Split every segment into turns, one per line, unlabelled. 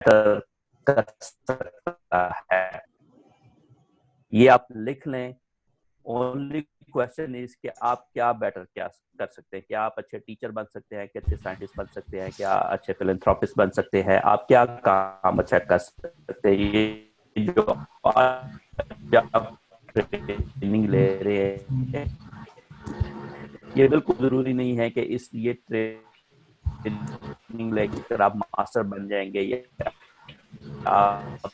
कर सकता है, ये आप लिख लें। ओनली क्वेश्चन इज कि आप क्या बेटर क्या कर सकते हैं, क्या आप अच्छे टीचर बन सकते हैं, क्या अच्छे साइंटिस्ट बन सकते हैं, क्या अच्छे फिलैंथ्रोपिस्ट बन सकते हैं, आप क्या काम अच्छा कर सकते हैं। ये जो आप ट्रेनिंग ले रहे हैं, ये बिल्कुल जरूरी नहीं है कि इस ये ट्रेनिंग लेकर आप मास्टर बन जाएंगे या आप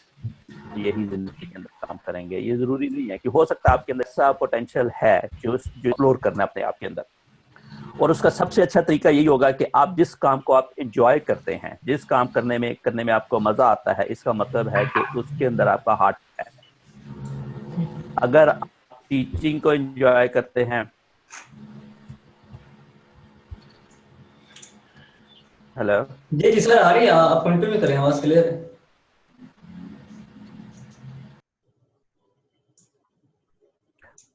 यही जिंदगी के अंदर काम करेंगे। ये जरूरी नहीं है, कि हो सकता है आपके अंदर ऐसा पोटेंशियल है जो एक्सप्लोर करना है अपने आप के अंदर। और उसका सबसे अच्छा तरीका यही होगा कि आप जिस काम को आप एंजॉय करते हैं, जिस काम करने में आपको मजा आता है, इसका मतलब है कि उसके अंदर आपका हार्ट है। अगर आप टीचिंग को एंजॉय करते हैं, हेलो,
जी जी सर, आ रही है, आप कंटिन्यू करें, आवाज क्लियर है।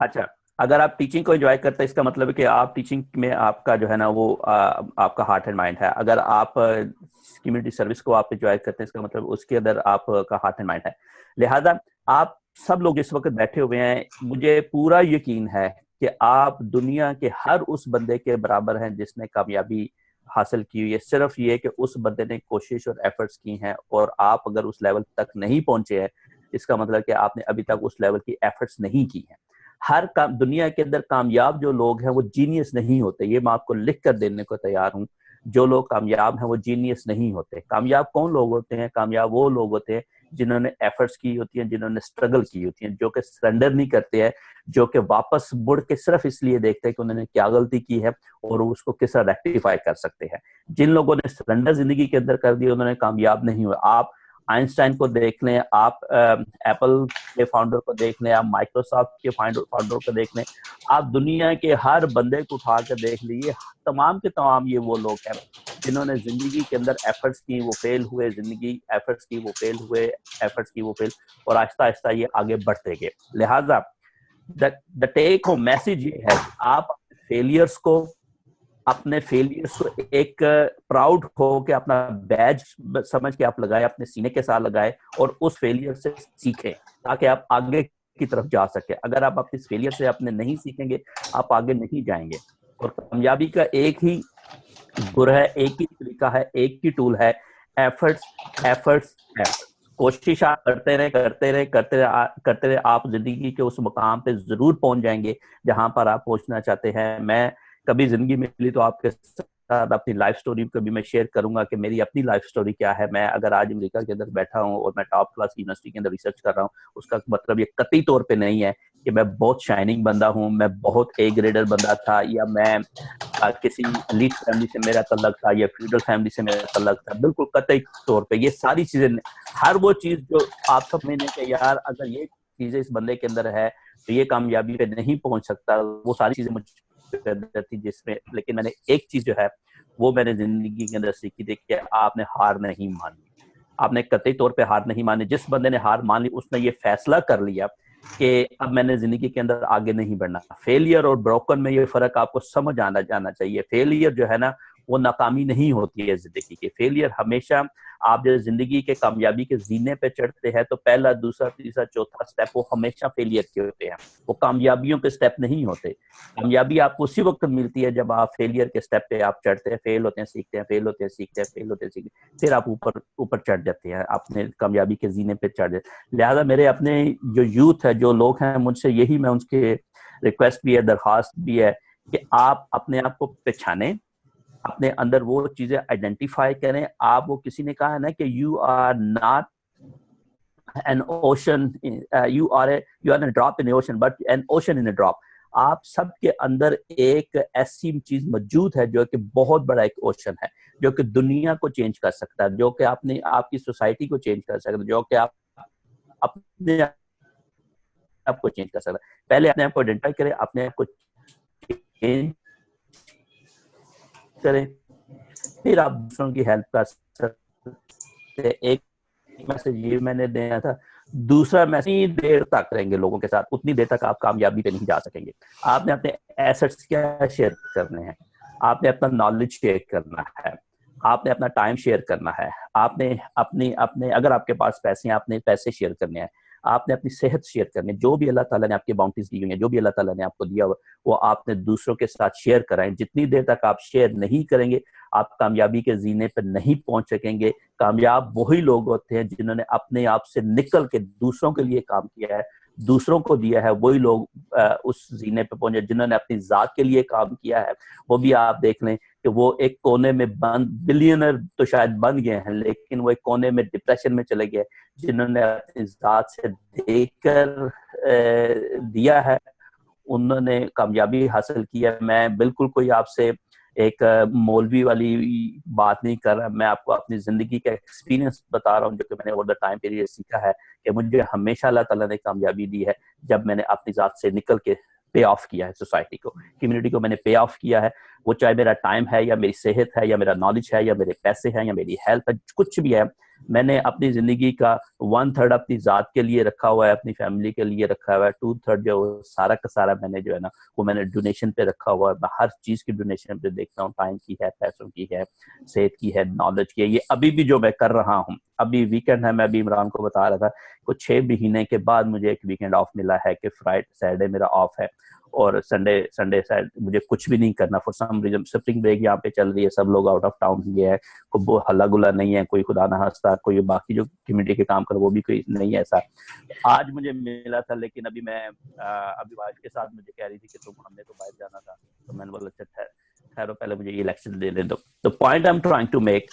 अच्छा, अगर आप टीचिंग को एंजॉय करते हैं, इसका मतलब है कि आप टीचिंग में आपका जो है ना वो आपका हार्ट एंड माइंड है। अगर आप कम्युनिटी सर्विस को आप एंजॉय करते हैं, इसका मतलब उसके अंदर आपका हार्ट एंड माइंड है। लिहाजा आप सब लोग इस वक्त बैठे हुए हैं, मुझे पूरा यकीन है कि आप दुनिया के हर उस बंदे के बराबर हैं जिसने कामयाबी हासिल की हुई है। सिर्फ ये कि उस बंदे ने कोशिश और एफर्ट्स की हैं, और आप अगर उस लेवल तक नहीं पहुंचे हैं, इसका मतलब कि आपने अभी तक उस लेवल की एफर्ट्स नहीं की है। हर काम दुनिया के अंदर कामयाब जो लोग हैं वो जीनियस नहीं होते, ये मैं आपको लिख कर देने को तैयार हूं। जो लोग कामयाब हैं वो जीनियस नहीं होते। कामयाब कौन लोग होते हैं? कामयाब वो लोग होते हैं जिन्होंने एफर्ट्स की होती हैं, जिन्होंने स्ट्रगल की होती हैं, जो कि सरेंडर नहीं करते हैं, जो कि वापस मुड़ के सिर्फ इसलिए देखते हैं कि उन्होंने क्या गलती की है और उसको किस तरह रेक्टिफाई कर सकते हैं। जिन लोगों ने सरेंडर जिंदगी के अंदर कर दिया, उन्होंने कामयाब नहीं हुए। आप आइंस्टाइन को देख लें, आप एप्पल के फाउंडर को देख लें, आप माइक्रोसॉफ्ट के फाउंडर को देख लें, आप दुनिया के हर बंदे को उठा कर देख लीजिए, तमाम के तमाम ये वो लोग हैं जिन्होंने जिंदगी के अंदर एफर्ट्स की, वो फेल हुए, जिंदगी एफर्ट्स की, वो फेल हुए, एफर्ट्स की, वो फेल, और आहिस्ता आहिस्ता ये आगे बढ़ते गए। लिहाजा द टेक होम मैसेज ये है कि आप अपने फेलियर्स को एक प्राउड हो के अपना बैज समझ के आप लगाए, अपने सीने के साथ लगाए, और उस फेलियर से सीखें ताकि आप आगे की तरफ जा सके। अगर आप अपने फेलियर से अपने नहीं सीखेंगे, आप आगे नहीं जाएंगे। और कामयाबी का एक ही गुर है, एक ही तरीका है, एक ही टूल है, एफर्ट्स, एफर्ट्स, एफर्ट्स। कोशिश आप करते रहे, करते रहे, करते रहे, आप जिंदगी के उस मुकाम पे जरूर पहुंच जाएंगे जहां पर आप पहुंचना चाहते हैं। मैं कभी जिंदगी मिली तो आपके साथ अपनी लाइफ स्टोरी कभी मैं शेयर करूंगा कि मेरी अपनी लाइफ स्टोरी क्या है। मैं अगर आज अमेरिका के अंदर बैठा हूं और मैं टॉप क्लास यूनिवर्सिटी के अंदर रिसर्च कर रहा हूं, उसका मतलब ये कतई तौर पे नहीं है कि मैं बहुत शाइनिंग बंदा हूं, मैं बहुत ए ग्रेडर बंदा था, या मैं किसी एलीट फैमिली से मेरा तल्लक था, या फ्यूडल फैमिली से मेरा तल्लक था। बिल्कुल कतई तौर पे ये सारी चीजें, हर वो चीज जो आप समझने के यार अगर ये चीजें इस बंदे के अंदर है तो ये कामयाबी पे नहीं पहुंच सकता, वो सारी चीजें मुझ अंदर थी जिसमें, लेकिन मैंने एक चीज जो है वो मैंने जिंदगी के अंदर सीखी थी कि आपने हार नहीं मानी। आपने कतई तौर पे हार नहीं मानी। जिस बंदे ने हार मान ली उसने ये फैसला कर लिया कि अब मैंने जिंदगी के अंदर आगे नहीं बढ़ना। फेलियर और ब्रोकन में ये फर्क आपको समझ आना जाना चाहिए। फेलियर जो है ना वो नाकामी नहीं होती है जिंदगी की। फेलियर हमेशा, आप जब जिंदगी के कामयाबी के जीने पे चढ़ते हैं तो पहला, दूसरा, तीसरा, चौथा स्टेप वो हमेशा फेलियर के होते हैं, वो कामयाबियों के स्टेप नहीं होते। कामयाबी आपको उसी वक्त मिलती है जब आप फेलियर के स्टेप पे आप चढ़ते हैं, फेल होते हैं, सीखते हैं, फेल होते हैं, सीखते हैं, फेल होते हैं, सीखते हैं, फिर आप ऊपर ऊपर चढ़ जाते हैं, अपने कामयाबी के जीने पे चढ़ जाते हैं। लिहाजा मेरे अपने जो यूथ है, जो लोग हैं, मुझसे यही मैं उनके रिक्वेस्ट भी है, दरखास्त भी है कि आप अपने आप को पहचाने, अपने अंदर वो चीजें आइडेंटिफाई करें। आप, वो किसी ने कहा है ना कि you are not an ocean, you are a drop in ocean but an ocean in a drop. आप सबके अंदर एक ऐसी चीज मौजूद है जो कि बहुत बड़ा एक ओशन है, जो कि दुनिया को चेंज कर सकता है, जो कि आपने आपकी सोसाइटी को चेंज कर सकता है, जो कि आप अपने आप को चेंज कर सकता है। पहले अपने आप को आइडेंटिफाई करें, अपने आप को चेंज करें, फिर आप दूसरों की हेल्प कर सकते हैं। एक मैसेज ये मैंने देना था। दूसरा मैसेज, देर तक रहेंगे लोगों के साथ उतनी देर तक आप कामयाबी पे नहीं जा सकेंगे। आपने अपने एसेट्स क्या शेयर करने हैं, आपने अपना नॉलेज शेयर करना है, आपने अपना टाइम शेयर करना है, आपने अपनी अपने अगर आपके पास पैसे हैं आपने पैसे शेयर करने हैं, आपने अपनी सेहत शेयर करनी है। जो भी अल्लाह ताला ने आपकी बाउंटीज दी हुई है, जो भी अल्लाह ताला ने आपको दिया हुआ, वो आपने दूसरों के साथ शेयर कराएं। जितनी देर तक आप शेयर नहीं करेंगे आप कामयाबी के जीने पर नहीं पहुंच सकेंगे। कामयाब वही लोग होते हैं जिन्होंने अपने आप से निकल के दूसरों के लिए काम किया है, दूसरों को दिया है। वही लोग उस जीने पे पहुंचे जिन्होंने अपनी जात के लिए काम किया है। वो भी आप देख लें कि वो एक कोने में बंद, बिलियनर तो शायद बन गए हैं, लेकिन वो एक कोने में डिप्रेशन में चले गए जिन्होंने अपनी जात से देकर दिया है, उन्होंने कामयाबी हासिल की है। मैं बिल्कुल कोई आपसे एक मौलवी वाली बात नहीं कर रहा, मैं आपको अपनी जिंदगी का एक्सपीरियंस बता रहा हूँ जो कि मैंने ओवर द टाइम पीरियड सीखा है कि मुझे हमेशा अल्लाह ताला ने कामयाबी दी है जब मैंने अपनी जात से निकल के पे ऑफ किया है। सोसाइटी को, कम्युनिटी को मैंने पे ऑफ किया है। वो चाहे मेरा टाइम है या मेरी सेहत है या मेरा नॉलेज है या मेरे पैसे हैं या मेरी हेल्थ है, कुछ भी है, मैंने अपनी जिंदगी का 1/3 अपनी जात के लिए रखा हुआ है, अपनी फैमिली के लिए रखा हुआ है। 2/3 जो सारा का सारा मैंने जो है ना वो मैंने डोनेशन पे रखा हुआ है। मैं हर चीज की डोनेशन पे देखता हूँ, टाइम की है, पैसों की है, सेहत की है, नॉलेज की है। ये अभी भी जो मैं कर रहा हूँ, अभी वीकेंड है, मैं अभी इमरान को बता रहा था, कुछ 6 महीने के बाद मुझे एक वीकेंड ऑफ मिला है कि फ्राइडे सैटरडे मेरा ऑफ है और संडे मुझे कुछ भी नहीं करना। For some reason spring break यहाँ पे चल रही है, सब लोग आउट ऑफ टाउन गए हैं, कोई हल्ला गुला नहीं है, कोई खुदा ना हंसता, कोई बाकी जो कम्युनिटी के काम कर वो भी कोई नहीं है ऐसा। आज मुझे मिला था, लेकिन अभी मैं अभी वाइफ के साथ मुझे कह रही थी कि हमने तो बाहर जाना था, तो मैंने बोला अच्छा ठहरो पहले मुझे ये इलेक्शन दे दो। तो point I am trying to make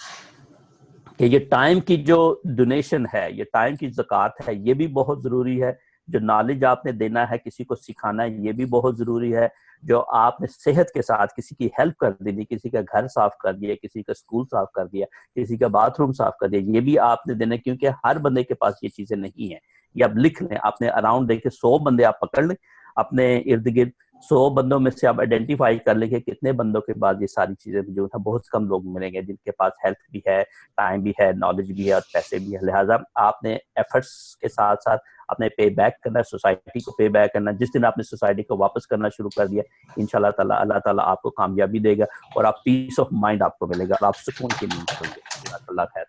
कि ये टाइम की जो डोनेशन है, ये टाइम की ज़कात है, ये भी बहुत जरूरी है। जो नॉलेज आपने देना है, किसी को सिखाना है, ये भी बहुत जरूरी है। जो आपने सेहत के साथ किसी की हेल्प कर दी, किसी का घर साफ कर दिया, किसी का स्कूल साफ कर दिया, किसी का बाथरूम साफ कर दिया, ये भी आपने देना, क्योंकि हर बंदे के पास ये चीजें नहीं है। ये आप लिख लें, आपने अराउंड देखे 100 बंदे आप पकड़ लें अपने इर्द गिर्द, 100 बंदों में से आप आइडेंटिफाई कर लेंगे कितने बंदों के पास ये सारी चीजें मौजूद है। बहुत कम लोग मिलेंगे जिनके पास हेल्थ भी है, टाइम भी है, नॉलेज भी है और पैसे भी है। लिहाजा आपने एफर्ट्स के साथ साथ अपने पे बैक करना, सोसाइटी को पे बैक करना। जिस दिन आपने सोसाइटी को वापस करना शुरू कर दिया, इंशाल्लाह ताला अल्लाह ताला आपको कामयाबी देगा और आप पीस ऑफ माइंड आपको मिलेगा और आप सुकून की नींद सोएंगे। अल्लाह खैर।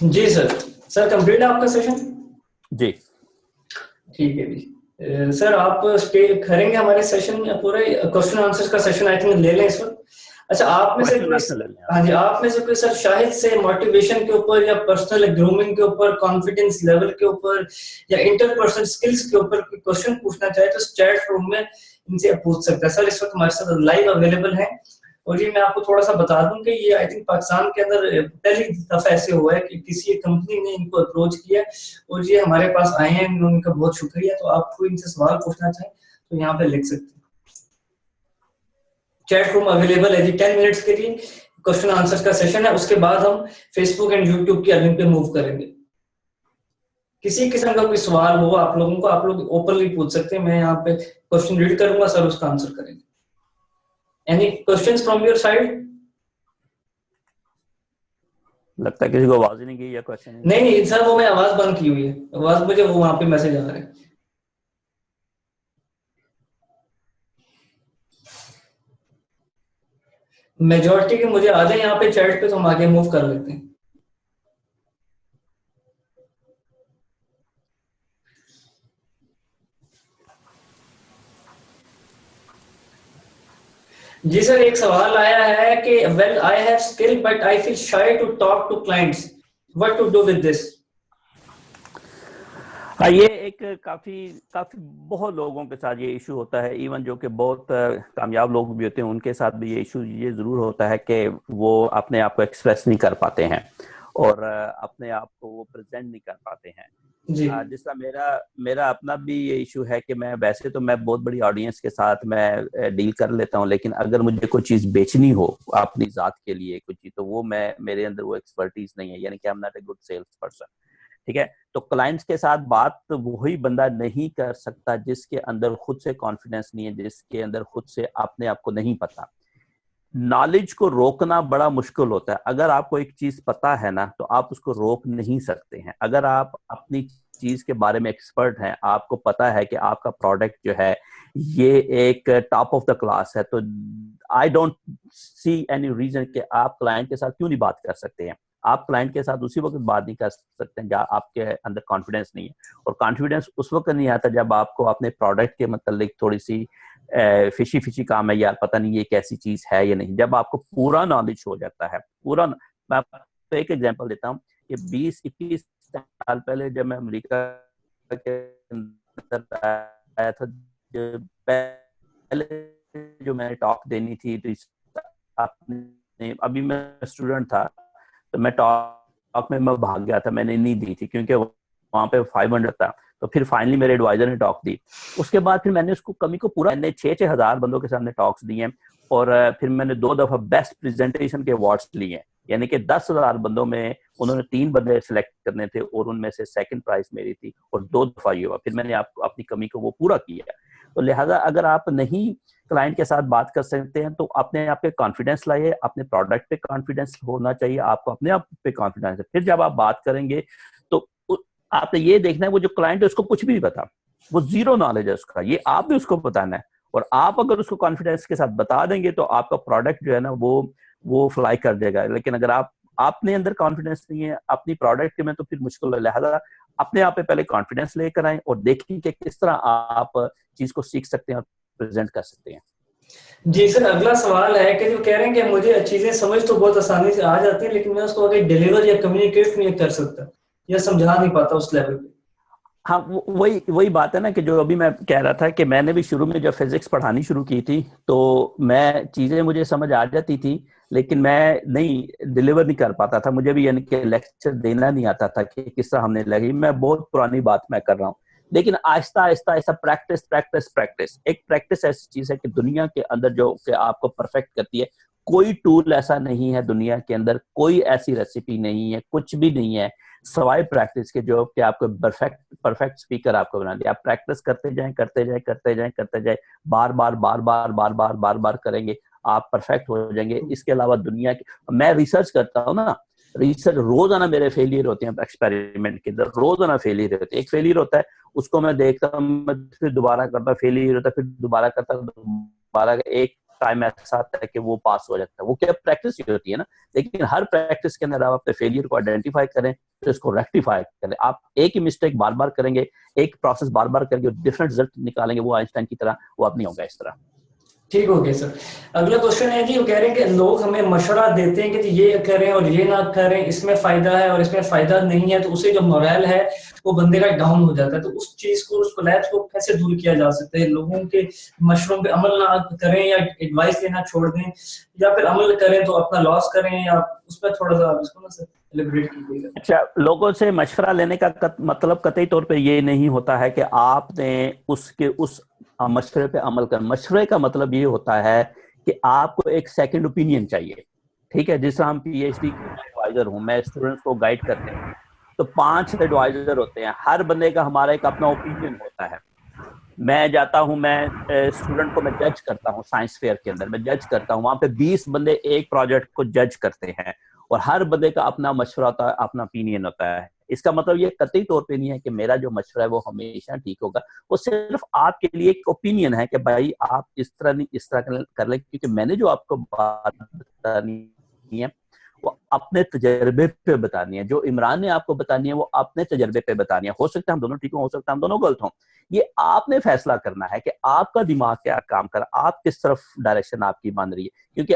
जी सर कंप्लीट है आपका सेशन?
जी
ठीक है जी। सर आप स्टे करेंगे हमारे सेशन में पूरे क्वेश्चन आंसर का सेशन आई थिंक ले लें इस वक्त। अच्छा, आप में से कोई, हाँ जी, आप में से कोई सर शाहिद से मोटिवेशन के ऊपर या पर्सनल ग्रूमिंग के ऊपर, कॉन्फिडेंस लेवल के ऊपर या इंटरपर्सनल स्किल्स के ऊपर कोई क्वेश्चन पूछना चाहे तो चैट रूम में इनसे पूछ सकते हैं। सर इस वक्त हमारे साथ लाइव अवेलेबल है। और ये मैं आपको थोड़ा सा बता दूं कि ये आई थिंक पाकिस्तान के अंदर पहली दफा ऐसे हुआ है कि किसी एक कंपनी ने इनको अप्रोच किया और ये हमारे पास आए हैं, उनका बहुत शुक्रिया। तो आपको इनसे सवाल पूछना चाहें तो यहाँ पे लिख सकते हैं। चैट रूम अवेलेबल है जी। 10 मिनट्स के लिए क्वेश्चन आंसर का सेशन है, उसके बाद हम फेसबुक एंड यूट्यूब की लिंक पे मूव करेंगे। किसी किस्म का कोई सवाल हो आप लोगों को, आप लोग ओपनली पूछ सकते हैं। मैं यहाँ पे क्वेश्चन रीड करूंगा, सर उसका आंसर करेंगे। Any questions from your side?
लगता है किसी को आवाज ही नहीं गई या क्वेश्चन
नहीं सर, वो मैं आवाज बंद की हुई है, आवाज मुझे वो वहां पे मैसेज आ रहा है। मेजॉरिटी के मुझे आ जाए यहाँ पे चैट पे तो हम आगे मूव कर लेते हैं। जी सर, एक सवाल आया है कि well I have skill but I feel shy to talk to clients, what to do with this?
हाँ, ये एक काफी बहुत लोगों के साथ ये इशू होता है। इवन जो कि बहुत कामयाब लोग भी होते हैं उनके साथ भी ये इशू ये जरूर होता है कि वो अपने आप को एक्सप्रेस नहीं कर पाते हैं और अपने आप को वो प्रेजेंट नहीं कर पाते हैं। जिस तरह मेरा अपना भी ये इशू है कि मैं वैसे तो मैं बहुत बड़ी ऑडियंस के साथ मैं डील कर लेता हूँ, लेकिन अगर मुझे कोई चीज बेचनी हो अपनी जात के लिए कुछ चीज, तो वो मेरे अंदर वो एक्सपर्टीज नहीं है, यानी कि I am not a good salesperson. ठीक है, तो क्लाइंट्स के साथ बात तो वही बंदा नहीं कर सकता जिसके अंदर खुद से कॉन्फिडेंस नहीं है, जिसके अंदर खुद से अपने आप को नहीं पता। नॉलेज को रोकना बड़ा मुश्किल होता है। अगर आपको एक चीज पता है ना तो आप उसको रोक नहीं सकते हैं। अगर आप अपनी चीज के बारे में एक्सपर्ट हैं, आपको पता है कि आपका प्रोडक्ट जो है ये एक टॉप ऑफ द क्लास है, तो I don't see any reason कि आप क्लाइंट के साथ क्यों नहीं बात कर सकते हैं। आप क्लाइंट के साथ उसी वक्त बात नहीं कर सकते हैं जब आपके अंदर कॉन्फिडेंस नहीं है, और कॉन्फिडेंस उस वक्त नहीं आता जब आपको अपने प्रोडक्ट के मतलब थोड़ी सी फिशी फिशी काम है, यार पता नहीं ये कैसी चीज है या नहीं। जब आपको पूरा नॉलेज हो जाता है, पूरा, मैं आपको एक एग्जांपल देता हूँ कि 20-21 साल पहले जब मैं अमेरिका के अंदर आया था, जो पहले जो मैंने टॉक देनी थी, तो आपने, अभी मैं स्टूडेंट था तो मैं टॉक में मैं भाग गया था, मैंने नहीं दी थी क्योंकि वहां पे 500 था। तो फिर फाइनली मेरे एडवाइजर ने टॉक दी। उसके बाद फिर मैंने उसको कमी को पूरा, मैंने 6-6 हजार बंदों के सामने टॉक्स दिए हैं, और फिर मैंने 2 दफा बेस्ट प्रेजेंटेशन के अवार्ड्स लिए हैं। यानी कि 10,000 बंदों में उन्होंने 3 बंदे सिलेक्ट करने थे और उनमें से सेकंड प्राइज मेरी थी, और 2 दफा ये हुआ। फिर मैंने आपको अपनी कमी को वो पूरा किया। तो लिहाजा अगर आप नहीं क्लाइंट के साथ बात कर सकते हैं तो अपने आप पे कॉन्फिडेंस लाइए, अपने प्रोडक्ट पे कॉन्फिडेंस होना चाहिए, आपको अपने आप पे कॉन्फिडेंस है। फिर जब आप बात करेंगे तो आपने ये देखना है वो जो क्लाइंट है उसको कुछ भी नहीं पता, वो जीरो नॉलेज है उसका, ये आपने उसको बताना है। और आप अगर उसको कॉन्फिडेंस के साथ बता देंगे तो आपका प्रोडक्ट जो है ना वो फ्लाई कर देगा। लेकिन अगर आपने अंदर कॉन्फिडेंस नहीं है अपनी प्रोडक्ट में तो फिर मुश्किल है। लिहाजा अपने आप पे पहले कॉन्फिडेंस लेकर आए और देखें कि किस तरह आप चीज को सीख सकते हैं और प्रेजेंट कर सकते हैं।
जी सर, अगला सवाल है कि जो कह रहे हैं कि मुझे चीजें समझ तो बहुत आसानी से आ जाती है, लेकिन मैं उसको आगे डिलीवर या कम्युनिकेट नहीं कर सकता या समझा नहीं पाता उस लेवल पे।
हाँ, वही बात है ना कि जो अभी मैं कह रहा था कि मैंने भी शुरू में जब फिजिक्स पढ़ानी शुरू की थी तो मैं चीजें मुझे समझ आ जाती थी, लेकिन मैं नहीं डिलीवर नहीं कर पाता था। मुझे भी यानी कि लेक्चर देना नहीं आता था कि किस तरह हमने लगी। मैं बहुत पुरानी बात मैं कर रहा हूँ, लेकिन आहिस्ता आहिस्ता ऐसा प्रैक्टिस प्रैक्टिस प्रैक्टिस, एक प्रैक्टिस ऐसी चीज है कि दुनिया के अंदर जो कि आपको परफेक्ट करती है। कोई टूल ऐसा नहीं है दुनिया के अंदर, कोई ऐसी रेसिपी नहीं है, कुछ भी नहीं है सवाई प्रैक्टिस के जो कि आपको परफेक्ट स्पीकर आपको बना दिया। आप प्रैक्टिस करते जाएं करते जाएं करते जाएं करते जाएं, बार बार बार बार बार बार बार बार करेंगे, आप परफेक्ट हो जाएंगे। इसके अलावा दुनिया की, मैं रिसर्च करता हूँ ना, रिसर्च रोजाना मेरे फेलियर होते हैं एक्सपेरिमेंट के अंदर, रोजाना फेलियर होते हैं। एक फेलियर होता है उसको मैं देखता हूँ, फिर दोबारा करता, फेलियर होता है, फिर दोबारा करता, दोबारा, एक टाइम ऐसा आता है कि वो पास हो जाता है। वो क्या प्रैक्टिस ही होती है ना। लेकिन हर प्रैक्टिस के अंदर आप अपने फेलियर को आइडेंटिफाई करें, तो इसको रेक्टिफाई करें। आप एक ही मिस्टेक बार बार करेंगे, एक प्रोसेस बार बार करेंगे, डिफरेंट रिजल्ट निकालेंगे, वो आइंस्टाइन की तरह वो अब नहीं होगा इस तरह।
ठीक हो गया सर। अगला क्वेश्चन है जी, वो कह रहे हैं कि लोग हमें मशवरा देते हैं कि ये करें और ये ना करें, इसमें फायदा है और इसमें फायदा नहीं है, तो उसे जो मोरल है वो बंदे का डाउन हो जाता है। तो उस चीज को, उस कोलैप्स को कैसे दूर किया जा सकता है? लोगों के मशवरों पे अमल ना करें या एडवाइस लेना छोड़ दें, या फिर अमल करें तो अपना लॉस करें, या उसमें थोड़ा सा आप इसको ना सर एलिब्रेट कीजिएगा।
अच्छा, लोगों से मशवरा लेने का मतलब कतई तौर पे ये नहीं होता है कि आपने उसके उस मशवरे पे अमल कर। मशवरे का मतलब ये होता है कि आपको एक सेकंड ओपिनियन चाहिए। ठीक है, जिस हम पीएचडी के एडवाइजर हूं, मैं स्टूडेंट्स को गाइड करते हैं, तो 5 एडवाइजर होते हैं, हर बंदे का हमारा एक अपना ओपिनियन होता है। मैं जाता हूं, मैं स्टूडेंट को मैं जज करता हूं, साइंस फेयर के अंदर मैं जज करता हूं, वहां पे 20 बंदे एक प्रोजेक्ट को जज करते हैं और हर बंदे का अपना मशवरा होता है, अपना ओपिनियन होता है। इसका मतलब ये कतई तौर पे नहीं है कि मेरा जो मशवरा है वो हमेशा ठीक होगा। वो सिर्फ आपके लिए एक ओपिनियन है कि भाई आप इस तरह नहीं इस तरह कर ले, क्योंकि मैंने जो आपको बात बतानी है वो अपने तजर्बे पे बतानी है। जो इमरान ने आपको बतानी है वो अपने तजर्बे पे बतानी है। हो सकता है हम दोनों ठीक हो सकता है हम दोनों गलत हों। ये आपने फैसला करना है कि आपका दिमाग क्या काम कर, आप किस तरफ डायरेक्शन आपकी मान रही है, क्योंकि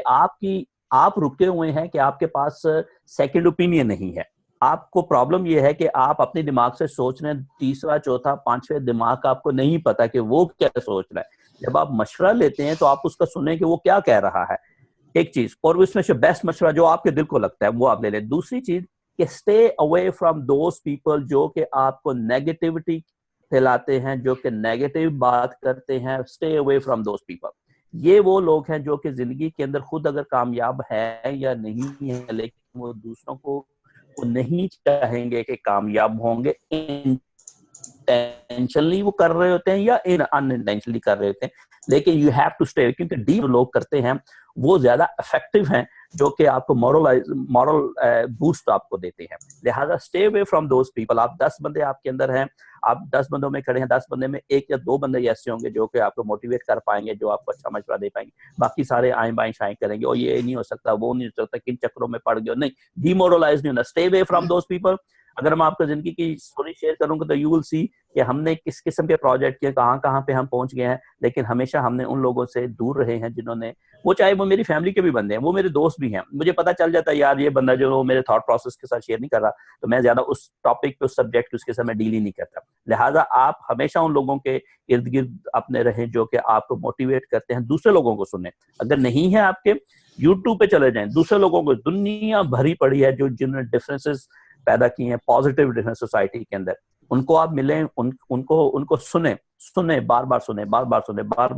आप रुके हुए हैं कि आपके पास सेकंड ओपिनियन नहीं है। आपको प्रॉब्लम यह है कि आप अपने दिमाग से सोच रहे हैं, तीसरा चौथा पांचवें दिमाग का आपको नहीं पता कि वो क्या सोच रहा है। जब आप मशवरा लेते हैं तो आप उसका सुने कि वो क्या कह रहा है, एक चीज, और उसमें से बेस्ट मशवरा जो आपके दिल को लगता है वो आप ले लें। दूसरी चीज कि stay away from those people जो कि आपको नेगेटिविटी फैलाते हैं, जो कि नेगेटिव बात करते हैं। Stay away from those people. ये वो लोग हैं जो कि जिंदगी के अंदर खुद अगर कामयाब है या नहीं है, लेकिन वो दूसरों को वो नहीं चाहेंगे कि कामयाब होंगे। इंटेंशनली वो कर रहे होते हैं या इन अनइंटेंशनली कर रहे होते हैं, लेकिन यू हैव टू स्टे, क्योंकि डीप लोग करते हैं वो ज्यादा इफेक्टिव हैं जो कि आपको मॉरल बूस्ट आपको देते हैं। लिहाजा stay away from those people. आप 10 बंदे आपके अंदर हैं, आप 10 बंदों में खड़े हैं, 10 बंदे में 1 या 2 बंदे ऐसे होंगे जो कि आपको मोटिवेट कर पाएंगे, जो आपको अच्छा मशवरा दे पाएंगे, बाकी सारे आए बाएं शाएं करेंगे और ये नहीं हो सकता, वो नहीं हो सकता, किन चक्रों में पड़ गए। नहीं, डिमोरलाइज नहीं होना, stay away from those people. अगर मैं आपको जिंदगी की स्टोरी शेयर करूंगा तो यू विल सी कि हमने किस किस्म के प्रोजेक्ट किए, कहाँ कहाँ पे हम पहुंच गए हैं, लेकिन हमेशा हमने उन लोगों से दूर रहे हैं जिन्होंने, वो चाहे वो मेरी फैमिली के भी बंदे हैं, वो मेरे दोस्त भी हैं, मुझे पता चल जाता है यार ये बंदा जो मेरे थॉट प्रोसेस के साथ शेयर नहीं कर रहा, तो मैं ज्यादा उस टॉपिक पे, उस सब्जेक्ट उसके साथ मैं डील ही नहीं करता। लिहाजा आप हमेशा उन लोगों के इर्द गिर्द अपने रहें जो कि आपको मोटिवेट करते हैं। दूसरे लोगों को सुने, अगर नहीं है आपके, यूट्यूब पे चले जाएं, दूसरे लोगों को, दुनिया भरी पड़ी है जो जिन्होंने डिफरेंसेस पैदा किए हैं, पॉजिटिव डिफरेंस सोसाइटी के अंदर, उनको आप मिलें, उनको सुने, बार बार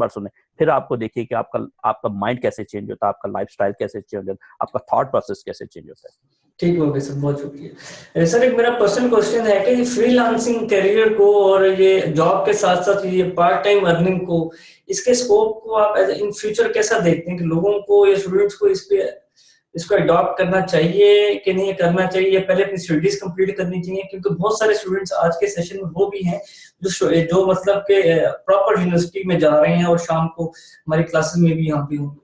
सुने, फिर आपको देखिए कि आपका माइंड कैसे चेंज होता है, आपका लाइफस्टाइल कैसे चेंज होता है, आपका थॉट प्रोसेस कैसे चेंज होता है।
ठीक हो गया सर, बहुत शुक्रिया सर। एक मेरा पर्सनल क्वेश्चन है कि फ्रीलांसिंग करियर को और ये जॉब के साथ साथ ये पार्ट टाइम अर्निंग को, इसके स्कोप को आप इन फ्यूचर कैसा देखते हैं कि लोगों को या स्टूडेंट्स को इसको अडॉप्ट करना चाहिए कि नहीं करना चाहिए, पहले अपनी स्टडीज कंप्लीट करनी चाहिए? क्योंकि बहुत सारे स्टूडेंट्स आज के सेशन में वो भी हैं जो मतलब के प्रॉपर यूनिवर्सिटी में जा रहे हैं और शाम को हमारी क्लासेस में भी यहाँ पे होंगे,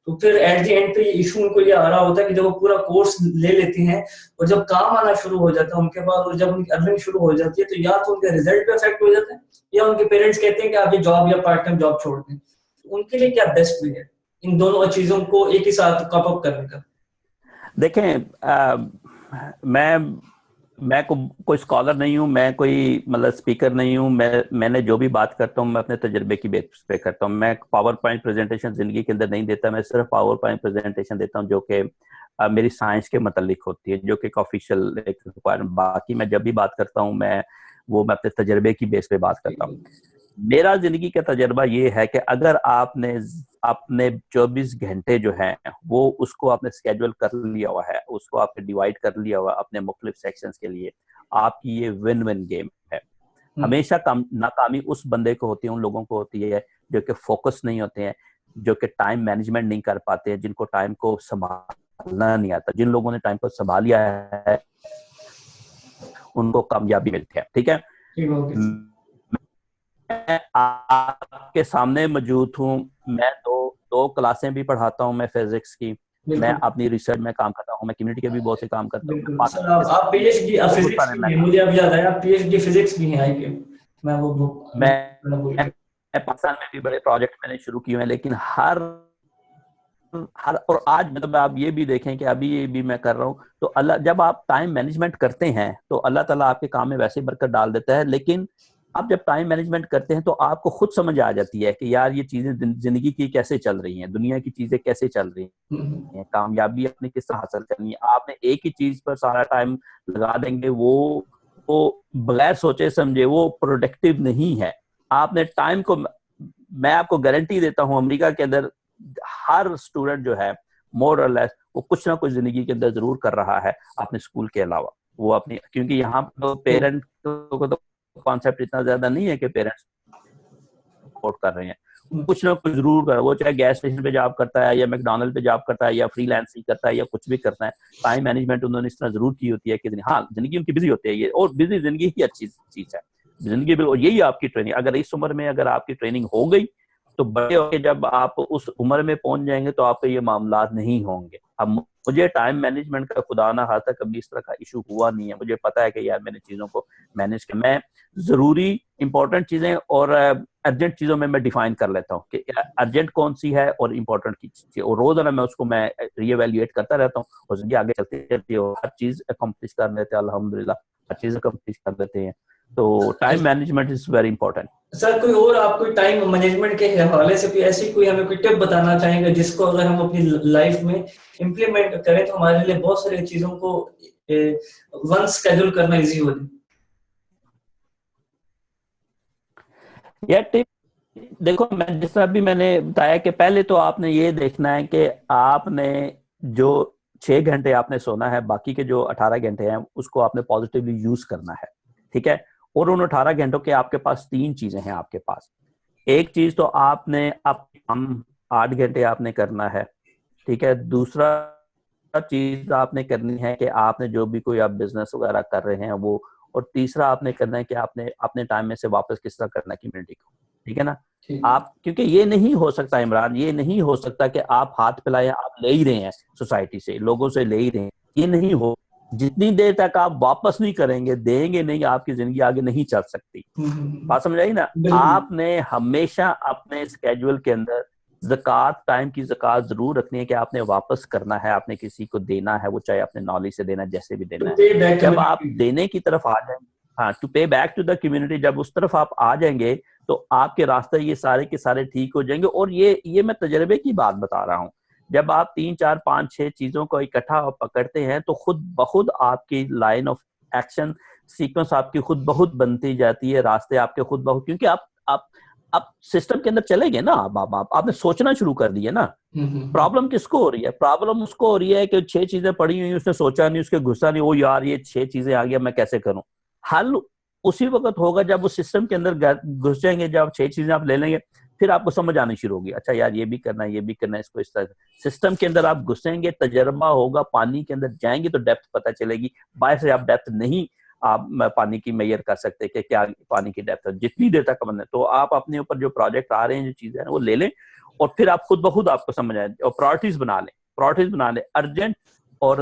तो फिर एट द एंड पे इशू उनको ये आ रहा होता है कि जब वो पूरा कोर्स ले लेते हैं और जब काम आना शुरू हो जाता है उनके पास, और जब उनकी अर्निंग शुरू हो जाती है, तो या तो उनके रिजल्ट पे इफेक्ट हो जाता है या उनके पेरेंट्स कहते हैं कि आप ये जॉब या पार्ट टाइम जॉब छोड़ दें। तो उनके लिए क्या बेस्ट वे है इन दोनों चीजों को एक ही साथ कप अप करने का?
देखें, मैं कोई स्कॉलर नहीं हूँ, मैं कोई मतलब स्पीकर नहीं हूँ, मैंने जो भी बात करता हूँ मैं अपने तजुर्बे की बेस पे करता हूँ। मैं पावर पॉइंट प्रेजेंटेशन जिंदगी के अंदर नहीं देता, मैं सिर्फ पावर पॉइंट प्रेजेंटेशन देता हूँ जो कि मेरी साइंस के मतलब होती है, जो कि ऑफिशियल एक रिक्वायरमेंट। बाकी मैं जब भी बात करता हूँ मैं अपने तजुर्बे की बेस पे बात करता हूँ। मेरा जिंदगी का तजर्बा ये है कि अगर आपने अपने 24 घंटे जो है वो उसको आपने स्केड्यूल कर लिया हुआ है, उसको आपने डिवाइड कर लिया हुआ अपने मुख्तलिफ सेक्शंस के लिए, आपकी ये विन विन गेम है। हमेशा नाकामी उस बंदे को होती है, उन लोगों को होती है जो कि फोकस नहीं होते हैं, जो कि टाइम मैनेजमेंट नहीं कर पाते हैं, जिनको टाइम को संभालना नहीं आता। जिन लोगों ने टाइम को संभाल लिया है उनको कामयाबी मिलती है। ठीक है, मैं आपके सामने मौजूद हूँ, मैं दो क्लासें भी पढ़ाता हूँ, मैं फिजिक्स की, मैं अपनी रिसर्च में काम करता हूँ, मैं कम्युनिटी के भी बहुत से काम करता हूँ।
सर आप पीएचडी फिजिक्स भी हैं, मुझे अभी याद आया, आप पीएचडी फिजिक्स भी हैं आई के। मैं
पाकिस्तान में भी बड़े प्रोजेक्ट मैंने शुरू किए हैं, लेकिन हर और आज मतलब आप ये भी देखें कि अभी ये भी मैं कर रहा हूँ, तो अल्लाह, जब आप टाइम मैनेजमेंट करते हैं तो अल्लाह ताला आपके काम में वैसे ही बरकत डाल देता है। लेकिन आप जब टाइम मैनेजमेंट करते हैं तो आपको खुद समझ आ जाती है कि यार ये चीजें जिंदगी की कैसे चल रही हैं, दुनिया की चीजें कैसे चल रही हैं, कामयाबी अपनी किस तरह हासिल करनी है। आपने एक ही चीज पर सारा टाइम लगा देंगे, वो बगैर सोचे समझे वो प्रोडक्टिव नहीं है। आपने टाइम को, मैं आपको गारंटी देता हूँ, अमेरिका के अंदर हर स्टूडेंट जो है मोर और लेस वो कुछ ना कुछ जिंदगी के अंदर जरूर कर रहा है अपने स्कूल के अलावा। वो अपनी, क्योंकि यहाँ तो पेरेंट को तो कॉन्सेप्ट इतना ज्यादा नहीं है कि पेरेंट्स सपोर्ट कर रहे हैं, कुछ ना कुछ जरूर कर, वो चाहे गैस स्टेशन पे जॉब करता है या मैकडॉनल्ड पे जॉब करता है या फ्रीलांसिंग करता है या कुछ भी करता है, टाइम मैनेजमेंट उन्होंने इस तरह जरूर की होती है कि हाँ जिंदगी उनकी बिजी होती है ये, और बिजी जिंदगी ही अच्छी चीज है जिंदगी। बिल्कुल यही आपकी ट्रेनिंग, अगर इस उम्र में अगर आपकी ट्रेनिंग हो गई तो बड़े होके जब आप उस उम्र में पहुंच जाएंगे तो आपके ये मामला नहीं होंगे। अब मुझे टाइम मैनेजमेंट का खुदा ना खाता कभी इस तरह का इशू हुआ नहीं है। मुझे पता है कि यार मैंने चीजों को मैनेज किया, मैं जरूरी इंपॉर्टेंट चीजें और अर्जेंट चीजों में मैं डिफाइन कर लेता हूँ कि अर्जेंट कौन सी है और इंपॉर्टेंट की चीज, और रोजाना मैं उसको मैं रीएवैल्यूएट करता रहता हूँ और जिंदगी आगे चलती रहती है, हर चीज अकम्प्लिश कर लेते हैं, अल्हम्दुलिल्लाह हर चीज अकम्प्लिश कर लेते हैं। तो time management is very important.
Sir कोई और आप कोई टाइम मैनेजमेंट के हवाले से कोई ऐसी कोई हमें कोई टिप बताना चाहेंगे जिसको अगर हम अपनी लाइफ में इम्प्लीमेंट करें तो हमारे लिए बहुत सारी चीजों को वंस शेड्यूल करना इजी हो जाए?
यार टिप देखो, मैं जिस तरह भी मैंने बताया कि पहले तो आपने ये देखना है कि आपने जो 6 घंटे आपने सोना है, बाकी के जो 18 घंटे हैं उसको आपने पॉजिटिवली यूज करना है। ठीक है, और उन 18 घंटों के आपके पास 3 चीजें हैं आपके पास। एक चीज तो आपने आप 8 घंटे आपने करना है। ठीक है, दूसरा चीज आपने करनी है कि आपने जो भी कोई आप बिजनेस वगैरह कर रहे हैं वो, और तीसरा आपने करना है कि आपने अपने टाइम में से वापस किस तरह करना है कम्युनिटी को, ठीक है ना। आप, क्योंकि ये नहीं हो सकता इमरान, ये नहीं हो सकता कि आप हाथ फैलाएं, आप ले ही रहे हैं सोसाइटी से, लोगों से ले ही रहे हैं, ये नहीं हो। जितनी देर तक आप वापस नहीं करेंगे, देंगे नहीं, आपकी जिंदगी आगे नहीं चल सकती। बात समझ आई ना। आपने हमेशा अपने स्केड्यूल के अंदर ज़कात, टाइम की ज़कात जरूर रखनी है कि आपने वापस करना है, आपने किसी को देना है, वो चाहे अपने नॉलेज से देना है, जैसे भी देना है। जब आप देने की तरफ आ जाएंगे, हाँ, टू पे बैक टू द कम्युनिटी, जब उस तरफ आप आ जाएंगे तो आपके रास्ते ये सारे के सारे ठीक हो जाएंगे। और ये मैं तजर्बे की बात बता रहा हूँ। जब आप 3, 4, 5, 6 चीजों को इकट्ठा पकड़ते हैं तो खुद ब-खुद आपकी लाइन ऑफ एक्शन सीक्वेंस आपकी खुद बहुत बनती जाती है, रास्ते आपके खुद बहुत, क्योंकि आप सिस्टम के अंदर चले गए ना। आपने सोचना शुरू कर दिया ना। प्रॉब्लम किसको हो रही है? प्रॉब्लम उसको हो रही है कि 6 चीजें पड़ी हुई, उसने सोचा नहीं, उसके गुस्सा नहीं, ओ यार ये 6 चीजें आ गया, मैं कैसे करूं। हल उसी वक्त होगा जब उस सिस्टम के अंदर घुस जाएंगे, जब 6 चीजें आप ले लेंगे, फिर आपको समझ आनी शुरू होगी, अच्छा यार ये भी करना है, ये भी करना है, इसको इस तरह सिस्टम के अंदर आप घुसेंगे, तजर्बा होगा, पानी के अंदर जाएंगे तो डेप्थ पता चलेगी। बाहर से आप डेप्थ नहीं आप पानी की मेजर कर सकते कि क्या पानी की डेप्थ है, जितनी देर तक बंद है। तो आप अपने ऊपर जो प्रोजेक्ट आ रहे हैं, जो चीजें हैं, वो ले लें, और फिर आप खुद ब खुद आपको समझ आए, और प्रायोरिटीज बना लें, अर्जेंट और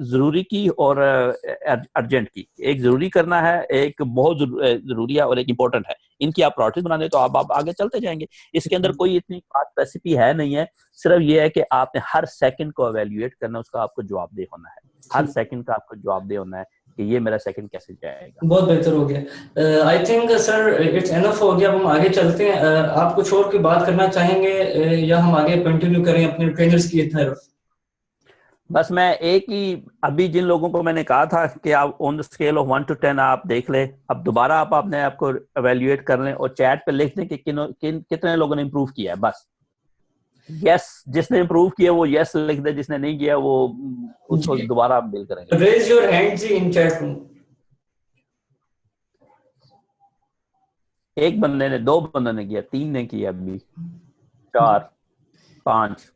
जरूरी की और अर्जेंट की। एक जरूरी करना है, एक बहुत जरूरी है, और एक इंपॉर्टेंट है। इनकी आप प्रायोरिटीज बना लें तो आप आगे चलते जाएंगे। इसके अंदर कोई इतनी खास रेसिपी है नहीं है, सिर्फ ये है कि आपने हर सेकंड को एवेल्युएट करना, उसका आपको जवाबदेह होना है, हर सेकंड का आपको जवाबदेह होना है कि ये मेरा सेकंड कैसे जाएगा।
बहुत बेहतर हो गया। I think sir it's enough हो गया, अब हम आगे चलते हैं। आप कुछ और की बात करना चाहेंगे या हम आगे कंटिन्यू करें अपने ट्रेनर्स की तरफ?
बस मैं एक ही, अभी जिन लोगों को मैंने कहा था कि आप on the scale of 1 to 10 आप देख लें, अब दोबारा आप अपने आप को एवेल्युएट कर लें और चैट पे लिख दें कि कितने लोगों ने इम्प्रूव किया है। बस यस, जिसने इम्प्रूव किया वो यस लिख दे, जिसने नहीं किया वो उसको दोबारा हम बिल करेंगे।
Raise your hand ji in chat room.
एक बंदे ने, 2 बंदों ने किया, 3 ने किया, अभी 4, 5,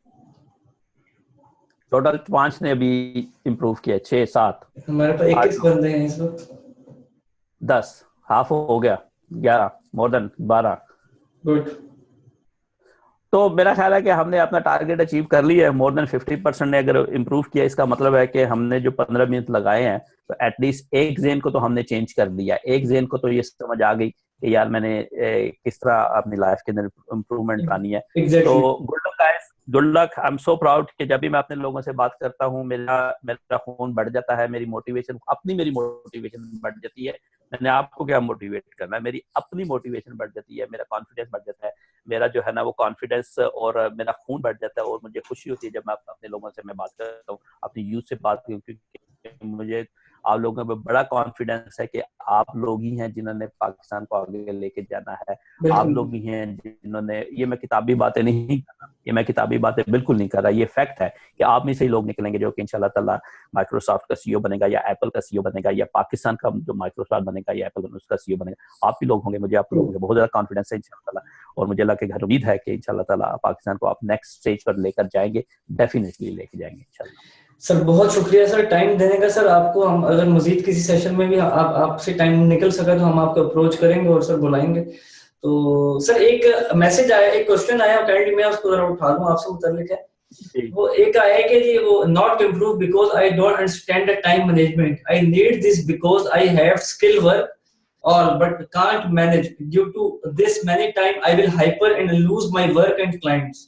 टोटल 5 ने अभी इम्प्रूव किया, 6, 7,
हमारे पास 21 बंदे हैं इस वक्त।
10, हाफ हो गया, 11, मोर देन 12।
गुड।
तो मेरा ख्याल है कि हमने अपना टारगेट अचीव कर लिया है। मोर देन 50% ने अगर इम्प्रूव किया, इसका मतलब है कि हमने जो 15 मिनट लगाए हैं, तो एटलीस्ट एक जेन को तो हमने चेंज कर दिया। एक जेन को तो ये समझ आ गई कि यार मैंने किस तरह अपनी लाइफ के अंदर इम्प्रूवमेंट लानी है। तो good luck guys, good luck. I am so proud कि जब भी मैं अपने लोगों से बात करता हूँ, मेरा खून बढ़ जाता है, मेरी मोटिवेशन बढ़ जाती है। मैंने आपको क्या मोटिवेट करना है, मेरी अपनी मोटिवेशन बढ़ जाती है, मेरा कॉन्फिडेंस बढ़ जाता है, मेरा जो है ना वो कॉन्फिडेंस और मेरा खून बढ़ जाता है। और मुझे खुशी होती है जब मैं अपने लोगों से मैं बात करता हूँ, अपनी यूथ से बात करता हूँ, क्योंकि मुझे आप लोगों में बड़ा कॉन्फिडेंस है कि आप लोग ही हैं जिन्होंने पाकिस्तान को आगे लेके जाना है। आप लोग ही हैं जिन्होंने, ये मैं किताबी बातें नहीं कर रहा, ये मैं किताबी बातें बिल्कुल नहीं कर रहा, ये फैक्ट है कि आप में से ही लोग निकलेंगे जो कि इंशाल्लाह ताला माइक्रोसॉफ्ट का सीईओ बनेगा, या एप्पल का सीईओ बनेगा, या पाकिस्तान का जो माइक्रोसॉफ्ट बनेगा या एप्पल उसका सीईओ बनेगा। आप ही लोग होंगे, मुझे आप लोगों में बहुत ज्यादा कॉन्फिडेंस है इंशाल्लाह ताला। और मुझे अल्लाह के घर उम्मीद है कि इंशाल्लाह ताला पाकिस्तान को आप नेक्स्ट स्टेज पर लेकर जाएंगे, डेफिनेटली लेके जाएंगे इंशाल्लाह।
सर बहुत शुक्रिया सर टाइम देने का। सर आपको हम अगर मजीद किसी सेशन में भी आपसे टाइम निकल सका तो हम आपको अप्रोच करेंगे और सर बुलाएंगे। तो सर एक मैसेज आया, एक क्वेश्चन आया, काइंडली मैं उसको जरा उठा लूं आपसे मुताल्लिक है। वो एक आया है कि जी वो not improve because I don't understand the time management, I need this because I have skill work और but can't manage due to this many time I will hyper and lose my work and clients.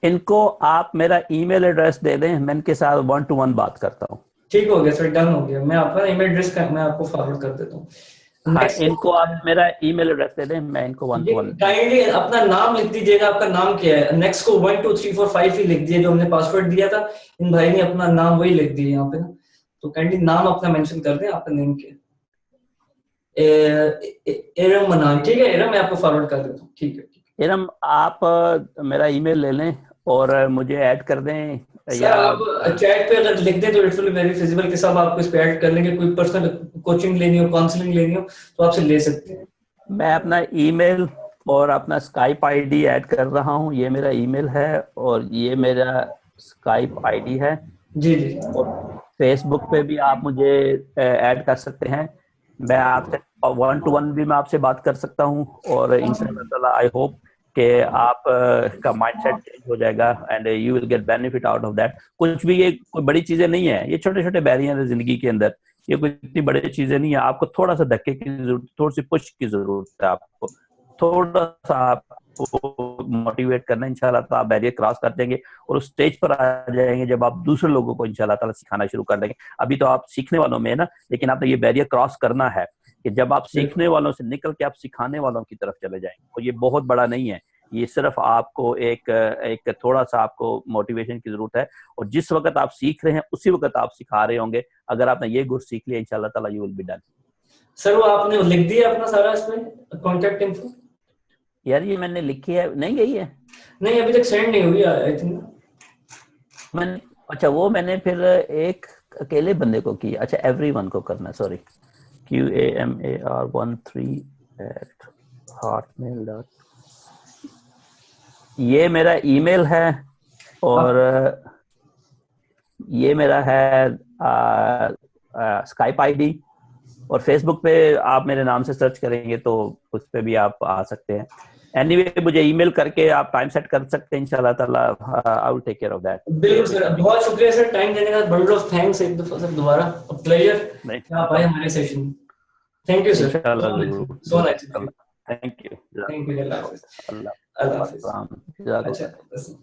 इनको आप मेरा email address दे दें, मैं इनके साथ 1 to 1 बात करता हूँ।
ठीक हो गया सर, डन हो गया। मैं आपका ईमेल एड्रेस मैं आपको फॉरवर्ड कर देता हूँ।
हाँ, इनको आप मेरा ईमेल एड्रेस दे दें, मैं इनको 1 to 1।
काइंडली अपना नाम लिख दीजिएगा, आपका नाम क्या है। नेक्स्ट को 1 2 3 4 5 ही लिख दिए, जो हमने पासवर्ड दिया था। इन भाई ने अपना नाम वही लिख दिया यहाँ पे ना, तो काइंडली नाम अपना मेंशन कर दें, आपका नेम क्या है। एरम मनान, ठीक है एरम, मैं आपको फॉरवर्ड कर देता हूँ। ठीक है
एरम, आप मेरा ईमेल ले लें और मुझे ऐड कर दें,
या आप चैट पे अगर लिख दें तो it will be very feasible के सब आपको इस पे ऐड कर लेंगे। कोई पर्सनल कोचिंग लेनी हो, काउंसलिंग लेनी हो तो आपसे ले सकते हैं।
मैं अपना ईमेल और अपना स्काइप आईडी ऐड कर रहा हूँ। ये मेरा ईमेल है और ये मेरा स्काइप आईडी है।
जी जी।
और फेसबुक पे भी आप मुझे ऐड कर सकते हैं। मैं आपसे 1-to-1 भी मैं आपसे बात कर सकता हूँ, और इंशाल्लाह ताला आई होप कि आप का माइंडसेट चेंज हो जाएगा and you will get benefit out of that. कुछ भी ये कोई बड़ी चीजें नहीं है, ये छोटे छोटे बैरियर है जिंदगी के अंदर, ये कोई इतनी बड़ी चीजें नहीं है। आपको थोड़ा सा धक्के की जरूरत, थोड़ी सी पुश की जरूरत है, आपको थोड़ा सा आपको मोटिवेट करना, इंशाल्लाह तो आप बैरियर क्रॉस कर देंगे और उस स्टेज पर आ जाएंगे जब आप दूसरे लोगों को इंशाल्लाह ताला सिखाना शुरू कर देंगे। अभी तो आप सीखने वालों में है ना, लेकिन आपने ये बैरियर क्रॉस करना है कि जब आप सीखने वालों से निकल के आप सिखाने वालों की तरफ चले जाएंगे। और ये बहुत बड़ा नहीं है, ये सिर्फ आपको एक थोड़ा सा आपको मोटिवेशन की जरूरत है, और जिस वक्त आप सीख रहे हैं उसी वक्त आप सिखा रहे होंगे। अगर आपने ये गुर सीख लिया इंशाल्लाह ताला you will be done.
Sir वो आपने लिख दिया अपना सारा इसमें कॉन्टेक्ट इन्फो?
यार ये मैंने लिखी है, नहीं गई है?
नहीं अभी तक सेंड नहीं हुई आई थिंक।
मैंने, अच्छा वो मैंने फिर एक अकेले बंदे को किया। अच्छा एवरीवन को करना, सॉरी, QAMAR13@hotmail. ये मेरा ईमेल है, और ये मेरा है स्काइप आईडी, और फेसबुक पे आप मेरे नाम से सर्च करेंगे तो उस पे भी आप आ सकते हैं। एनीवे मुझे ईमेल करके आप टाइम सेट कर सकते हैं, इंशाल्लाह ताला I will take care of that.
बिल्कुल सर, बहुत शुक्रिया सर टाइम देने का, बंडल ऑफ थैंक्स एक दफा सर, दोबारा प्लेजर आप आए हमारे सेशन। Thank you sir, so nice.
Thank you,
thank you.
अल्लाह हाफ़िज़।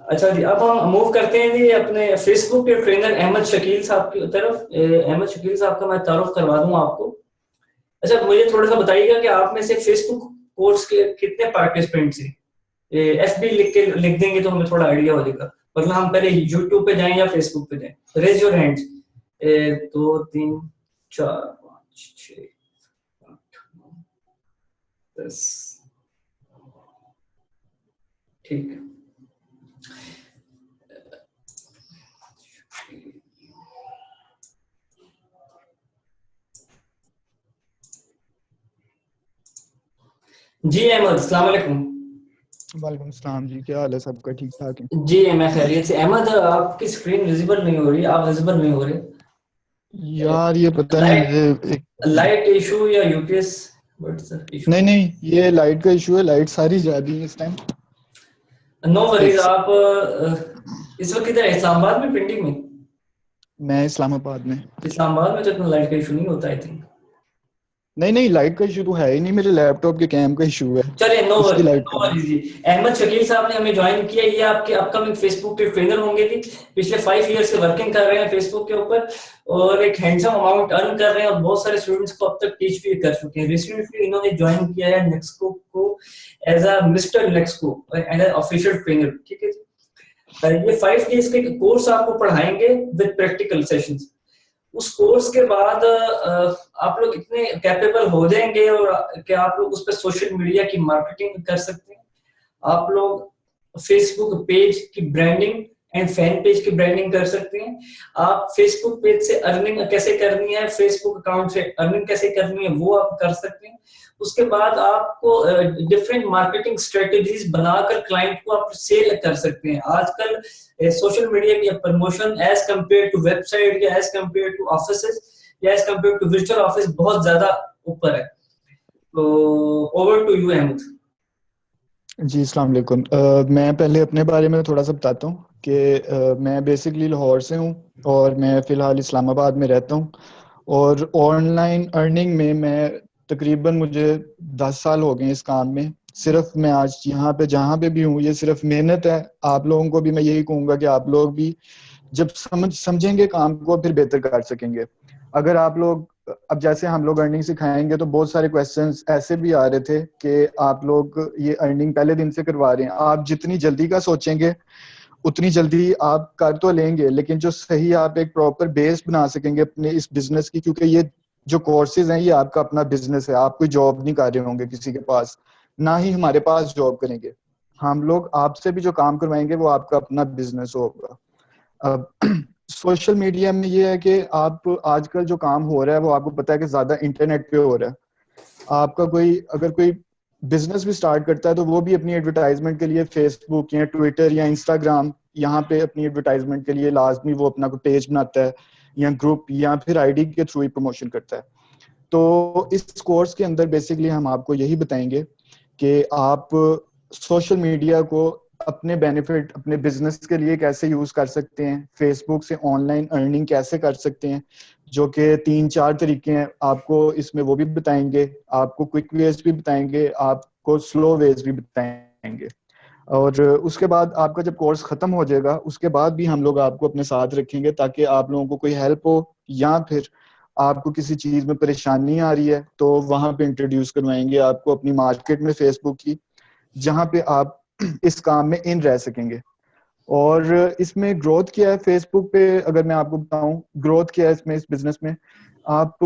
अच्छा जी, अब हम मूव करते हैं जी अपने फेसबुक के ट्रेनर अहमद शकील साहब की तरफ। अहमद शकील साहब का मैं तारुफ करवा दूं आपको। अच्छा मुझे थोड़ा सा बताइएगा कि आप में से फेसबुक कोर्स के कितने पार्टिसिपेंट्स हैं? एफबी लिख देंगे तो हमें थोड़ा आइडिया हो जाएगा, मतलब हम पहले यूट्यूब पे जाएं या फेसबुक पे जाएं। Raise your hands. 1 2 3 4 5 6 8 9 10। ठीक है। जी अहमद, अस्सलाम वालेकुम।
वालेकुम सलाम जी, क्या हाल है सबका? ठीक ठाक है
जी मैं खैरियत से। अहमद आपकी स्क्रीन विजिबल नहीं हो रही, आप विजिबल नहीं हो रहे
यार। ये पता नहीं, मुझे एक
लाइट इशू या यूपीएस इशू?
नहीं, ये लाइट का इशू है। लाइट सारी जा रही है इस टाइम।
No worries. आप इस वक्त किधर है? इस्लामाबाद में, पिंडी में?
मैं इस्लामाबाद में।
इस्लामाबाद में तो इतना लाइट का इशू नहीं होता आई थिंक।
नहीं, लाइट का इशू तो है ही नहीं, मेरे लैपटॉप के कैम का इशू है।
चलिए नो
लाइट
वरीज जी। अहमद शकील साहब ने हमें ज्वाइन किया, ये आपके अपकमिंग फेसबुक के ट्रेनर होंगे जी। पिछले 5 ईयर से वर्किंग कर रहे हैं फेसबुक के ऊपर, और एक हैंडसम अमाउंट अर्न कर रहे हैं, और बहुत सारे स्टूडेंट्स को अब तक टीच भी कर चुके हैं। रिसेंटली इन्होंने ज्वाइन किया है नेक्सको को as a mister Nexco and official trainer. ठीक है जी। ये 5 डेज के कोर्स आपको पढ़ाएंगे विद प्रैक्टिकल सेशंस। उस कोर्स के बाद आप लोग इतने कैपेबल हो जाएंगे और कि आप लोग उस पर सोशल मीडिया की मार्केटिंग कर सकते हैं। आप लोग फेसबुक पेज की ब्रांडिंग एंड फैन पेज की ब्रांडिंग कर सकते हैं। आप फेसबुक पेज से अर्निंग कैसे करनी है, फेसबुक अकाउंट से अर्निंग कैसे करनी है, वो आप कर सकते हैं। उसके बाद आपको डिफरेंट मार्केटिंग स्ट्रेटजीज बनाकर क्लाइंट को आप सेल कर सकते हैं। आजकल सोशल मीडिया की promotion as compare to website या एज कंपेयर टू ऑफिसेज या as compare to virtual office बहुत ज्यादा ऊपर है। तो over to you Ahmed
ji. अस्सलाम वालेकुम। मैं पहले अपने बारे में थोड़ा सा बताता हूँ कि मैं बेसिकली लाहौर से हूँ और मैं फ़िलहाल इस्लामाबाद में रहता हूँ। और ऑनलाइन अर्निंग में मैं तकरीबन मुझे 10 साल हो गए इस काम में। सिर्फ मैं आज यहाँ पे जहाँ पे भी हूँ, ये सिर्फ मेहनत है। आप लोगों को भी मैं यही कहूँगा कि आप लोग भी जब समझेंगे काम को फिर बेहतर कर सकेंगे। अगर आप लोग अब जैसे हम लोग अर्निंग सिखाएंगे तो बहुत सारे क्वेश्चंस ऐसे भी आ रहे थे कि आप लोग ये अर्निंग पहले दिन से करवा रहे हैं। आप जितनी जल्दी का सोचेंगे उतनी जल्दी आप कर तो लेंगे, लेकिन जो सही आप एक प्रॉपर बेस बना सकेंगे अपने इस बिजनेस की, क्योंकि ये जो कोर्सेज हैं ये आपका अपना बिजनेस है। आप कोई जॉब नहीं कर रहे होंगे किसी के पास, ना ही हमारे पास जॉब करेंगे। हम लोग आपसे भी जो काम करवाएंगे वो आपका अपना बिजनेस होगा। अब सोशल मीडिया में ये है कि आप आजकल जो काम हो रहा है वो आपको पता है कि ज्यादा इंटरनेट पे हो रहा है। आपका कोई अगर कोई बिजनेस भी स्टार्ट करता है तो वो भी अपनी एडवर्टाइजमेंट के लिए फेसबुक या ट्विटर या इंस्टाग्राम यहाँ पे अपनी एडवर्टाइजमेंट के लिए लाजमी वो अपना कोई पेज बनाता है या ग्रुप या फिर आईडी के थ्रू ही प्रमोशन करता है। तो इस कोर्स के अंदर बेसिकली हम आपको यही बताएंगे कि आप सोशल मीडिया को अपने बेनिफिट, अपने बिजनेस के लिए कैसे यूज कर सकते हैं, फेसबुक से ऑनलाइन अर्निंग कैसे कर सकते हैं, जो कि 3-4 तरीके हैं आपको इसमें वो भी बताएंगे, आपको क्विक वेज भी बताएंगे, आपको स्लो वेज भी बताएंगे। और उसके बाद आपका जब कोर्स खत्म हो जाएगा उसके बाद भी हम लोग आपको अपने साथ रखेंगे ताकि आप लोगों को कोई हेल्प हो या फिर आपको किसी चीज में परेशानी आ रही है तो वहां पे इंट्रोड्यूस करवाएंगे आपको अपनी मार्केट में फेसबुक की, जहां पे आप इस काम में इन रह सकेंगे। और इसमें ग्रोथ क्या है फेसबुक पे, अगर मैं आपको बताऊं ग्रोथ क्या है इसमें, इस बिजनेस में आप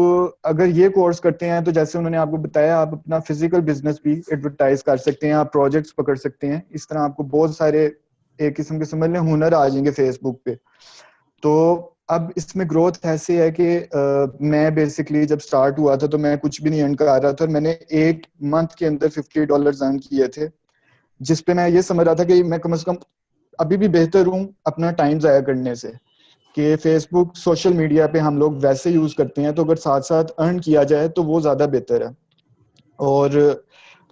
अगर ये कोर्स करते हैं तो जैसे उन्होंने आपको बताया आप अपना फिजिकल बिजनेस भी एडवर्टाइज कर सकते हैं, आप प्रोजेक्ट्स पकड़ सकते हैं, इस तरह आपको बहुत सारे एक किस्म के समझ लें हुनर आ जाएंगे फेसबुक पे। तो अब इसमें ग्रोथ ऐसे है कि मैं बेसिकली जब स्टार्ट हुआ था तो मैं कुछ भी नहीं अर्न कर रहा था और मैंने एक मंथ के अंदर $50 अर्न किए थे, जिसपे मैं ये समझ रहा था कि मैं कम से कम अभी भी बेहतर हूँ अपना टाइम जाया करने से, कि फेसबुक सोशल मीडिया पे हम लोग वैसे यूज करते हैं तो अगर साथ साथ अर्न किया जाए तो वो ज्यादा बेहतर है। और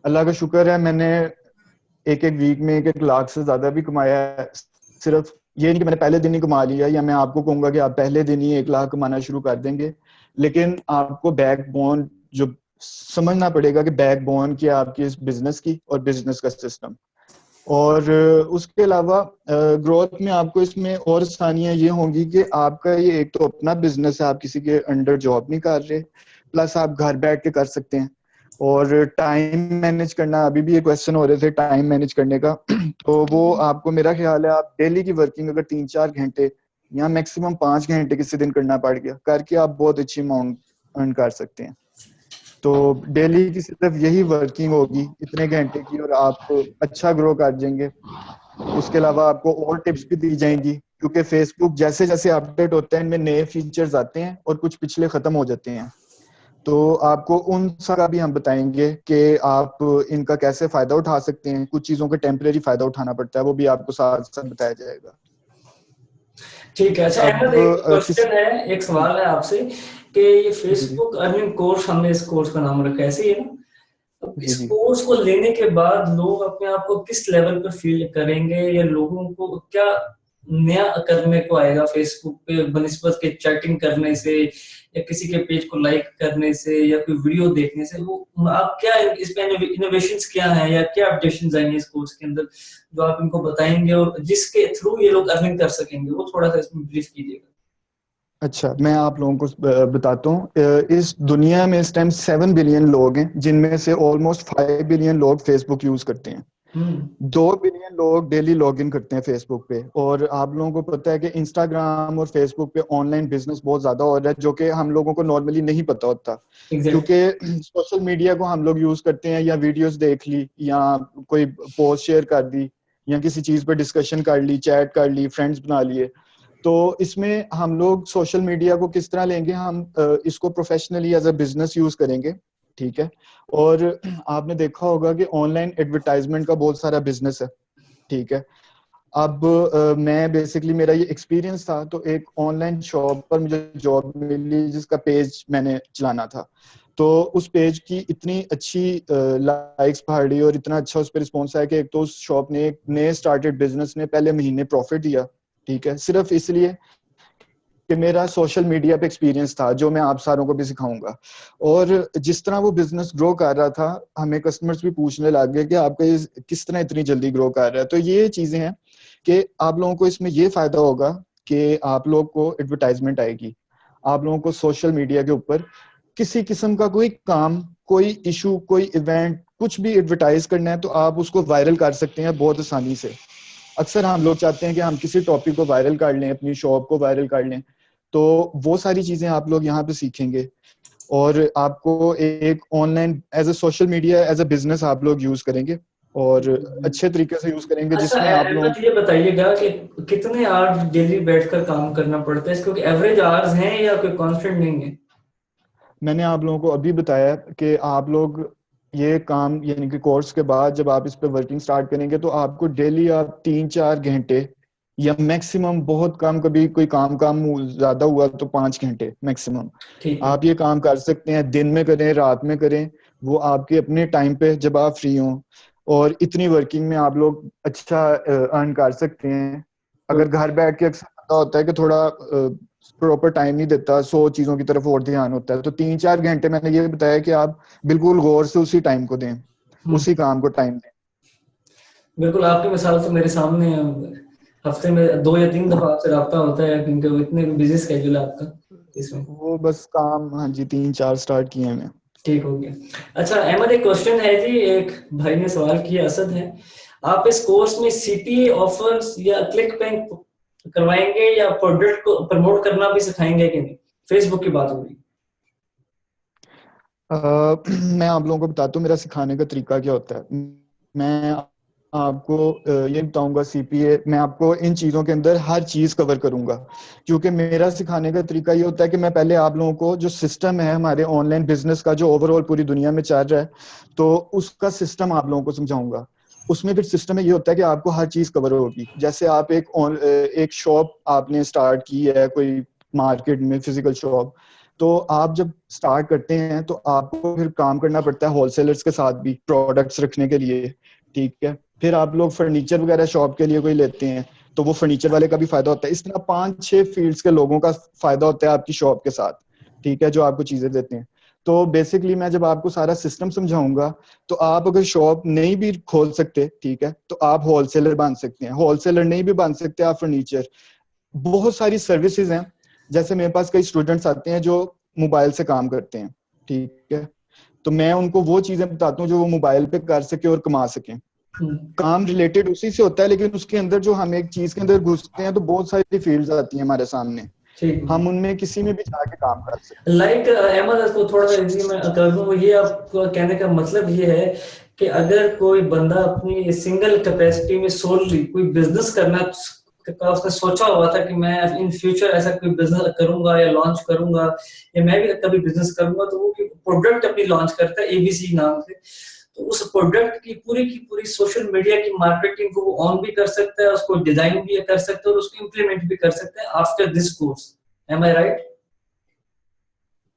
अल्लाह का शुक्र है मैंने एक एक वीक में 1-1 लाख से ज्यादा भी कमाया है। सिर्फ ये नहीं कि मैंने पहले दिन ही कमा लिया या मैं आपको कहूंगा कि आप पहले दिन ही 1 लाख कमाना शुरू कर देंगे, लेकिन आपको बैकबोन जो समझना पड़ेगा कि बैकबोन क्या आपकी इस बिजनेस की और बिजनेस का सिस्टम। और उसके अलावा ग्रोथ में आपको इसमें और आसानियां ये होंगी कि आपका ये एक तो अपना बिजनेस है, आप किसी के अंडर जॉब नहीं कर रहे, प्लस आप घर बैठ के कर सकते हैं। और टाइम मैनेज करना, अभी भी ये क्वेश्चन हो रहे थे टाइम मैनेज करने का तो वो आपको मेरा ख्याल है आप डेली की वर्किंग अगर 3-4 घंटे या मैक्सिमम 5 घंटे किसी दिन करना पड़ गया करके आप बहुत अच्छी अमाउंट अर्न कर सकते हैं। तो डेली की सिर्फ यही वर्किंग होगी इतने घंटे की और आप अच्छा ग्रो कर जाएंगे। उसके अलावा आपको और टिप्स भी दी जाएंगी क्योंकि फेसबुक जैसे जैसे अपडेट होता है इनमें नए फीचर्स आते हैं और कुछ पिछले खत्म हो जाते हैं, तो आपको उन सबका भी हम बताएंगे कि आप इनका कैसे फायदा उठा सकते हैं। कुछ चीजों का टेम्परेरी फायदा उठाना पड़ता है, वो भी आपको साथ साथ बताया जाएगा।
ठीक है। अच्छा अहमद, एक क्वेश्चन है, एक सवाल है आपसे कि ये फेसबुक अर्निंग कोर्स, हमने इस कोर्स का नाम रखा है ऐसे ही है ना, तो इस कोर्स को लेने के बाद लोग अपने आप को किस लेवल पर फील करेंगे या लोगों को क्या नया करने को आएगा फेसबुक पे बनिस्बत के चैटिंग करने से या किसी के पेज को लाइक करने से या कोई वीडियो देखने से, वो आप क्या इसमें इनोवेशंस क्या है या क्या अपडेशंस आएंगे इस कोर्स के अंदर जो आप इनको बताएंगे और जिसके थ्रू ये लोग अर्निंग कर सकेंगे, वो थोड़ा सा इसमें ब्रीफ कीजिएगा।
अच्छा, मैं आप लोगों को बताता हूँ। इस दुनिया में इस टाइम 7 बिलियन लोग हैं जिनमें से ऑलमोस्ट 5 बिलियन लोग फेसबुक यूज करते हैं। 2 बिलियन लोग डेली लॉग इन करते हैं फेसबुक पे। और आप लोगों को पता है कि इंस्टाग्राम और फेसबुक पे ऑनलाइन बिजनेस बहुत ज्यादा हो रहा है जो कि हम लोगों को नॉर्मली नहीं पता होता, क्योंकि सोशल मीडिया को हम लोग यूज करते हैं या वीडियोस देख ली या कोई पोस्ट शेयर कर दी या किसी चीज पर डिस्कशन कर ली, चैट कर ली, फ्रेंड्स बना लिए। तो इसमें हम लोग सोशल मीडिया को किस तरह लेंगे, हम इसको professionally as a business use करेंगे, ठीक है। और आपने देखा होगा कि ऑनलाइन एडवर्टाइजमेंट का बहुत सारा बिजनेस है, ठीक है। अब मैं बेसिकली मेरा ये एक्सपीरियंस था, तो एक ऑनलाइन शॉप पर मुझे जॉब मिली जिसका पेज मैंने चलाना था। तो उस पेज की इतनी अच्छी लाइक्स बढ़ी और इतना अच्छा उस पर रिस्पॉन्स आया कि एक तो उस शॉप ने, एक नए स्टार्टेड बिजनेस ने पहले महीने प्रॉफिट दिया, ठीक है, सिर्फ इसलिए कि मेरा सोशल मीडिया पे एक्सपीरियंस था जो मैं आप सारों को भी सिखाऊंगा। और जिस तरह वो बिजनेस ग्रो कर रहा था हमें कस्टमर्स भी पूछने लग गए कि आपका ये किस तरह इतनी जल्दी ग्रो कर रहा है। तो ये चीजें हैं कि आप लोगों को इसमें ये फायदा होगा कि आप लोग को एडवर्टाइजमेंट आएगी, आप लोगों को सोशल मीडिया के ऊपर किसी किस्म का कोई काम, कोई इशू, कोई इवेंट, कुछ भी एडवर्टाइज करना है तो आप उसको वायरल कर सकते हैं बहुत आसानी से। अक्सर हम लोग चाहते हैं कि हम किसी टॉपिक को वायरल कर लें, अपनी शॉप को वायरल कर लें, तो वो सारी चीजें आप लोग यहाँ पे सीखेंगे। और आपको एक online as a social media as a business आप लोग यूज करेंगे और अच्छे तरीके से यूज करेंगे, जिसमें आप लोग।
ये बताइएगा कि कितने आवर्स डेली बैठकर काम करना पड़ता है, क्योंकि एवरेज आवर्स हैं या कोई कांस्टेंट नहीं है?
मैंने आप लोगों को अभी बताया कि आप लोग ये काम यानी कि कोर्स के बाद जब आप इस पे वर्किंग स्टार्ट करेंगे तो आपको डेली आप 3-4 घंटे या मैक्सिमम बहुत कम, कभी कोई काम ज्यादा हुआ तो 5 घंटे मैक्सिमम
ठीक है।
आप ये काम कर सकते हैं। दिन में करें, रात में करें, वो आपके अपने टाइम पे जब आप फ्री हो। और इतनी वर्किंग में आप लोग अच्छा अर्न कर सकते हैं। अगर घर बैठ के अक्सर पता होता है कि थोड़ा प्रॉपर टाइम नहीं देता, 100 चीजों की तरफ और ध्यान होता है, तो 3-4 घंटे मैंने ये बताया कि आप बिल्कुल गौर से उसी टाइम को दें, उसी काम को टाइम दें।
बिल्कुल, आपकी मिसाल तो मेरे सामने है। हफ्ते में 2 या 3 दफा आपसे रब्ता होता है क्योंकि इतने बिजी स्केड्यूल है आपका इसमें।
वो बस काम, हाँ जी, 3-4 स्टार्ट किए हैं।
ठीक हो गया। अच्छा अहमद, एक क्वेश्चन है जी, एक भाई ने सवाल किया, असद है, आप इस कोर्स में सीपीए ऑफर्स या क्लिक बैंक करवाएंगे या प्रोडक्ट को प्रमोट करना भी सिखाएंगे कि नहीं? फेसबुक की बात हो रही।
मैं आप लोगों को बताता हूँ मेरा सिखाने का तरीका क्या होता है। मैं आपको ये बताऊंगा, सीपीए मैं आपको इन चीजों के अंदर हर चीज कवर करूंगा, क्योंकि मेरा सिखाने का तरीका ये होता है कि मैं पहले आप लोगों को जो सिस्टम है हमारे ऑनलाइन बिजनेस का, जो ओवरऑल पूरी दुनिया में चल रहा है, तो उसका सिस्टम आप लोगों को समझाऊंगा। उसमें फिर सिस्टम में ये होता है कि आपको हर चीज कवर होगी। जैसे आप एक शॉप आपने स्टार्ट की है कोई मार्केट में, फिजिकल शॉप, तो आप जब स्टार्ट करते हैं तो आपको फिर काम करना पड़ता है होलसेलर्स के साथ भी प्रोडक्ट्स रखने के लिए, ठीक है। फिर आप लोग फर्नीचर वगैरह शॉप के लिए कोई लेते हैं तो वो फर्नीचर वाले का भी फायदा होता है। इस तरह 5-6 फील्ड्स के लोगों का फायदा होता है आपकी शॉप के साथ, ठीक है, जो आपको चीजें देते हैं। तो बेसिकली मैं जब आपको सारा सिस्टम समझाऊंगा तो आप अगर शॉप नहीं भी खोल सकते, ठीक है, तो आप होलसेलर बन सकते हैं। होलसेलर नहीं भी बन सकते, आप फर्नीचर, बहुत सारी सर्विसेज हैं। जैसे मेरे पास कई स्टूडेंट्स आते हैं जो मोबाइल से काम करते हैं, ठीक है, तो मैं उनको वो चीजें बताता हूँ जो वो मोबाइल पे कर सके और कमा सके। काम रिलेटेड उसी से होता है, लेकिन उसके अंदर जो हम एक चीज के अंदर घुसते हैं तो बहुत सारी फील्ड्स आती हैं हमारे सामने, हम उनमें किसी में भी जाके काम कर सकते हैं।
लाइक अहमद, इसको थोड़ा सा इजी मैं कर दूं, ये आपको कहने का मतलब ये है कि अगर कोई बंदा अपनी सिंगल कैपेसिटी में सोलली कोई बिजनेस करना का उसने सोचा हुआ था कि मैं इन फ्यूचर ऐसा कोई बिजनेस करूंगा या लॉन्च करूंगा या मैं भी कभी बिजनेस करूंगा, तो वो प्रोडक्ट अपनी लॉन्च करता है एबीसी नाम से। तो उस प्रोडक्ट की पूरी सोशल मीडिया की मार्केटिंग को वो ऑन भी कर सकता है, उसको डिजाइन भी कर सकता है और उसको इम्प्लीमेंट भी कर सकता है after this course. Am I right?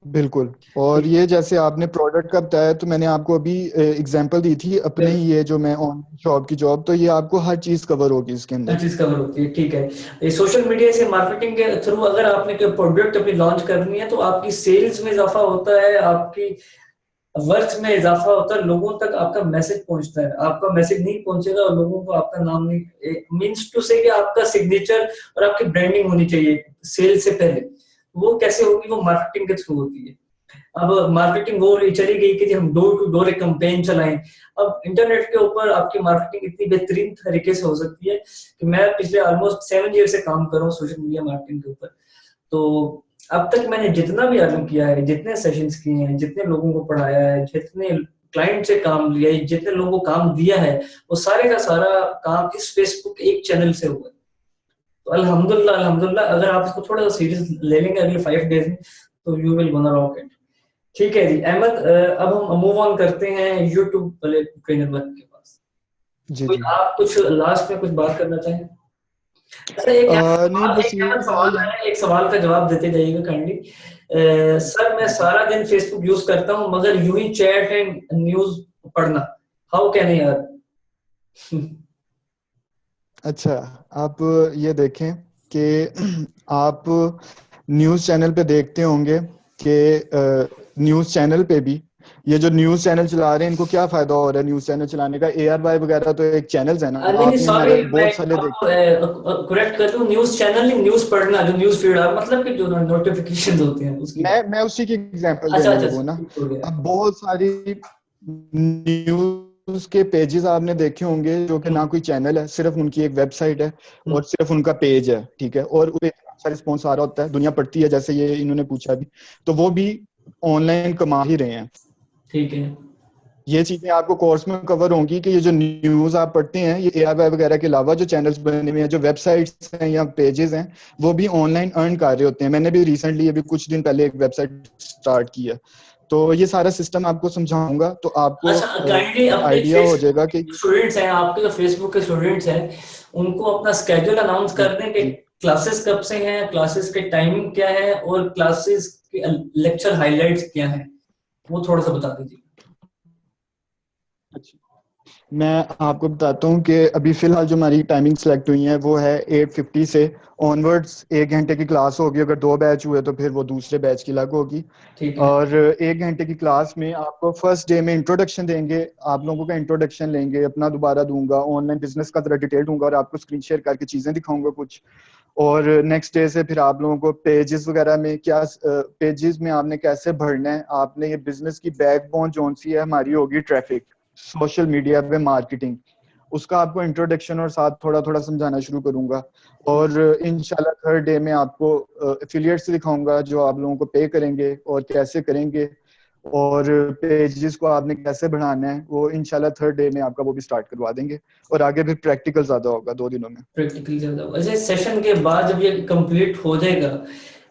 बिल्कुल। और ये जैसे आपने प्रोडक्ट का बताया, तो मैंने आपको अभी एग्जांपल दी थी अपने ही, ये जो मैं ऑनलाइन शॉप की जॉब, तो ये आपको हर चीज कवर होगी इसके अंदर।
हर चीज कवर होती है, ठीक है। ये सोशल मीडिया से मार्केटिंग के थ्रू अगर आपने कोई प्रोडक्ट अपनी लॉन्च करनी है तो आपकी सेल्स में इजाफा होता है, आपकी वर्थ में इजाफा होता है, लोगों तक आपका मैसेज पहुंचता है। आपका मैसेज नहीं पहुंचेगा और लोगों को आपका नाम नहीं, मींस टू से कि आपका सिग्नेचर और आपकी ब्रांडिंग होनी चाहिए सेल से पहले। वो कैसे होगी? वो मार्केटिंग के थ्रू होती है। अब मार्केटिंग वो चली गई कि हम डोर टू डोर एक कैंपेन चलाएं। अब इंटरनेट के ऊपर आपकी मार्केटिंग इतनी बेहतरीन तरीके से हो सकती है कि मैं पिछले ऑलमोस्ट 7 ईयर से काम कर रहा हूँ सोशल मीडिया मार्केटिंग के ऊपर। तो अब तक मैंने जितना भी अर्न किया है, जितने सेशंस किए हैं, जितने लोगों को पढ़ाया है, जितने क्लाइंट से काम लिया है, जितने लोगों को काम दिया है, वो सारे का सारा काम इस फेसबुक एक चैनल से हुआ है। तो अल्हम्दुलिल्लाह अल्हम्दुलिल्लाह, अगर आप इसको थोड़ा सा सीरियस ले लेंगे अगले 5 डेज में तो you will gonna rock it. ठीक है जी अहमद, अब हम मूव ऑन करते हैं यूट्यूब वाले ट्रेनर वर्क के पास।
जी
कोई
जी।
आप कुछ लास्ट में कुछ बात करना चाहें? अच्छा,
नहीं, बस ये
सवाल है, एक सवाल का जवाब देते जाइएगा काइंडली। सर मैं सारा दिन फेसबुक यूज करता हूँ मगर यूं ही चैट एंड न्यूज पढ़ना, हाउ कैन आई अर्न?
अच्छा, आप ये देखें कि आप न्यूज चैनल पे देखते होंगे कि न्यूज चैनल पे भी ये जो न्यूज चैनल चला रहे हैं इनको क्या फायदा हो रहा है न्यूज चैनल चलाने का? ARY वगैरह तो एक चैनल्स है ना,
नहीं
आपने
सॉरी,
हमारे
मैं
बहुत सारे देखे।
करेक्ट कर दूं, न्यूज चैनल नहीं, न्यूज पढ़ना, जो न्यूज फीड है मतलब कि जो नोटिफिकेशंस होती हैं उसकी।
मैं उसी की एग्जांपल
अच्छा
देने
अच्छा,
लगूँ ना।
ठीक हो गया।
अब बहुत सारी न्यूज के पेजेस आपने देखे होंगे जो कि ना कोई चैनल है, सिर्फ उनकी एक वेबसाइट है और सिर्फ उनका पेज है, ठीक है, और उस पे अच्छा रिस्पॉन्स आ रहा होता है, दुनिया पढ़ती है, जैसे ये इन्होंने पूछा भी, तो वो भी ऑनलाइन कमा ही रहे हैं।
ठीक है,
ये चीजें आपको कोर्स में कवर होंगी कि ये जो न्यूज आप पढ़ते हैं, ये ARY वगैरह के अलावा जो चैनल्स बने हुए हैं, जो वेबसाइट्स हैं या पेजेस हैं, वो भी ऑनलाइन अर्न कर रहे होते हैं। मैंने भी रिसेंटली अभी कुछ दिन पहले एक वेबसाइट स्टार्ट की है, तो ये सारा सिस्टम आपको समझाऊंगा तो आपको
काइंडली
आइडिया हो जाएगा कि
स्टूडेंट्स हैं आपके, जो फेसबुक के स्टूडेंट्स हैं, उनको अपना स्केड्यूल अनाउंस कर दें कि क्लासेस कब से हैं, क्लासेस के टाइमिंग क्या है और क्लासेस के लेक्चर हाइलाइट्स क्या हैं, वो थोड़ा सा बता दीजिए।
अच्छा, मैं आपको बताता हूँ कि अभी फिलहाल जो हमारी टाइमिंग सेलेक्ट हुई है वो है 8:50 से ऑनवर्ड्स 1 घंटे की क्लास होगी। अगर 2 बैच हुए तो फिर वो दूसरे बैच की अलग होगी। और 1 घंटे की क्लास में आपको फर्स्ट डे में इंट्रोडक्शन देंगे, आप लोगों का इंट्रोडक्शन लेंगे, अपना दोबारा दूंगा, ऑनलाइन बिजनेस का थोड़ा डिटेल दूंगा और आपको स्क्रीन शेयर करके चीजें दिखाऊंगा कुछ। और नेक्स्ट डे से फिर आप लोगों को पेजेस वगैरह में क्या पेजेस में आपने कैसे भरना है, आपने ये बिजनेस की बैकबोन जोन सी है हमारी होगी ट्रैफिक, सोशल मीडिया पे मार्केटिंग, उसका आपको इंट्रोडक्शन और साथ थोड़ा थोड़ा समझाना शुरू करूंगा। और इंशाल्लाह थर्ड डे में आपको एफिलिएट्स दिखाऊंगा जो आप लोगों को पे करेंगे और कैसे करेंगे, और पेजेस को आपने कैसे बढ़ाना है वो इंशाल्लाह थर्ड डे में आपका वो भी स्टार्ट करवा देंगे। और आगे फिर प्रैक्टिकल ज्यादा होगा 2 दिनों में।
प्रैक्टिकल ज्यादा होगा। अच्छा, सेशन के बाद जब ये कंप्लीट हो जाएगा,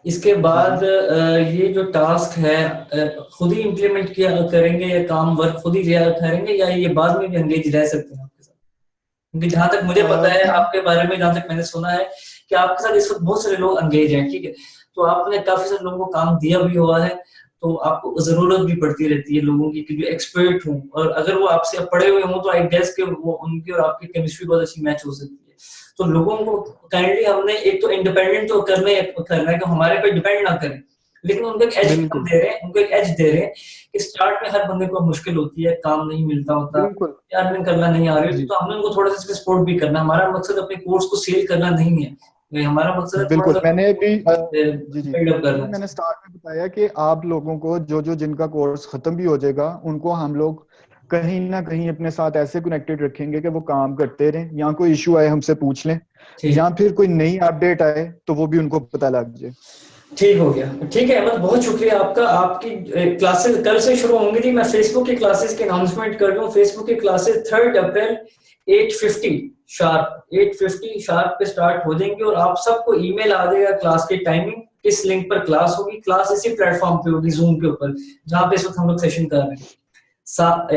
इसके बाद ये जो टास्क है खुद ही इम्प्लीमेंट किया करेंगे या काम वर्क खुद ही करेंगे, या ये बाद में भी एंगेज रह सकते हैं आपके साथ? क्योंकि जहां तक मुझे पता है आपके बारे में, जहां तक मैंने सुना है कि आपके साथ इस वक्त बहुत सारे लोग एंगेज हैं, ठीक है, तो आपने काफी सारे लोगों को काम दिया भी हुआ है, तो आपको जरूरत भी पड़ती रहती है लोगों की कि जो एक्सपर्ट हों, और अगर वो आपसे पढ़े हुए हों तो आई गेस कि वो उनकी और आपकी केमिस्ट्री बहुत अच्छी मैच हो सकती है। तो लोगों को काइंडली हमने एक तो इंडिपेंडेंट तो करना है कि हमारे पे डिपेंड ना करें, लेकिन उनको एक एज दे रहे हैं, उनको एक एज दे रहे हैं कि स्टार्ट में हर बंदे को मुश्किल होती है, काम नहीं मिलता होता, अर्निंग करना नहीं आ रही, तो हमने उनको थोड़ा सा सपोर्ट भी करना। हमारा मकसद अपने कोर्स को सेल करना नहीं है, हमारा मकसद है
बिल्कुल। मैंने भी
बिल्डअप करना।
मैंने स्टार्ट में बताया कि आप लोगों को जो जिनका कोर्स खत्म भी हो जाएगा उनको हम लोग कहीं ना कहीं अपने साथ ऐसे कनेक्टेड रखेंगे कि वो काम करते रहें, या कोई इशू आए हमसे पूछ लें, या फिर कोई नई अपडेट आए तो वो भी उनको पता लग जाए।
ठीक हो गया, ठीक है अहमद, बहुत शुक्रिया आपका। आपकी क्लासेस कल से शुरू होंगी जी। मैं फेसबुक की क्लासेस की अनाउंसमेंट कर दूं। फेसबुक की क्लासेस 3 अप्रैल 8:50 शार्प पे स्टार्ट हो जाएंगी, और आप सबको ईमेल आ जाएगा क्लास की टाइमिंग, किस लिंक पर क्लास होगी। क्लास इसी प्लेटफॉर्म पे होगी, जूम के ऊपर, जहां पे इस वक्त हम लोग सेशन कर रहे हैं।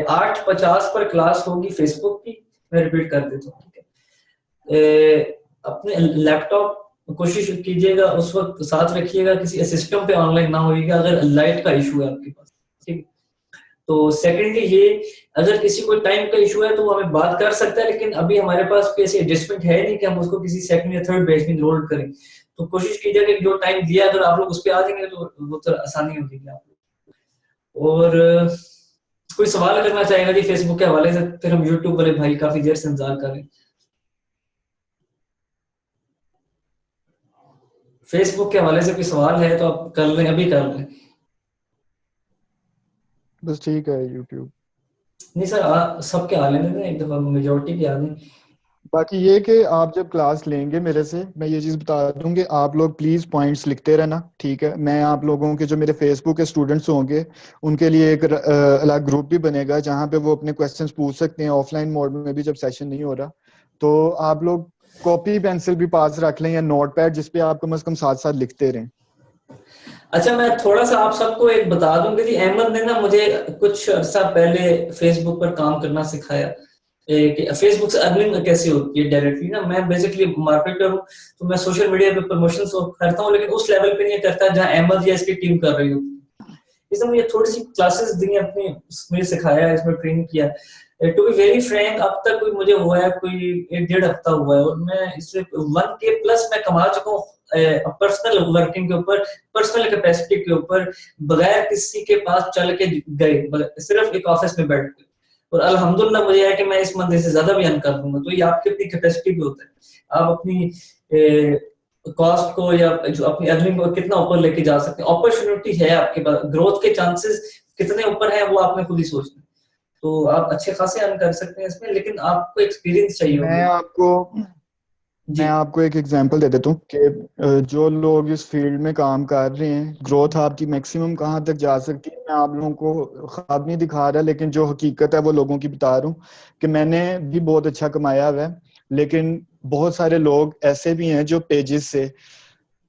8:50 पर क्लास होगी फेसबुक की। मैं रिपीट कर देता हूँ, ठीक है। अपने लैपटॉप कोशिश कीजिएगा उस वक्त साथ रखिएगा, किसी सिस्टम पे ऑनलाइन ना होइएगा अगर लाइट का इशू है आपके पास, ठीक। तो सेकेंडली ये, अगर किसी को टाइम का इशू है तो वो हमें बात कर सकता है, लेकिन अभी हमारे पास कोई ऐसी एडजस्टमेंट है नहीं कि हम उसको किसी सेकंड या थर्ड बैच में इनरोल करें। तो कोशिश कीजिएगा कि जो टाइम दिया अगर आप लोग उस पर आ जाएंगे तो वो तो आसानी हो जाएगी आप लोग। और कोई सवाल करना चाहेगा जी फेसबुक के हवाले से? फिर हम यूट्यूब वाले भाई काफी देर से इंतजार कर रहे हैं। फेसबुक के हवाले से कोई सवाल है तो आप कर लें, अभी कर लें।
बस ठीक है। यूट्यूब
नहीं सर, सबके आ लेने दें, एक दफा मेजोरिटी के आ दें।
बाकी ये कि आप जब क्लास लेंगे मेरे से, मैं ये चीज बता दूं कि आप लोग प्लीज पॉइंट्स लिखते रहना, ठीक है। मैं आप लोगों के जो मेरे फेसबुक के स्टूडेंट्स होंगे उनके लिए एक अलग ग्रुप भी बनेगा जहां पे वो अपने क्वेश्चंस पूछ सकते हैं ऑफलाइन मोड में भी, जब सेशन नहीं हो रहा। तो आप लोग कॉपी पेंसिल भी पास रख लें या नोट पैड, जिसपे आप कम से कम साथ साथ लिखते रहें।
अच्छा, मैं थोड़ा सा आप सबको एक बता दूं कि अहमद ने ना मुझे कुछ अर्सा पहले फेसबुक पर काम करना सिखाया कि फेसबुक से अर्निंग कैसे होती है डायरेक्टली ना। मैं बेसिकली मार्केटर हूँ, तो मैं सोशल मीडिया पे प्रमोशन करता हूँ, लेकिन उस लेवल पे नहीं करता जहाँ अहमद या इसकी टीम कर रही होती है। इसमें मुझे थोड़ी सी क्लासेस दी अपनी, उसमें सिखाया, इसमें ट्रेन किया। टू बी वेरी फ्रैंक, अब तक कोई मुझे हुआ है कोई 1-1.5 हफ्ता हुआ है, और मैं इससे 1K प्लस मैं कमा चुका हूँ पर्सनल वर्किंग के ऊपर, पर्सनल कैपेसिटी के ऊपर, बगैर किसी के पास चल के गए, सिर्फ एक ऑफिस में बैठ के। और अल्हम्दुलिल्लाह मुझे है कि मैं इस मंदी से ज्यादा भी अर्न कर दूंगा। तो ये आपकी अपनी कैपेसिटी भी होता है, आप अपनी कॉस्ट को या जो अपनी अर्निंग को कितना ऊपर लेके जा सकते हैं। अपॉर्चुनिटी है आपके पास, ग्रोथ के चांसेस कितने ऊपर है वो आपने खुद ही सोचना है। तो आप अच्छे खासे अर्न कर सकते हैं इसमें, लेकिन आपको एक्सपीरियंस चाहिए होगा।
मैं आपको एक एग्जांपल दे देता हूँ कि जो लोग इस फील्ड में काम कर रहे हैं, ग्रोथ आपकी मैक्सिमम कहाँ तक जा सकती है। मैं आप लोगों को ख्वाब नहीं दिखा रहा, लेकिन जो हकीकत है वो लोगों की बता रहा हूँ कि मैंने भी बहुत अच्छा कमाया हुआ है, लेकिन बहुत सारे लोग ऐसे भी हैं जो पेजेस से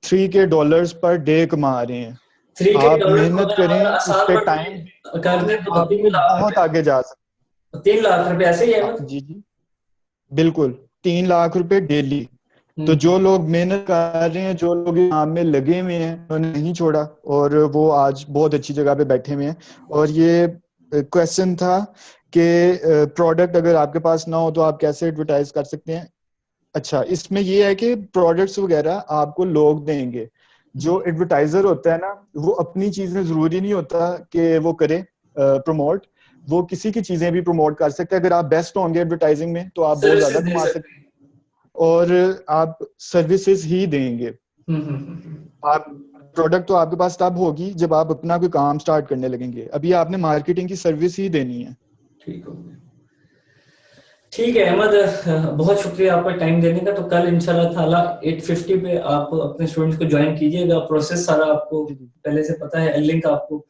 $3K पर डे कमा रहे हैं।
3 के
आप
करोड़
मेहनत
अगर
करें,
हम
उस
आसान
पे
वर्ड
टाइम
में कर दें तो
आप
3 लाख
बहुत आगे जा सकते
3 लाख रुपए ऐसे ही है मतलब।
जी जी बिल्कुल, 3 लाख रुपए डेली। तो
हम्म
जो लोग मेहनत कर रहे हैं, जो लोग इस काम में लगे हुए हैं, उन्होंने नहीं छोड़ा और वो आज बहुत अच्छी जगह पे बैठे हुए हैं। और ये क्वेश्चन था कि प्रोडक्ट अगर आपके पास ना हो तो आप कैसे एडवर्टाइज कर सकते हैं। अच्छा, इसमें ये है कि प्रोडक्ट्स वगैरह आपको लोग देंगे। जो एडवर्टाइजर होता है ना, वो अपनी चीजें जरूरी नहीं होता कि वो करे प्रमोट, वो किसी की चीजें भी प्रमोट कर सकते हैं। अगर आप बेस्ट होंगे एडवर्टाइजिंग में तो आप बहुत ज्यादा
सर्विसेज दे
कमा सकते
सकते हैं।
हैं और आप सर्विसेज ही देंगे। आप
हम्म।
प्रोडक्ट तो आपके पास तब होगी जब आप अपना कोई काम स्टार्ट करने लगेंगे, अभी आपने मार्केटिंग की सर्विस ही देनी है।
ठीक हो गया। ठीक है अहमद, बहुत शुक्रिया आपका टाइम देने का। तो कल इंशाल्लाह ताला 8:50 पे आप अपने स्टूडेंट्स को ज्वाइन कीजिएगा। प्रोसेस सारा आपको
जी जी।
पहले से पता है, लिंक आपको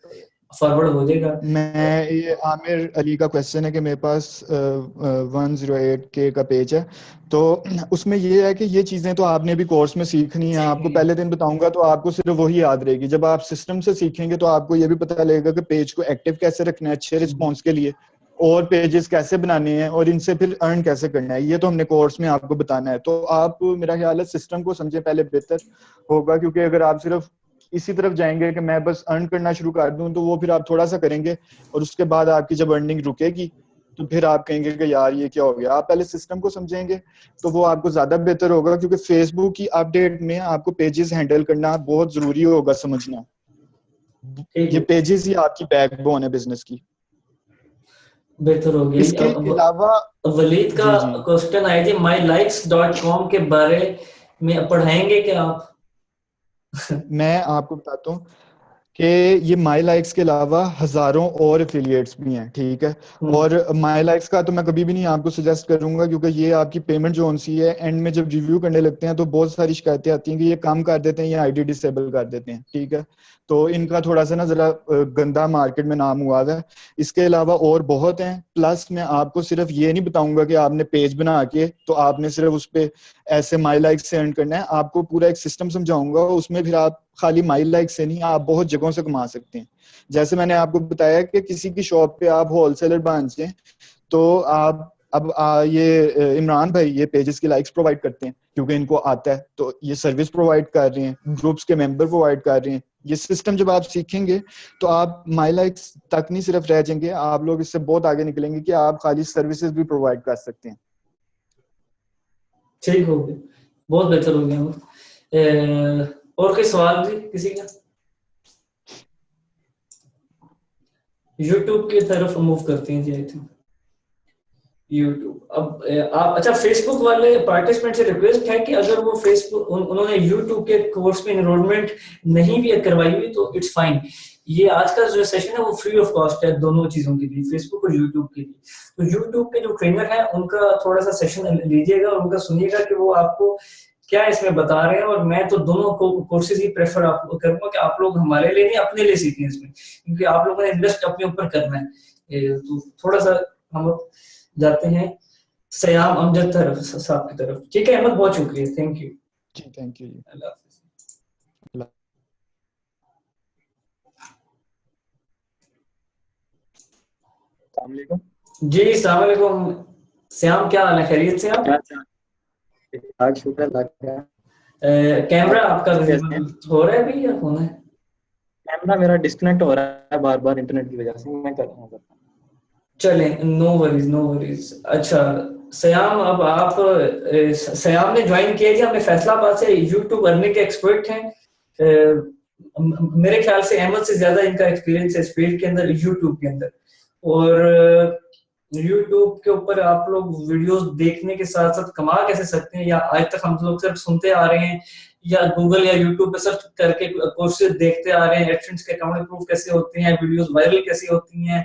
फॉरवर्ड हो जाएगा।
मैं ये आमिर अली का क्वेश्चन है कि मेरे पास 108K का पेज है, तो उसमें ये है कि ये चीजें तो आपने भी कोर्स में सीखनी है। आपको
सीखनी
पहले दिन बताऊंगा तो आपको सिर्फ वही याद रहेगी। जब आप सिस्टम से सीखेंगे तो आपको ये भी पता लगेगा कि पेज को एक्टिव कैसे रखना है अच्छे
है।
रिस्पॉन्स के लिए, और पेजेस कैसे बनाने हैं और इनसे फिर अर्न कैसे करना है। ये तो हमने कोर्स में आपको बताना है। तो आप, मेरा ख्याल है, सिस्टम को समझे पहले बेहतर होगा, क्योंकि अगर आप सिर्फ इसी तरफ जाएंगे कि मैं बस अर्न करना शुरू कर दूं तो वो फिर आप थोड़ा सा करेंगे और उसके बाद आपकी जब अर्निंग रुकेगी तो फिर आप कहेंगे कि यार ये क्या हो गया। आप पहले सिस्टम को समझेंगे तो वो आपको ज्यादा बेहतर होगा, क्योंकि फेसबुक की अपडेट में आपको पेजेस हैंडल करना बहुत जरूरी होगा समझना।
ठीक
ये
है,
पेजेस ही आपकी बैकबोन है बिजनेस की।
बेहतर हो गया।
इसके अलावा
वलीद का
जी जी
क्वेश्चन आई थी mylikes.com के बारे में, पढ़ाएंगे क्या आप?
मैं आपको बताता हूँ कि ये माई लाइक्स के अलावा हजारों और एफिलिएट्स भी हैं, ठीक है।
हम्म
और माई लाइक्स का तो मैं कभी भी नहीं आपको सजेस्ट करूंगा, क्योंकि ये आपकी पेमेंट जो सी है, एंड में जब रिव्यू करने लगते हैं तो बहुत सारी शिकायतें आती हैं कि ये कम कर देते हैं या आईडी डिसेबल कर देते हैं, ठीक है। तो इनका थोड़ा सा ना जरा गंदा मार्केट में नाम हुआ है। इसके अलावा और बहुत हैं। प्लस मैं आपको सिर्फ ये नहीं बताऊंगा कि आपने पेज बना के तो आपने सिर्फ उस पर ऐसे माई लाइक्स से अर्न करना है। आपको पूरा एक सिस्टम समझाऊंगा, उसमें फिर आप खाली माई लाइक से नहीं, आप बहुत जगहों से कमा सकते हैं। जैसे मैंने आपको बताया कि किसी की शॉप पे आप होलसेलर बन तो आप अब ये इमरान भाई ये पेजेस की लाइक्स प्रोवाइड करते हैं क्योंकि इनको आता है, तो ये सर्विस प्रोवाइड कर रहे हैं, ग्रुप्स के मेंबर प्रोवाइड कर रहे हैं। ये सिस्टम जब आप सीखेंगे तो आप माई लाइक्स तक नहीं सिर्फ रह जाएंगे, आप लोग इससे बहुत आगे निकलेंगे कि आप खाली सर्विसेज भी प्रोवाइड कर सकते हैं।
ठीक हो गया, बहुत बेहतर हो गया। और कोई सवाल जी किसी का? यूट्यूब की तरफ मूव करते हैं जी। आई थिंक यूट्यूब अब आप, अच्छा फेसबुक वाले पार्टिसिपेंट से रिक्वेस्ट है कि अगर वो फेसबुक उन्होंने यूट्यूब के कोर्स में एनरोलमेंट नहीं भी करवाई हुई तो इट्स फाइन। ये आज का जो सेशन है वो फ्री ऑफ कॉस्ट है दोनों चीजों के लिए, फेसबुक और यूट्यूब के लिए। तो यूट्यूब के जो ट्रेनर है उनका थोड़ा सा सेशन लीजिएगा और उनका सुनिएगा कि वो आपको क्या इसमें बता रहे हैं। और मैं तो दोनों कोर्सेज ही प्रेफर आप करूंगा कि आप लोग हमारे लिए नहीं अपने लिए सीखें इसमें, क्योंकि आप लोगों ने इन्वेस्ट अपने ऊपर करना है। तो थोड़ा सा हम जाते हैं सयाम अमजद तरफ साहब की तरफ। ठीक है अहमद, बहुत शुक्रिया, थैंक यू।
जी थैंक यू जी।
अल्लाह हाफिज़।
अस्सलाम वालेकुम।
जी अस्सलाम वालेकुम सयाम, क्या हाल है, खैरियत से आप?
आज शुक्र अल्लाह का।
कैमरा
आप
आपका
कैसे हैं?
विजिबल हो रहा है अभी या होना है?
कैमरा मेरा डिस्कनेक्ट हो रहा है बार बार इंटरनेट की वजह से। मैं कर रहा हूँ।
चले, नो वरीज नो वरीज। अच्छा सयाम, अब आप सयाम ने ज्वाइन किया जी हमने फैसलाबाद से, यूट्यूब अर्निंग के एक्सपर्ट हैं। मेरे ख्याल से अहमद से ज्यादा इनका एक्सपीरियंस है इस फील्ड के अंदर, यूट्यूब के अंदर। और यूट्यूब के ऊपर आप लोग वीडियोस देखने के साथ साथ कमा कैसे सकते हैं, या आज तक हम लोग सिर्फ सुनते आ रहे हैं, या गूगल या यूट्यूब पे सर्च करके कोर्सेज देखते आ रहे हैं, एडसेंस के अकाउंट अप्रूव कैसे होते हैं, वीडियोस वायरल कैसे होती हैं,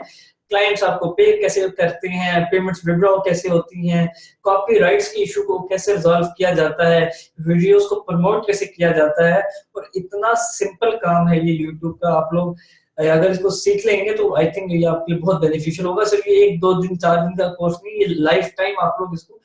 क्लाइंट्स आपको पे कैसे करते हैं, पेमेंट्स विड्रॉ कैसे होती हैं, कॉपीराइट्स के इशू को कैसे रिजॉल्व किया जाता है, वीडियोस को प्रमोट कैसे किया जाता है। और इतना सिंपल काम है ये यूट्यूब का। आप लोग अगर इसको सीख लेंगे तो आई थिंक ये आपके लिए बहुत बेनिफिशियल होगा। सिर्फ ये 1 2 दिन 4 दिन का कोर्स नहीं, ये लाइफ टाइम आप लोग इसको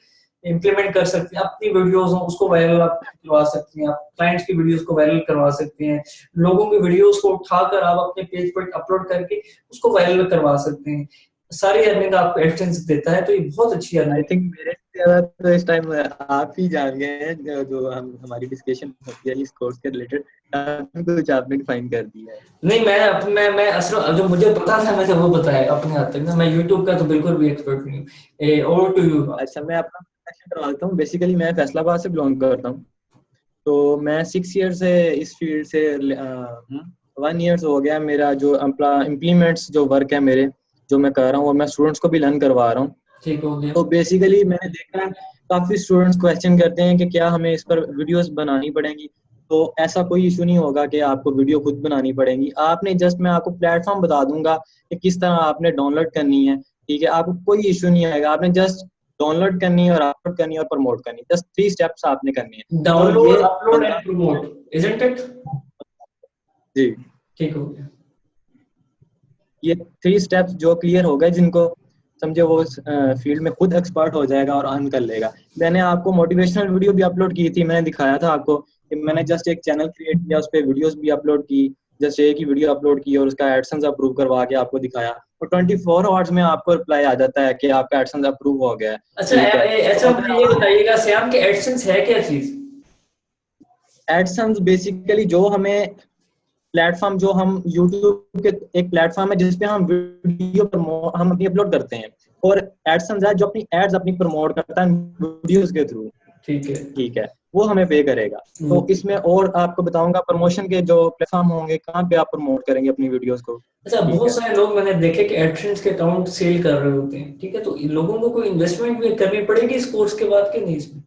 इम्प्लीमेंट कर सकते हैं। अपनी वीडियोस हो उसको वायरल आप करवा सकते हैं, आप क्लाइंट्स की वीडियोस को वायरल करवा सकते हैं, लोगों की वीडियोस को उठाकर आप अपने पेज पर अपलोड करके उसको वायरल करवा सकते हैं। सारी अर्निंग आपको एडसेंस देता है, तो ये बहुत अच्छी
आई
अर्निंग।
थिंक मेरे से ज्यादा तो इस टाइम आप ही जान गए हैं, जो हम हमारी डिस्कशन होती है इस कोर्स के रिलेटेड, कुछ आपने डिफाइन कर दिया है।
नहीं, मैं असल जो मुझे पता था मैंने वो बताया अपने हाथ तक ना, मैं यूट्यूब का तो बिल्कुल भी एक्सपर्ट नहीं हूँ। Over to you.
अच्छा, मैं अपना इंट्रोडक्शन करवा देता हूँ। बेसिकली मैं फैसलाबाद से बिलोंग करता हूँ, तो मैं 6 ईयर से इस फील्ड से 1 ईयर हो गया मेरा जो इम्प्लीमेंट्स जो वर्क है मेरे, जो मैं कर रहा हूँ, और मैं स्टूडेंट्स को भी लर्न करवा रहा हूँ।
ठीक हो गया।
तो बेसिकली मैंने देखा है काफी स्टूडेंट्स क्वेश्चन करते हैं कि क्या हमें इस पर वीडियोस बनानी पड़ेंगी। तो ऐसा कोई इशू नहीं होगा कि आपको वीडियो खुद बनानी पड़ेगी। आपने जस्ट, मैं आपको प्लेटफॉर्म बता दूंगा कि किस तरह आपने डाउनलोड करनी है, ठीक है। आपको कोई इशू नहीं आएगा, आपने जस्ट डाउनलोड करनी है और अपलोड करनी है और प्रमोट करनी है। जस्ट 3 स्टेप्स आपने करनी है।
Download, upload and promote, isn't it?
जी,
ठीक हो गया।
ये 3 स्टेप्स जो क्लियर हो गए, जिनको समझे वो फील्ड में खुद एक्सपर्ट हो जाएगा और अर्न कर लेगा। मैंने आपको मोटिवेशनल वीडियो भी अपलोड की थी, मैंने दिखाया था आपको कि मैंने जस्ट एक चैनल क्रिएट किया, उस पर वीडियोस भी अपलोड की, जस्ट एक ही वीडियो अपलोड की और उसका एडसेंस अप्रूव करवा के आपको दिखाया, और 24 आवर्स में आपको रिप्लाई आ जाता है कि आपका एडसेंस अप्रूव हो गया है।
अच्छा, मुझे ये बताइएगा श्याम कि एडसेंस है क्या चीज?
एडसेंस बेसिकली जो हमें प्लेटफॉर्म, जो हम यूट्यूब के एक प्लेटफॉर्म है जिसपे हम वीडियो हम अपनी अपलोड करते हैं, और एडसेंस है जो अपनी एड्स अपनी प्रमोट करता है वीडियोस के थ्रू। ठीक है, वो हमें पे करेगा। तो इसमें और आपको बताऊंगा प्रमोशन के जो प्लेटफॉर्म होंगे, कहाँ पे आप प्रमोट करेंगे अपनी वीडियोस को।
अच्छा, बहुत सारे लोग मैंने देखे कि एडसेंस के अकाउंट सेल कर रहे होते हैं, ठीक है, तो इन लोगों को कोई इन्वेस्टमेंट भी करनी पड़ेगी इस कोर्स के बाद कि नहीं? इसमें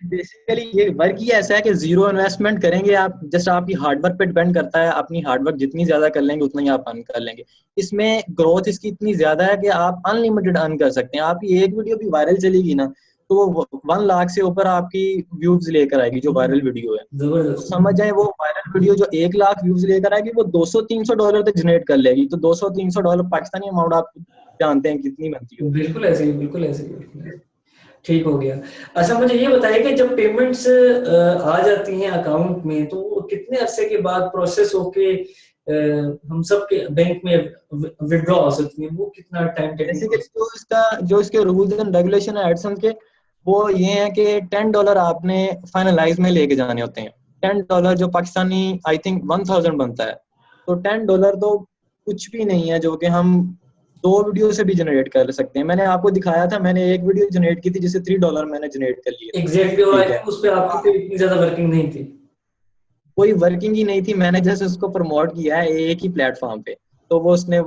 बेसिकली ये वर्क ही ऐसा है कि जीरो इन्वेस्टमेंट करेंगे आप, जस्ट आपकी हार्डवर्क पे डिपेंड करता है। अपनी हार्डवर्क जितनी ज्यादा कर लेंगे उतना ही आप अर्न कर लेंगे। इसमें ग्रोथ इसकी इतनी ज्यादा है कि आप अनलिमिटेड अर्न कर सकते हैं। आपकी एक वीडियो भी वायरल चलेगी ना, तो वो 1 लाख से ऊपर आपकी व्यूज लेकर आएगी, जो वायरल वीडियो है। तो समझ जाए वो वायरल वीडियो जो 1 लाख व्यूज लेकर आएगी, वो $200-300 तक जनरेट कर लेगी। तो $200-300 पाकिस्तानी अमाउंट आप जानते हैं कितनी बनती है।
बिल्कुल ऐसे ही, बिल्कुल ऐसे ही। ठीक हो गया। अच्छा, मुझे ये बताइए कि जब पेमेंट्स आ जाती हैं अकाउंट में, तो वो कितने अरसे के बाद प्रोसेस होके हम सब के बैंक में विड्रॉ हो सकती है? वो कितना टाइम टेकिंग?
जो इसके रूल्स एंड रेगुलेशन है एडसेंस के, वो ये है कि $10 आपने फाइनलाइज में लेके जाने होते हैं। $10 जो पाकिस्तानी आई थिंक 1000 बनता है। तो $10 तो कुछ भी नहीं है, जो कि हम 2 वीडियो से भी जनरेट कर सकते हैं। मैंने आपको दिखाया था, मैंने एक वीडियो जनरेट की थी जिससे $3 मैंने जनरेट कर लिए।
एग्जैक्टली, और उस पे आपकी कोई इतनी ज्यादा वर्किंग नहीं थी।
कोई वर्किंग ही नहीं थी, मैंने जस्ट उसको प्रमोट किया है एक ही प्लेटफॉर्म पे, तो वो उसने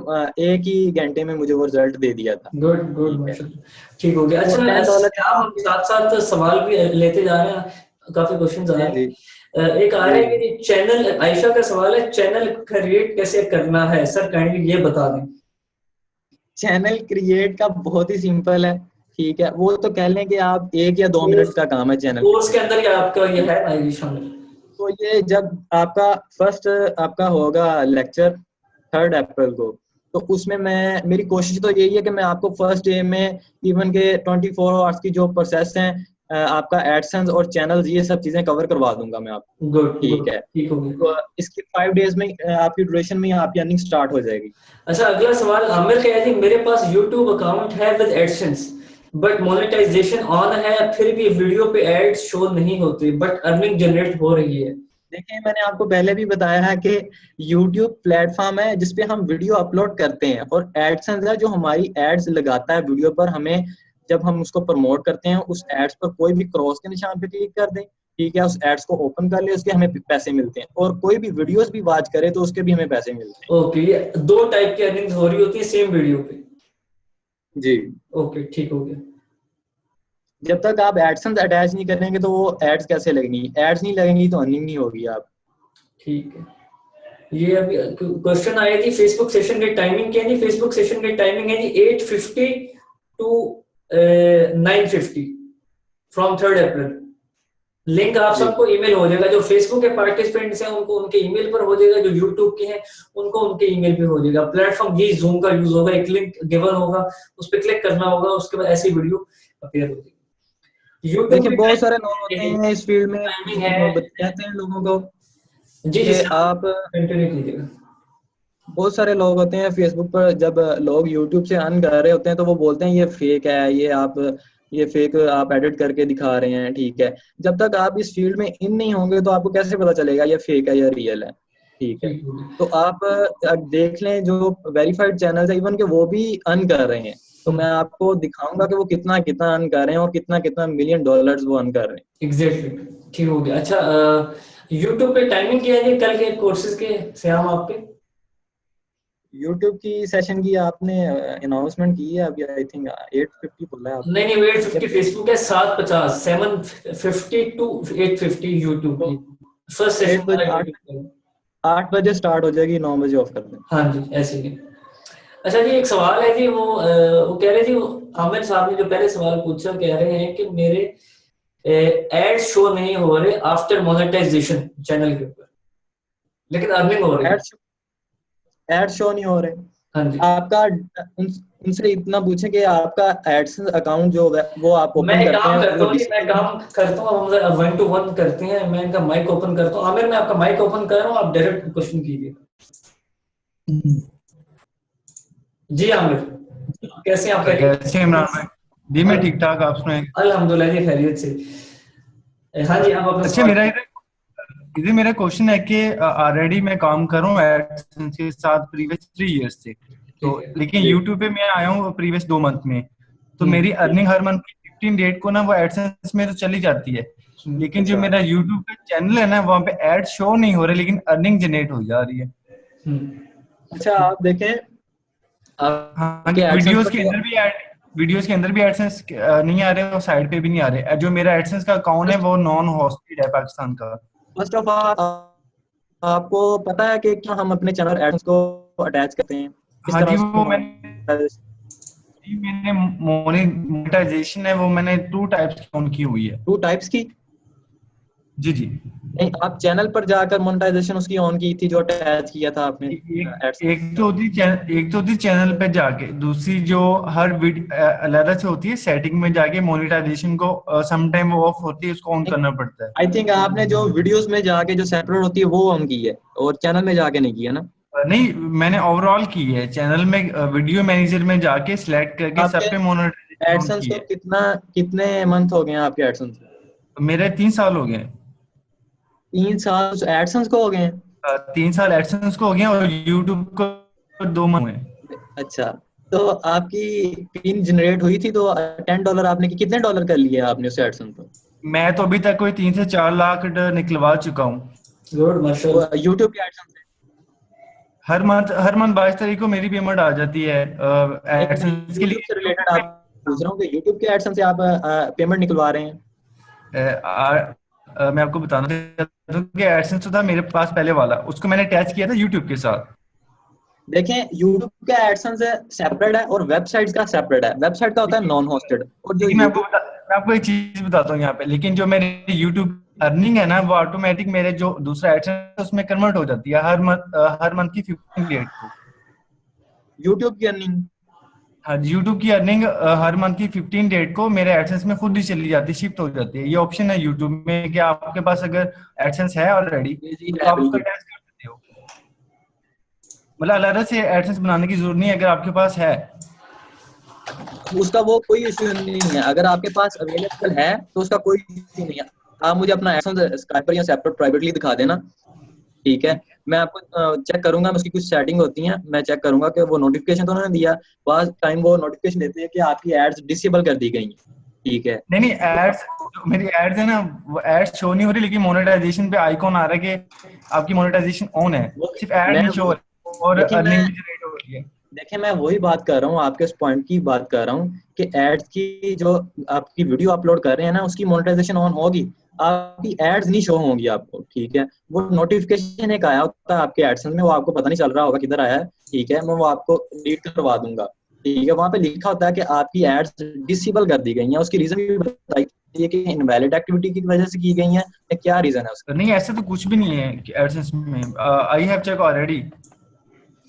एक ही घंटे में मुझे वो रिजल्ट दे दिया था।
गुड गुड, माशाल्लाह। ठीक हो गया। अच्छा, हम साथ साथ सवाल भी लेते जा रहे हैं, काफी क्वेश्चंस आ रहे हैं। एक आ रहा है कि चैनल, आयशा का सवाल है, चैनल क्रिएट कैसे करना है सर, काइंडली ये बता दें।
चैनल क्रिएट का बहुत ही सिंपल है, ठीक है। वो तो कह लें कि आप 1 या 2 मिनट का काम है चैनल
कोर्स के अंदर या आपका ये है ना ये शामिल?
तो ये जब आपका फर्स्ट आपका होगा लेक्चर 3 अप्रैल को, तो उसमें मेरी कोशिश तो यही है कि मैं आपको फर्स्ट डे में इवन के 24 आवर्स की जो प्रोसेस है, आपका एडसेंस और चैनल्स, ये सब चीजें कवर करवा दूंगा मैं आपको।
गुड,
ठीक है।
ठीक हो गया।
तो इसकी 5 डेज में आपकी ड्यूरेशन में आपकी अर्निंग स्टार्ट हो जाएगी।
अच्छा, अगला सवाल आमिर का है, मेरे पास YouTube अकाउंट है with AdSense, but monetization on है, फिर भी वीडियो पे एड्स शो नहीं होते, बट अर्निंग जनरेट हो रही है।
देखिए, मैंने आपको पहले भी बताया है कि YouTube प्लेटफॉर्म है जिसपे हम वीडियो अपलोड करते हैं, और एडसेंस है जो हमारी एड्स लगाता है वीडियो पर। हमें जब हम उसको प्रमोट करते हैं, उस एड्स पर कोई भी क्रॉस के निशान पे क्लिक कर दें, ठीक है, उस एड्स को ओपन कर ले, उसके हमें पैसे मिलते हैं, और कोई भी वीडियोस भी वॉच करे तो उसके भी हमें पैसे मिलते हैं।
ओके, ये 2 टाइप की अर्निंग हो रही होती है सेम वीडियो पे।
जी,
ओके, ठीक हो गया।
जब तक आप एडसेंस अटैच नहीं करेंगे तो वो एड्स कैसे लगेंगी? एड्स नहीं लगेंगी तो अर्निंग नहीं होगी आप।
ठीक है। ये अभी क्वेश्चन आया थी, फेसबुक सेशन की टाइमिंग क्या है? फेसबुक सेशन की टाइमिंग है जी 8:50 टू 9:50 फ्रॉम 3 अप्रैल। लिंक आप सबको ईमेल हो जाएगा, जो फेसबुक के पार्टिसिपेंट्स हैं उनको उनके ईमेल पर हो जाएगा, जो यूट्यूब के हैं उनको उनके ईमेल पे हो जाएगा। प्लेटफॉर्म ये जूम का यूज होगा, एक लिंक गिवन होगा, उस पर क्लिक करना होगा, उसके बाद ऐसी वीडियो अपीयर हो जाएगी।
देखिए बहुत सारे लोग होते हैं इस फील्ड में,
टाइमिंग है।
कहते हैं लोगों को
जी
कि
जी
आप,
कंटिन्यू कीजिएगा।
बहुत सारे लोग होते हैं फेसबुक पर, जब लोग यूट्यूब से अर्न कर रहे होते हैं तो वो बोलते हैं ये फेक है, ये फेक आप एडिट करके दिखा रहे हैं, ठीक है। जब तक आप इस फील्ड में इन नहीं होंगे तो आपको कैसे पता चलेगा ये फेक है या रियल है, ठीक है।
ठीक है।
तो आप देख लें जो वेरीफाइड चैनल है इवन के वो भी अर्न कर रहे हैं, तो मैं आपको दिखाऊंगा कि वो कितना कितना अर्न कर रहे हैं और कितना कितना $1 मिलियन वो अर्न कर रहे हैं।
एग्जैक्टली ठीक हो गया। अच्छा यूट्यूब पे टाइमिंग क्या है कल के कोर्सेज के श्याम आपके?
यूट्यूब की सेशन की आपने अनाउंसमेंट की है अभी, आई थिंक 8:50 बोला है आपने।
नहीं 8:50 फेसबुक है, 7:50 7:50 टू 8:50 यूट्यूब की फर्स्ट सेशन।
8 बजे स्टार्ट हो जाएगी, 9 बजे ऑफ कर दें।
हाँ जी ऐसे ही। अच्छा जी एक सवाल है जी, वो कह रहे थे, आमिर साहब ने जो पहले सवाल पूछा, कह रहे हैं कि मेरे एड शो नहीं हो रहे आफ्टर मोनेटाइजेशन चैनल के ऊपर, लेकिन अर्निंग हो रही है।
एड शो नहीं हो रहे।
हाँ जी
आपका उनसे इतना पूछे कि आपका एडसेंस अकाउंट जो है वो आप
मैं
ओपन करते
काम
हैं
करता
वो
हूँ जी, मैं काम करता हूँ, हम 1 to 1 करते हैं, मैं इनका माइक ओपन करता हूँ। आमिर मैं आपका माइक ओपन कर रहा हूँ, आप डायरेक्ट क्वेश्चन कीजिए। जी आमिर कैसे हैं आप?
कैसे हैं इमरान भाई? जी मैं ठीक ठाक, आप सुनाएं?
अल्हम्दुलिल्लाह जी खैरियत से। हाँ जी आप अपना
अच्छा,
सवाल।
मेरा क्वेश्चन है कि ऑलरेडी मैं काम कर रहा हूँ एडसेंस के साथ प्रीवियस 3 इयर्स से, तो
ठीक है।
लेकिन यूट्यूब पे मैं आया हूँ प्रीवियस 2 मंथ में, तो मेरी अर्निंग हर मंथ की 15 डेट को ना वो एडसेंस में तो चली जाती है, लेकिन जो मेरा यूट्यूब का चैनल है ना वहाँ पे एड शो नहीं हो रहे, लेकिन अर्निंग जनरेट हो जा रही है।
अच्छा आप देखें
हाँ,
आपके एडसेंस
वीडियोस के अंदर भी एडसेंस नहीं आ रहे और साइड पे भी नहीं आ रहे। जो मेरा एडसेंस का अकाउंट है वो नॉन होस्टेड है पाकिस्तान का।
फर्स्ट ऑफ ऑल आपको पता है कि क्यों हम अपने चैनल एडसेंस को अटैच करते हैं, किस
हाँ
तरह
जी,
से
वो मैंने मोनेटाइजेशन है वो मैंने 2 टाइप्स ऑन की हुई है।
2 टाइप्स की?
जी जी।
नहीं, आप चैनल पर जाकर मोनेटाइजेशन उसकी ऑन की थी जो अटैच किया था आपने
एक तो होती चैनल पे जाके, दूसरी जो हर अलग से होती है सेटिंग में जाके मोनेटाइजेशन को सम टाइम वो ऑफ होती है, उसको ऑन करना पड़ता है।
आई थिंक आपने जो वीडियोस में जाके जो सेपरेट होती है वो ऑन की है और चैनल में जाके नहीं किया ना?
नहीं, मैंने ओवरऑल की है, चैनल में वीडियो मैनेजर में जाके सिलेक्ट करके सब पे मोनेटाइजेशन ऑन
एडसेंस
की
को
है।
कितने मंथ हो गए हैं आपके एडसेंस?
मेरे 3 साल हो गए।
3 साल एडसेंस को हो गए हैं?
3 साल एडसेंस को हो गए और यूट्यूब को 2 मंथ हुए।
अच्छा, तो आपकी पिन जनरेट हुई थी तो $10 आपने कितने डॉलर कर लिए आपने उस एडसेंस पर?
मैं तो अभी तक कोई 3 से 4 लाख निकलवा चुका हूँ।
गुड माशाल्लाह।
यूट्यूब के एडसेंस
हर मंथ 22 तारीख को मेरी पेमेंट आ जाती है एडसेंस के
यूट्यूब से रिलेटेड
लिए।
आप पूछ रहा हूँ कि यूट्यूब के एडसेंस से आप पेमेंट निकलवा रहे हैं?
मैं आपको बताना चाहता हूँ कि एडसेंस तो था मेरे पास पहले वाला, उसको मैंने अटैच किया था यूट्यूब के साथ।
देखें यूट्यूब का एडसेंस है सेपरेट है और वेबसाइट्स का सेपरेट है। वेबसाइट का होता है नॉन होस्टेड और जो
मैं आपको एक चीज बताता हूँ यहाँ पे, लेकिन जो मेरी यूट्यूब अर्निंग है ना वो ऑटोमेटिक मेरे जो दूसरा एडसेंस उसमें कन्वर्ट हो जाती है हर मंथ की 15 डेट को।
यूट्यूब की अर्निंग?
हाँ, यूट्यूब की अर्निंग हर मंथ की 15 डेट को मेरे एडसेंस में खुद ही चली जाती है, शिफ्ट हो जाती है। ये ऑप्शन है यूट्यूब में कि आपके पास अगर एडसेंस है ऑलरेडी तो आप उसको अटैच कर सकते हो, मतलब अलग से एडसेंस बनाने की जरूरत नहीं है अगर आपके पास है।
उसका वो कोई इश्यू नहीं है, अगर आपके पास अवेलेबल है तो उसका कोई इश्यू नहीं है। आप मुझे अपना एडसेंस स्काइप पर या सेपरेट प्राइवेटली दिखा देना, ठीक है। मैं आपको चेक करूंगा, उसकी कुछ सेटिंग होती है, मैं चेक करूंगा कि वो नोटिफिकेशन तो उन्होंने दिया, बाद टाइम वो नोटिफिकेशन देते हैं कि आपकी एड्स डिसेबल कर दी गई हैं, ठीक है।
नहीं एड्स, मेरी एड्स है ना वो एड्स शो नहीं हो रही, लेकिन मोनेटाइजेशन पे आइकॉन आ रहा है कि आपकी मोनेटाइजेशन ऑन है, सिर्फ एड नहीं शो हो रही और अर्निंग भी जनरेट हो रही है।
देखिए मैं वही बात कर रहा हूँ, आपके उस पॉइंट की बात कर रहा हूँ कि एड्स की जो आपकी वीडियो अपलोड कर रहे हैं ना उसकी मोनेटाइजेशन ऑन होगी, आपकी एड्स नहीं शो होंगी आपको, ठीक है। वो नोटिफिकेशन एक आया होता है आपके एडसेंस में, वो आपको पता नहीं चल रहा होगा किधर आया है, ठीक है। मैं वो आपको डिलीट करवा दूंगा, ठीक है। वहाँ पे लिखा होता है कि आपकी एड्स डिसेबल कर दी गई हैं, उसकी रीजन भी बताइए कि इनवैलिड एक्टिविटी की वजह से की गई है या क्या रीजन है उसका?
नहीं, ऐसा तो कुछ भी नहीं है एडसेंस में। I have check already.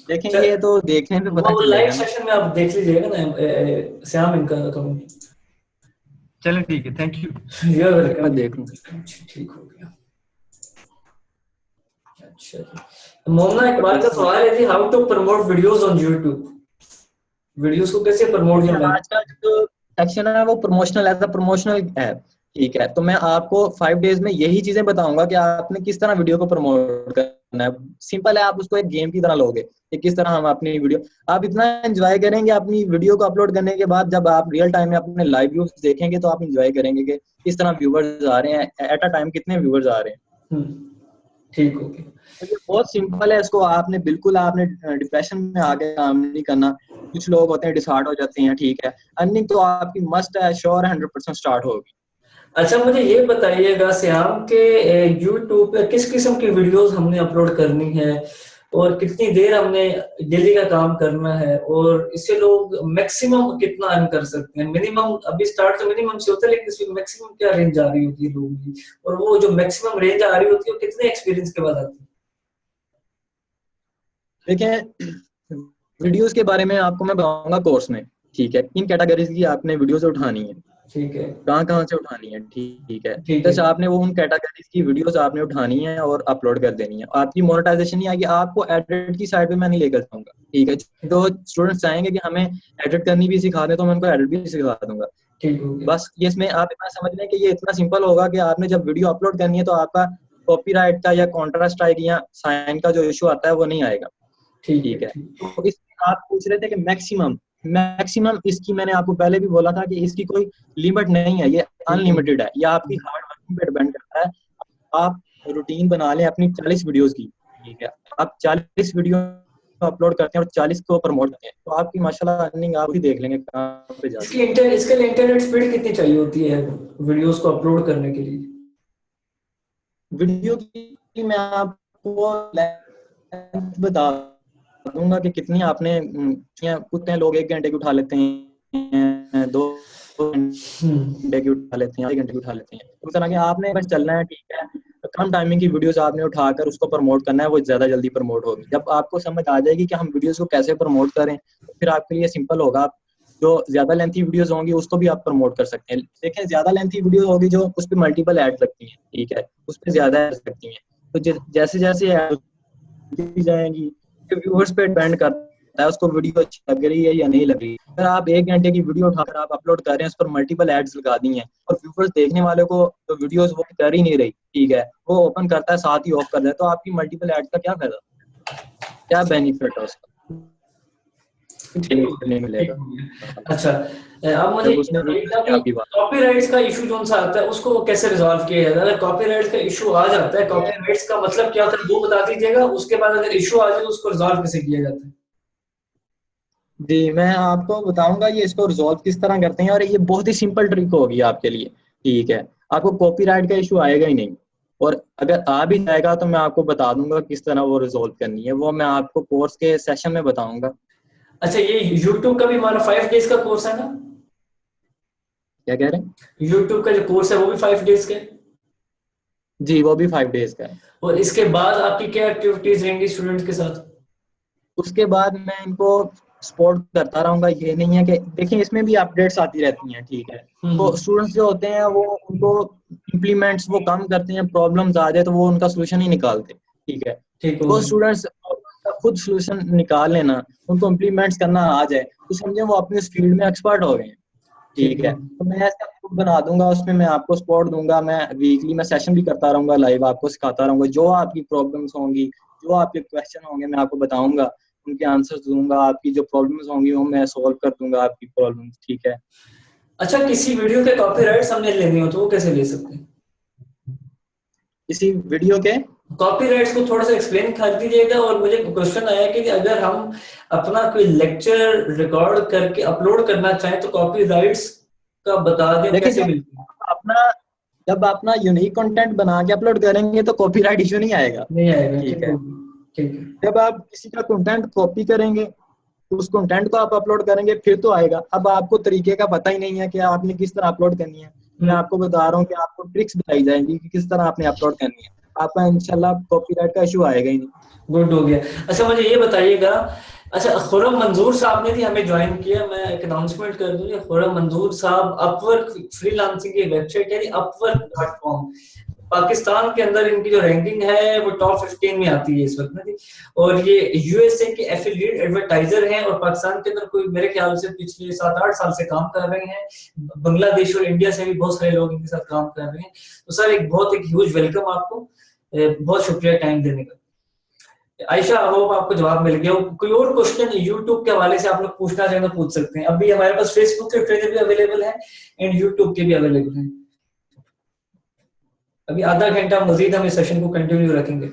देखें ये तो देखने पे पता
वो
चलेगा
लाइव
ना।
सेशन में आप देख लीजिएगा ना श्याम इनका अकाउंट।
चलिए ठीक है, थैंक यू।
You're welcome.
मैं देख लूं।
ठीक हो गया। अच्छा मोहना, एक बात का सवाल है जी, how to promote videos on YouTube? Videos को कैसे प्रमोट करना है?
आज का जो सेक्शन है वो प्रमोशनल एज अ प्रमोशनल है, ठीक है। तो मैं आपको 5 डेज में यही चीजें बताऊंगा कि आपने किस तरह वीडियो को प्रमोट करना है। सिंपल है, आप उसको एक गेम की तरह लोगे कि किस तरह हम अपनी वीडियो, आप इतना एंजॉय करेंगे अपनी वीडियो को अपलोड करने के बाद, जब आप रियल टाइम में अपने लाइव व्यूज देखेंगे तो आप एंजॉय करेंगे कि किस तरह व्यूवर्स आ रहे हैं, एट अ टाइम कितने व्यूवर्स आ रहे हैं।
ठीक हो गया।
तो ये बहुत सिंपल है, इसको आपने बिल्कुल आपने डिप्रेशन में आके काम नहीं करना। कुछ लोग होते हैं डिसहार्ट हो जाते हैं, ठीक है। अर्निंग तो आपकी मस्ट है, श्योर 100% स्टार्ट होगी।
अच्छा मुझे ये बताइएगा श्याम के यूट्यूब पे किस किस्म की वीडियोस हमने अपलोड करनी है और कितनी देर हमने डेली का काम करना है, और इससे लोग मैक्सिमम कितना अर्न कर सकते हैं? मिनिमम अभी स्टार्ट तो मिनिमम से होता है, लेकिन इसमें मैक्सिमम क्या रेंज आ रही होती है लोगों की, और वो जो मैक्सिमम रेंज आ रही होती है वो कितने एक्सपीरियंस के बाद आती है?
देखिए वीडियोस के बारे में आपको मैं बताऊंगा कोर्स में, ठीक है। इन कैटेगरीज की आपने वीडियोस उठानी है,
ठीक है।
कहाँ से उठानी है, ठीक है।
ठीक है।
जैसे आपने वो उन कैटेगरीज की वीडियोस आपने उठानी है और अपलोड कर देनी है। आपकी मोनेटाइजेशन नहीं आएगी, आपको एडिट की साइड पे मैं नहीं लेकर जाऊंगा, ठीक है। जो स्टूडेंट्स चाहेंगे कि हमें एडिट करनी भी सिखा दें तो मैं उनको एडिट भी सिखा दूंगा।
ठीक हो गया।
बस ये इसमें आप इतना समझ लें कि ये इतना सिंपल होगा कि आपने जब वीडियो अपलोड करनी है तो आपका कॉपीराइट का या कॉन्ट्रास्ट स्ट्राइक या साइन का जो इशू आता है वो नहीं आएगा, ठीक है। तो इसमें आप पूछ रहे थे कि मैक्सिमम इसकी मैंने आपको पहले भी बोला था कि इसकी कोई लिमिट नहीं है, ये अनलिमिटेड है, ये आपकी हार्ड वर्किंग पे डिपेंड करता है। आप रूटीन बना लें अपनी 40 वीडियोस की, ठीक है। आप 40 वीडियो अपलोड करते हैं और 40 को प्रमोट करते हैं तो आपकी माशाल्लाह अर्निंग आप ही देख लेंगे कहां पे जाती है।
इसके लिए इंटरनेट स्पीड कितनी चाहिए होती है वीडियोस को अपलोड करने के लिए?
वीडियो की मैं आपको बता दूंगा कि कितनी आपने, कितने लोग 1 घंटे की उठा लेते हैं, 2 घंटे की उठा लेते हैं, 1 घंटे की उठा लेते हैं। उस तरह के आपने बस चलना है, ठीक है। कम टाइमिंग की वीडियोस आपने उठाकर उसको प्रमोट करना है, वो ज्यादा जल्दी प्रमोट होगी। जब आपको समझ आ जाएगी कि हम वीडियोस को कैसे प्रमोट करें तो फिर आपके लिए सिंपल होगा। आप जो ज्यादा लेंथी वीडियोस होंगी उसको भी आप प्रमोट कर सकते हैं। देखें ज्यादा लेंथी वीडियो होगी जो उस पर मल्टीपल एड्स लगती हैं, ठीक है, उस पर ज्यादा एड्स लगती हैं। तो जैसे जैसे एड्स जाएंगी व्यूअर्स पे डिपेंड करता है उसको वीडियो अच्छी लग रही है या नहीं लग रही। अगर आप 1 घंटे की वीडियो उठाकर आप अपलोड कर रहे हैं, उस पर मल्टीपल एड्स लगा दी हैं और व्यूअर्स देखने वाले को तो वीडियोस वो कर ही नहीं रही, ठीक है, वो ओपन करता है साथ ही ऑफ कर देता है, तो आपकी मल्टीपल एड्स का क्या फायदा, क्या बेनिफिट है उसका? नहीं मिलेगा।
अच्छा अब मुझे कॉपीराइट्स का इशू जो सा आता है उसको कैसे रिजॉल्व किया जाता है? अगर कॉपीराइट्स का इशू आ जाता है, कॉपीराइट्स का मतलब क्या होता है वो बता दीजिएगा, उसके बाद अगर इशू आ जाए तो उसको रिजॉल्व कैसे किया जाता है?
जी मैं आपको बताऊंगा ये इसको रिजॉल्व किस तरह करते हैं, और ये बहुत ही सिंपल ट्रिक होगी आपके लिए, ठीक है। आपको कॉपीराइट का इशू आएगा ही नहीं, और अगर आ भी जाएगा तो मैं आपको बता दूंगा किस तरह वो रिजॉल्व करनी है, वो मैं आपको कोर्स के सेशन में बताऊंगा।
अच्छा ये YouTube का भी हमारा 5 डेज का कोर्स है ना?
क्या कह रहे हैं?
YouTube का जो कोर्स है वो भी 5 डेज का है?
जी वो भी 5 डेज का है।
और इसके बाद आपकी क्या एक्टिविटीज रहेंगी स्टूडेंट्स के साथ?
उसके बाद मैं इनको सपोर्ट करता रहूंगा। ये नहीं है कि देखिए इसमें भी अपडेट्स आती रहती हैं, ठीक है। तो स्टूडेंट्स जो होते हैं वो उनको इम्प्लीमेंट्स वो कम करते हैं, प्रॉब्लम्स आ जाए तो वो उनका सोल्यूशन ही निकालते, ठीक है। तो स्टूडेंट्स खुद सोल्यूशन निकाल लेना, उनको इम्प्लीमेंट्स करना आ जाए तो समझे वो अपने फील्ड में एक्सपर्ट हो गए हैं, ठीक है। तो मैं ऐसा ग्रुप बना दूंगा, उसमें मैं आपको सपोर्ट दूंगा, मैं वीकली में सेशन भी करता रहूंगा, लाइव आपको सिखाता रहूंगा। जो आपकी प्रॉब्लम्स होंगी, जो आपके क्वेश्चन होंगे मैं आपको बताऊंगा, उनके आंसर्स दूंगा, आपकी जो प्रॉब्लम्स होंगी वो मैं सॉल्व कर दूंगा आपकी प्रॉब्लम्स, ठीक है।
अच्छा किसी वीडियो के कॉपीराइट्स हमने लेने हो तो वो कैसे ले सकते हैं?
किसी वीडियो के
कॉपीराइट्स को थोड़ा सा एक्सप्लेन कर दीजिएगा। और मुझे क्वेश्चन आया कि अगर हम अपना कोई लेक्चर रिकॉर्ड करके अपलोड करना चाहें तो कॉपीराइट्स का बता दें कैसे मिलते हैं?
जब अपना यूनिक कंटेंट बना के अपलोड करेंगे तो कॉपीराइट इशू नहीं आएगा, ठीक है। जब आप किसी का कंटेंट कॉपी करेंगे तो उस कंटेंट को आप अपलोड करेंगे फिर तो आएगा। अब आपको तरीके का पता ही नहीं है कि आपने किस तरह अपलोड करनी है, मैं आपको बता रहा हूँ कि आपको ट्रिक्स बताई जाएंगी कि किस तरह आपने अपलोड करनी है, आपका इंशाल्लाह कॉपीराइट का इशू आएगा ही नहीं।
गुड हो गया। अच्छा मुझे ये बताइएगा अच्छा, खुरम मंजूर साहब ने भी हमें ज्वाइन किया। मैं एक अनाउंसमेंट कर दूं, खुरम मंजूर साहब अपवर्क फ्रीलांसिंग की वेबसाइट यानी upwork.com, पाकिस्तान के अंदर इनकी जो रैंकिंग है वो टॉप 15 में आती है इस वक्त में। और ये यूएसए के एफिलिएट एडवर्टाइजर हैं और पाकिस्तान के अंदर कोई मेरे ख्याल से पिछले 7-8 साल से काम कर रहे हैं। बांग्लादेश और इंडिया से भी बहुत सारे लोग इनके साथ काम कर रहे हैं। तो सर एक ह्यूज वेलकम आपको, बहुत शुक्रिया टाइम देने का। आयशा, होप आपको जवाब मिल गया। कोई और क्वेश्चन यूट्यूब के हवाले से आप लोग पूछना चाहें तो पूछ सकते हैं। अभी हमारे पास फेसबुक के ट्रेनर भी अवेलेबल है एंड यूट्यूब के भी अवेलेबल है। अभी आधा घंटा मजीद हम इस सेशन को कंटिन्यू रखेंगे।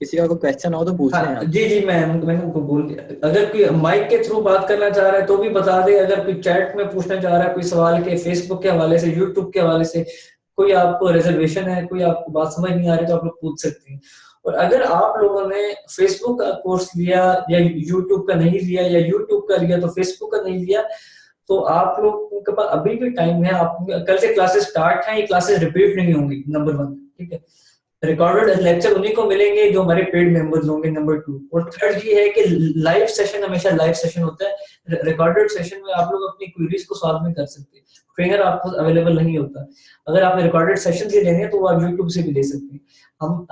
किसी का कोई क्वेश्चन हो तो पूछ लें।
हाँ, जी मैंने उनको बोल दिया, अगर कोई माइक के थ्रू बात करना चाह रहा है तो भी बता दे। अगर कोई चैट में पूछना चाह रहा है कोई सवाल के फेसबुक के हवाले से, यूट्यूब के हवाले से, कोई आपको रिजर्वेशन है, कोई आपको बात समझ नहीं आ रही तो आप लोग पूछ सकते हैं। और अगर आप लोगों ने फेसबुक का कोर्स लिया या यूट्यूब का नहीं लिया, या यूट्यूब का लिया तो फेसबुक का नहीं लिया, तो आप लोगों के पास अभी भी टाइम है। आप कल से क्लासेस स्टार्ट हैं, ये क्लासेस रिपीट नहीं होंगी, नंबर 1, ठीक है। रिकॉर्डेड लेक्चर उन्हीं को मिलेंगे जो हमारे पेड मेंबर्स होंगे, नंबर 2। और थर्ड ये है कि लाइव सेशन हमेशा लाइव सेशन होता है। रिकॉर्डेड सेशन में आप लोग अपनी क्वेरीज को सॉल्व नहीं कर सकते, ट्रेनर आपको अवेलेबल नहीं होता। अगर आपने रिकॉर्डेड सेशन भी लेने हैं तो वो आप यूट्यूब से भी ले सकते हैं।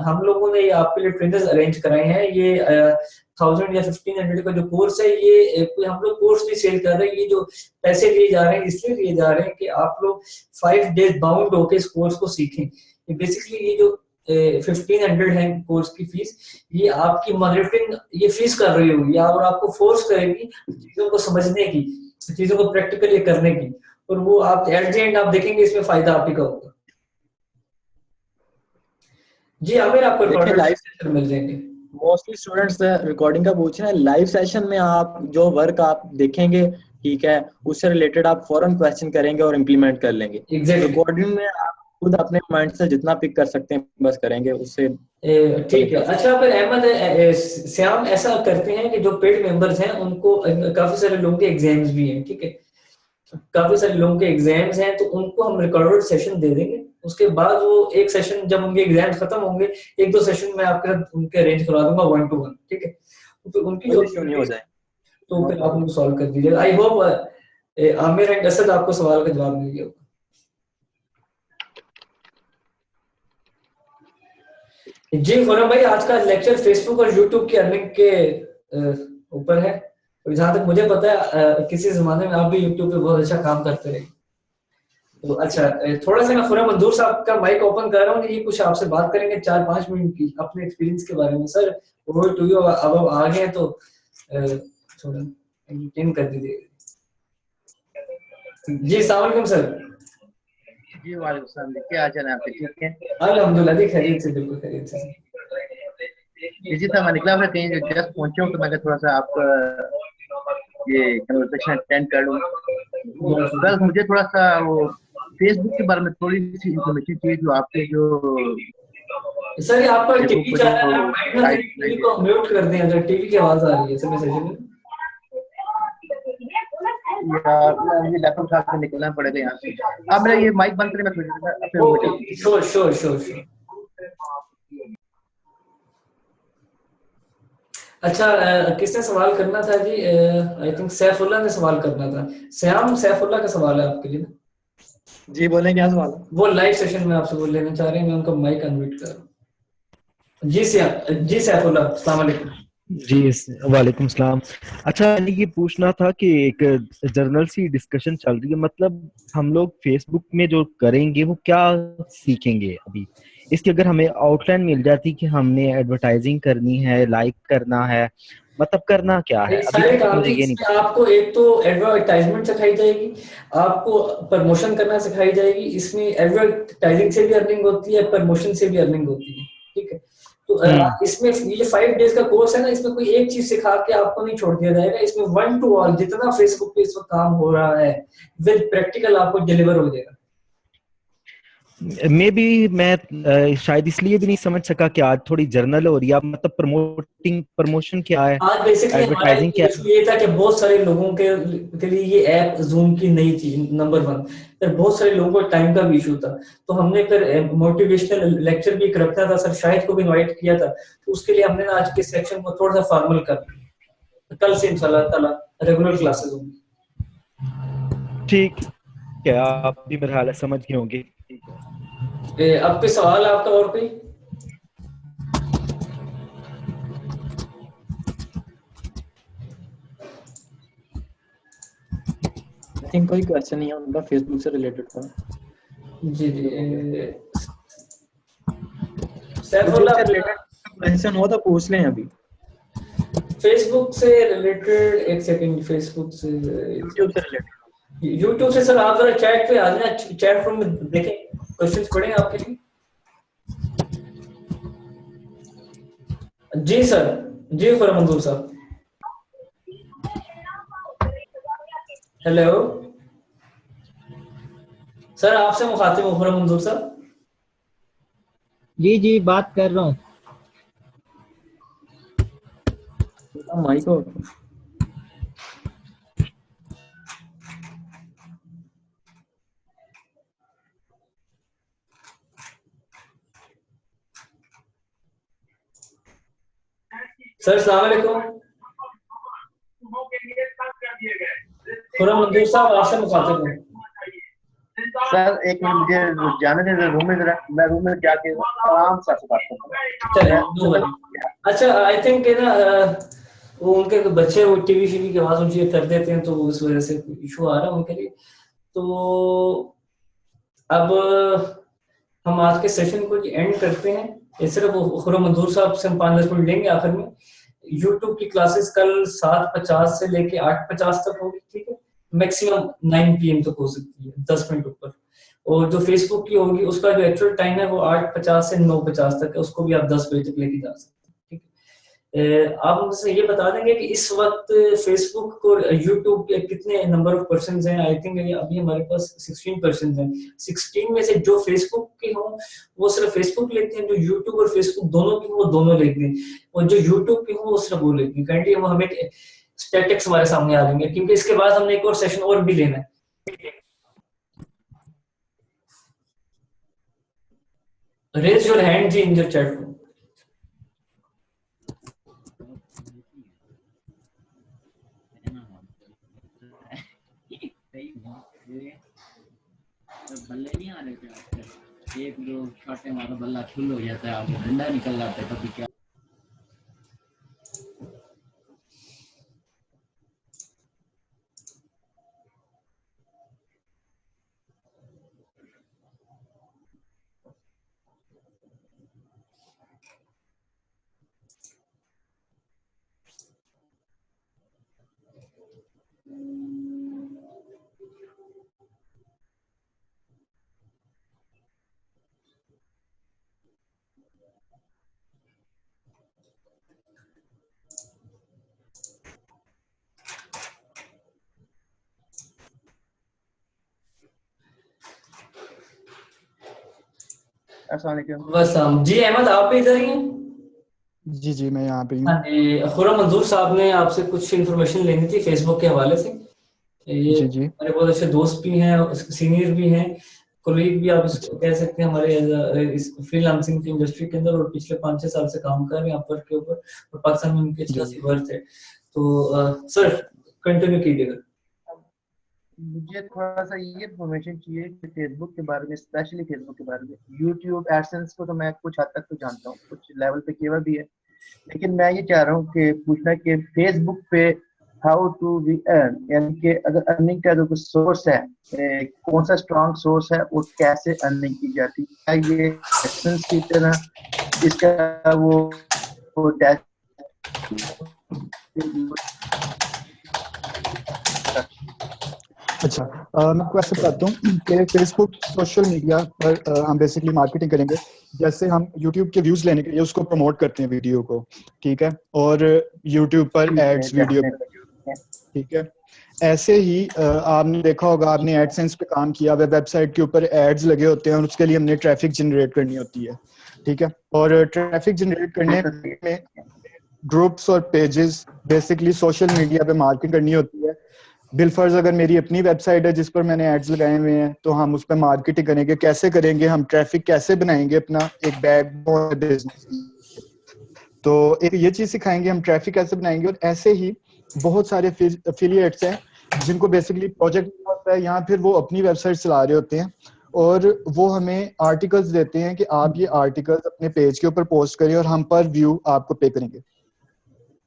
हम लोगों ने ये आपके लिए ट्रेनर्स अरेंज कराए हैं। ये 1000 या 1500 का जो कोर्स है, ये कोई हम लोग कोर्स नहीं सेल कर रहे हैं। ये जो पैसे लिए जा रहे हैं इसलिए लिए जा रहे हैं कि आप लोग 5 डेज बाउंड होकर इस कोर्स को सीखें। ये बेसिकली ये जो 1500 है कोर्स की फीस, ये आपकी मॉनिटरिंग ये फीस कर रही होगी और आपको फोर्स करेगी चीजों को समझने की, चीजों को प्रैक्टिकली करने की। और वो आप एट द एंड आप देखेंगे इसमें फायदा आप ही का होगा। जी आमिर, आपको
लाइव
सेशन मिल जाएंगे।
मोस्टली स्टूडेंट्स रिकॉर्डिंग का पूछ रहे हैं। लाइव सेशन में आप जो वर्क आप देखेंगे, ठीक है, उससे रिलेटेड आप फौरन क्वेश्चन करेंगे और इम्प्लीमेंट कर लेंगे। रिकॉर्डिंग में आप खुद अपने माइंड से जितना पिक कर सकते हैं बस करेंगे, उससे
ठीक है। अच्छा, फिर अहमद श्याम ऐसा करते हैं कि जो पेड मेंबर्स हैं उनको काफी सारे लोगों के एग्जाम्स भी हैं, ठीक है, काफी सारे लोगों के एग्जाम्स हैं, तो उनको हम रिकॉर्डेड सेशन दे देंगे। उसके बाद वो एक सेशन जब उनके एग्जाम्स खत्म होंगे, 1-2 सेशन में आपके साथ उनके अरेंज करवा दूंगा 1-to-1, ठीक है। तो उनकी जो
नहीं हो जाए
तो फिर आप उनको सॉल्व कर दीजिएगा। I hope Aamir and Asad आपको सवाल का जवाब मिल गया होगा। जी खुरम भाई, आज का लेक्चर फेसबुक और यूट्यूब की अर्निंग के ऊपर है। और जहां तक मुझे पता है किसी जमाने में आप भी यूट्यूब पे बहुत अच्छा काम करते रहे। तो अच्छा, थोड़ा सा मैं खुरम मंजूर साहब का माइक ओपन कर रहा हूँ, ये कुछ आपसे बात करेंगे 4-5 मिनट की अपने एक्सपीरियंस के बारे में। Sir over to you. अब आ गए तो थोड़ा एंटरटेन कर दीजिए। जी अस्सलाम वालेकुम सर।
जी वालेकुम सलाम। क्या हाल है आपके? ठीक है
अल्हम्दुलिल्लाह, जी खैरियत से, बिल्कुल खैरियत से।
जी सर, मैं निकला, मैं कहीं जस्ट पहुंचा हूँ तो मैं थोड़ा सा आपका ये कन्वर्सेशन अटेंड कर लूँ। बस मुझे थोड़ा सा वो फेसबुक के बारे में थोड़ी सी इन्फॉर्मेशन चाहिए, जो आपके जो
सर आपका टीवी चैनल है, टीवी को म्यूट कर दें अगर टीवी की आवाज आ रही है सर सेशन में।
मुझे लैपटॉप उठा के निकलना पड़ेगा यहाँ से। आप मेरा ये माइक बंद करें, मैं
श्योर। अच्छा, किसने सवाल करना था जी? आई थिंक सैफुल्लाह ने सवाल करना था। श्याम, सैफुल्लाह का सवाल है आपके लिए।
जी बोलें, क्या सवाल है?
वो लाइव सेशन में आपसे बोल लेना चाह रहे हैं, मैं उनका माइक अनम्यूट कर रहा हूँ। जी सैफुल्लाह, अस्सलाम वालेकुम।
जी वालेकुम सलाम। अच्छा, ये पूछना था कि एक जर्नल सी डिस्कशन चल रही है, मतलब हम लोग फेसबुक में जो करेंगे वो क्या सीखेंगे अभी, इसकी अगर हमें आउटलाइन मिल जाती कि हमने एडवर्टाइजिंग करनी है, लाइक करना है, मतलब करना क्या है अभी तक मुझे ये नहीं।
आपको एक तो एडवर्टाइजमेंट सिखाई जाएगी, आपको प्रमोशन करना सिखाई जाएगी। इसमें एडवर्टाइजिंग से भी अर्निंग होती है, प्रमोशन से भी अर्निंग होती है, ठीक है। तो इसमें ये 5 डेज का कोर्स है ना, इसमें कोई एक चीज सिखा के आपको नहीं छोड़ दिया जाएगा। इसमें 1 to all जितना फेसबुक पे इस वक्त काम हो रहा है विद प्रैक्टिकल आपको डिलीवर हो जाएगा।
मे बी मैं शायद इसलिए भी नहीं समझ सका कि आज थोड़ी जर्नल हो रही है, मतलब प्रमोशन क्या है,
आज बेसिकली हमारा
एडवर्टाइजिंग क्या
इशू ये था कि बहुत सारे लोगों के लिए ये ऐप जूम की नई थी, नंबर 1। फिर बहुत सारे लोगों को टाइम का भी इशू था, तो हमने फिर मोटिवेशनल लेक्चर भी रखना था, सर शाहिद को भी इनवाइट किया था, तो उसके लिए हमने आज के सेक्शन को थोड़ा सा फॉर्मल कर, कल से इंशाल्लाह ताला रेगुलर क्लासेस होंगी।
ठीक है, आप भी मेरा हाल समझ गए होंगे।
अब कोई सवाल है आपका और कोई?
आई थिंक कोई क्वेश्चन नहीं है उनका फेसबुक से रिलेटेड था।
जी जी
सैफुल्लाह क्वेश्चन हो तो पूछ लें अभी।
फेसबुक से रिलेटेड, एक सेकंड, फेसबुक से
यूट्यूब से रिलेटेड,
यूट्यूब से सर आप जरा चैट पे आ जाना, चैट रूम में देखें, क्वेश्चंस पढ़ें आपके लिए। जी सर, जी खुरम मंजूर साहब, हेलो सर, आपसे मुखातिब हूं खुरम मंजूर साहब।
जी जी बात कर रहा हूँ।
माइक हो।
सर अस्सलाम वालेकुम, खुरम मंजूर साहब आपसे मुखातिब हूं।
सर एक मिनट मुझे जाने दें रूम में, जरा मैं रूम में जाके आराम से आपसे बात करूंगा।
चलिए, अच्छा आई थिंक ना वो उनके बच्चे वो टीवी की आवाज ऊंची कर देते हैं, तो उस वजह से इशू आ रहा है उनके लिए। तो अब हम आज के सेशन को एंड करते हैं। सिर्फ खुरम मंजूर साहब से हम 5-10 मिनट लेंगे आखिर में। यूट्यूब की क्लासेस कल 7:50 से लेके 8:50 तक होगी, ठीक है, मैक्सिमम 9 PM तक हो सकती है, 10 मिनट ऊपर। और जो फेसबुक की होगी उसका जो एक्चुअल टाइम है वो 8:50 से 9:50 तक है, उसको भी आप 10 बजे तक लेके जा सकते हैं, ठीक है। आप मुझसे ये बता देंगे कि इस वक्त फेसबुक और यूट्यूब के कितने नंबर ऑफ पर्सन हैं? आई थिंक अभी हमारे पास 16% हैं। 16 में से जो फेसबुक के हों वो सिर्फ फेसबुक लेते हैं, जो यूट्यूब और फेसबुक दोनों की वो दोनों लेते हैं, और जो यूट्यूब के हों वो सिर्फ वो लेते हैं। काइंडली वो हमें स्टैटिक्स हमारे सामने आ जाएंगे, क्योंकि इसके बाद हमने एक और सेशन और भी लेना है। Raise your hand ji in your chat room.
बल्ले नहीं आ रहे थे, एक दो शॉटे मारो बल्ला फुल हो जाता है, आपको डंडा निकल जाता है कभी क्या।
अस्सलाम जी, अहमद आप भी इधर ही हैं?
जी जी मैं यहाँ पे हूँ।
हाँ जी, खुरम मंजूर साहब ने आपसे कुछ इन्फॉर्मेशन लेनी थी फेसबुक के हवाले से। ये
जी जी
हमारे बहुत अच्छे दोस्त भी हैं, सीनियर भी हैं, कोलीग भी आप इसको कह सकते हैं हमारे फ्रीलांसिंग की इंडस्ट्री के अंदर, और पिछले 5-6 साल से काम कर रहे हैं अपवर्क के ऊपर, और पाकिस्तान में उनकी अच्छी खासी वर्थ है। तो सर कंटिन्यू कीजिएगा।
मुझे थोड़ा सा ये इन्फॉर्मेशन चाहिए कि फेसबुक के बारे में, स्पेशली फेसबुक के बारे में। यूट्यूब एडसेंस को तो मैं कुछ हद तक तो जानता हूँ, कुछ लेवल पे किया भी है, लेकिन मैं ये चाह रहा हूँ कि पूछना कि फेसबुक पे हाउ टू वी अर्न, यानी कि अगर अर्निंग का जो कुछ सोर्स है, कौन सा स्ट्रॉन्ग सोर्स है और कैसे अर्निंग की जाती है, क्या ये एडसेंस की तरह इसका वो डैश।
अच्छा, मैं आपको ऐसे बताता हूँ कि फेसबुक सोशल मीडिया पर हम बेसिकली मार्केटिंग करेंगे। जैसे हम यूट्यूब के व्यूज लेने के लिए उसको प्रमोट करते हैं वीडियो को, ठीक है, और यूट्यूब पर एड्स वीडियो, ठीक है। ऐसे ही आपने देखा होगा, आपने एडसेंस पे काम किया हुआ, वेबसाइट के ऊपर एड्स लगे होते हैं और उसके लिए हमने ट्रैफिक जनरेट करनी होती है, ठीक है। और ट्रैफिक जनरेट करने में ग्रुप्स और पेजेस, बेसिकली सोशल मीडिया पे मार्केटिंग करनी होती है। बिलफर्ज अगर मेरी अपनी वेबसाइट है जिस पर मैंने एड्स लगाए हुए हैं, तो हम उस पर मार्केटिंग करेंगे। कैसे करेंगे, हम ट्रैफिक कैसे बनाएंगे अपना एक बैकबोन बिजनेस, तो एक ये चीज सिखाएंगे हम, ट्रैफिक कैसे बनाएंगे। और ऐसे ही बहुत सारे एफिलिएट्स हैं जिनको बेसिकली प्रोजेक्ट होता है, या फिर वो अपनी वेबसाइट चला रहे होते हैं और वो हमें आर्टिकल्स देते हैं कि आप ये आर्टिकल्स अपने पेज के ऊपर पोस्ट करिए और हम पर व्यू आपको पे करेंगे,